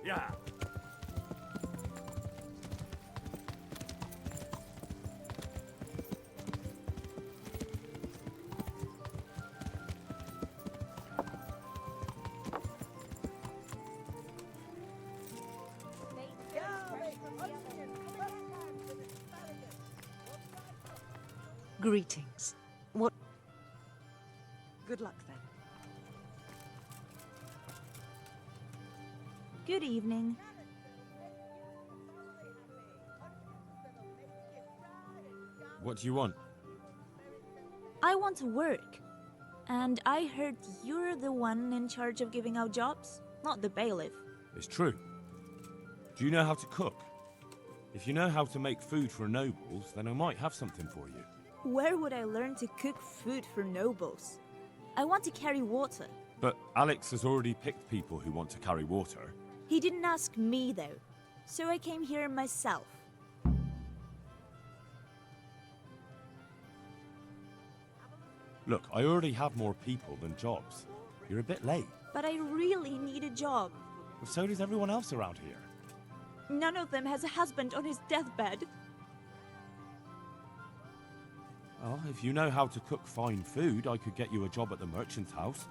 Yeah. Greetings. What? Good luck then. Good evening. What do you want? I want to work. And I heard you're the one in charge of giving out jobs, not the bailiff. It's true. Do you know how to cook? If you know how to make food for nobles, then I might have something for you. Where would I learn to cook food for nobles? I want to carry water. But Alex has already picked people who want to carry water. He didn't ask me, though. So I came here myself. Look, I already have more people than jobs. You're a bit late. But I really need a job. But so does everyone else around here. None of them has a husband on his deathbed. Well, if you know how to cook fine food, I could get you a job at the merchant's house.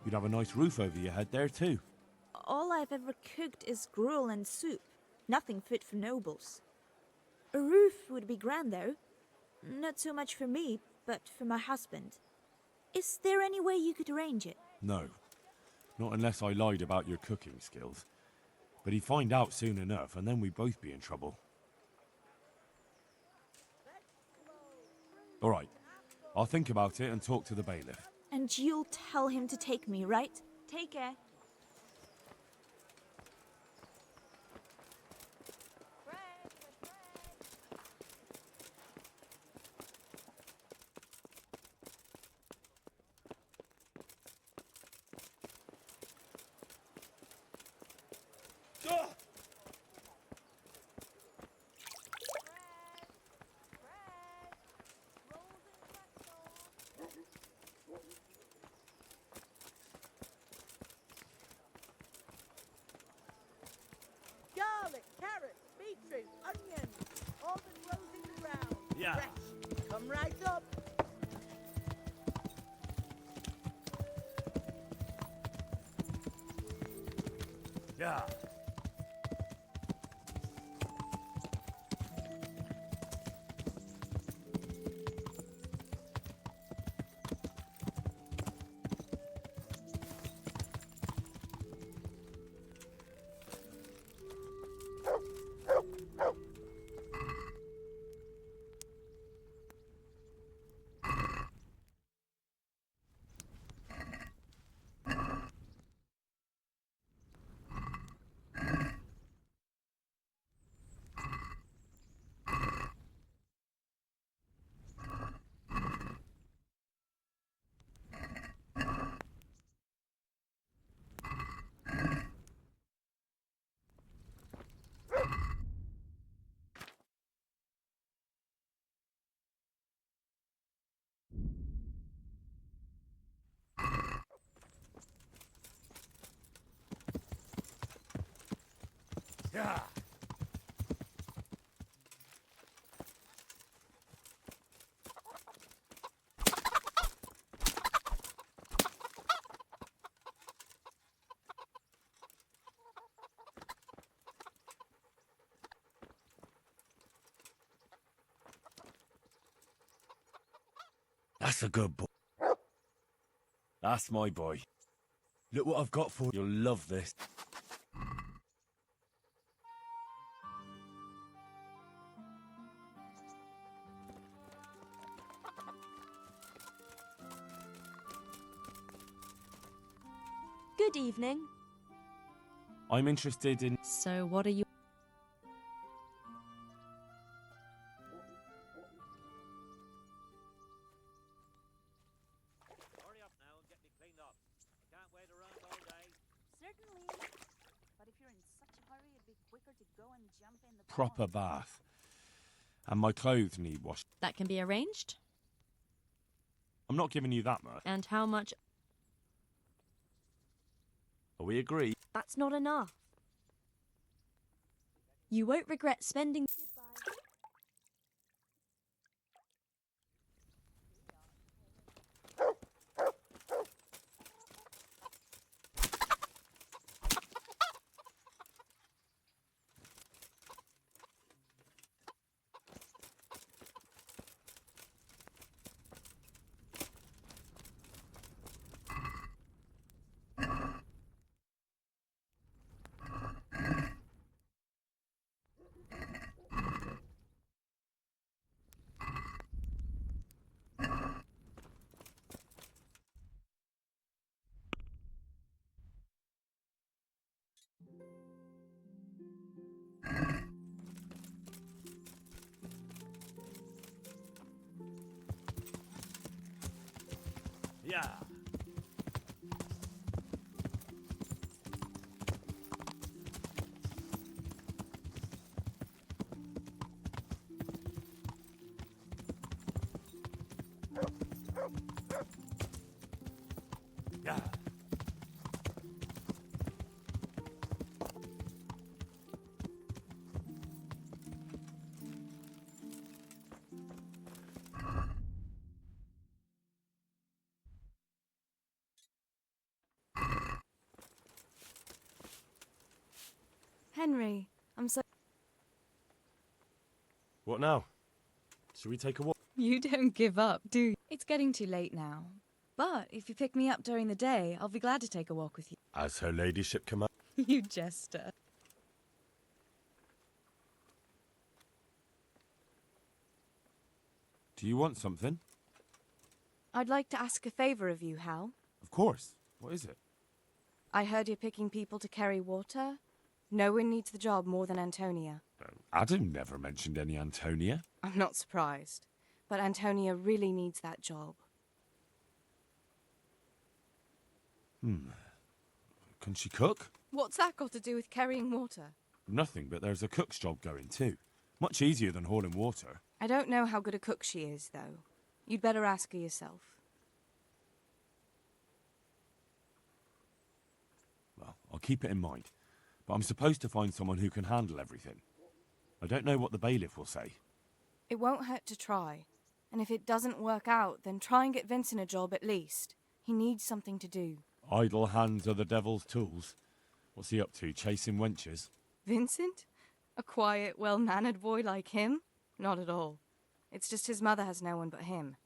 You'd have a nice roof over your head there, too. All I've ever cooked is gruel and soup. Nothing fit for nobles. A roof would be grand, though. Not so much for me, but for my husband. Is there any way you could arrange it? No. Not unless I lied about your cooking skills. But he'd find out soon enough, and then we'd both be in trouble. All right. I'll think about it and talk to the bailiff. And you'll tell him to take me, right? Take care. Garlic, carrots, beetroot, onions, all that grows in the ground. Yeah. Fresh. Come right up. Yeah. Yeah. That's a good boy. That's my boy. Look what I've got for you. You'll love this. Good evening. I'm interested in... So what are you... Hurry up now and get me cleaned up. I can't wait around all day. Certainly. But if you're in such a hurry, it'd be quicker to go and jump in the proper bath. And my clothes need washing. That can be arranged. I'm not giving you that much. And how much... We agree. That's not enough. You won't regret spending... Yeah. Yeah. Henry, I'm so... What now? Should we take a walk? You don't give up, do you? It's getting too late now. But if you pick me up during the day, I'll be glad to take a walk with you. As her ladyship commands. You jester. Do you want something? I'd like to ask a favour of you, Hal. Of course. What is it? I heard you're picking people to carry water. No one needs the job more than Antonia. Adam never mentioned any Antonia. I'm not surprised. But Antonia really needs that job. Can she cook? What's that got to do with carrying water? Nothing, but there's a cook's job going too. Much easier than hauling water. I don't know how good a cook she is, though. You'd better ask her yourself. Well, I'll keep it in mind. But I'm supposed to find someone who can handle everything. I don't know what the bailiff will say. It won't hurt to try. And if it doesn't work out, then try and get Vincent a job at least. He needs something to do. Idle hands are the devil's tools. What's he up to, chasing wenches? Vincent? A quiet, well-mannered boy like him? Not at all. It's just his mother has no one but him.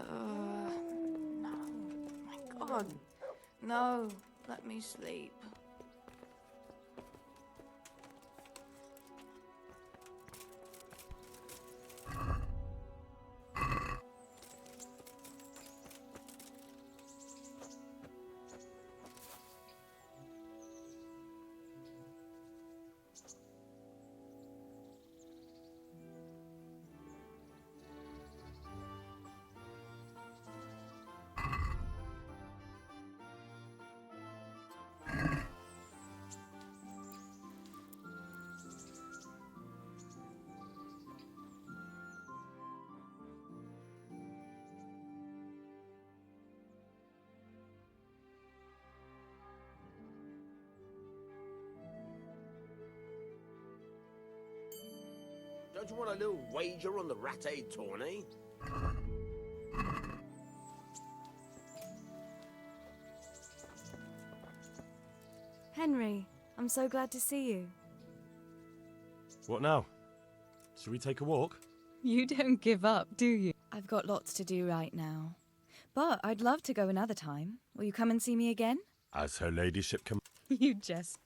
No. My God. No. Let me sleep. Don't you want a little wager on the Rat-Aid tourney? Henry, I'm so glad to see you. What now? Should we take a walk? You don't give up, do you? I've got lots to do right now. But I'd love to go another time. Will you come and see me again? As her ladyship can... You jest.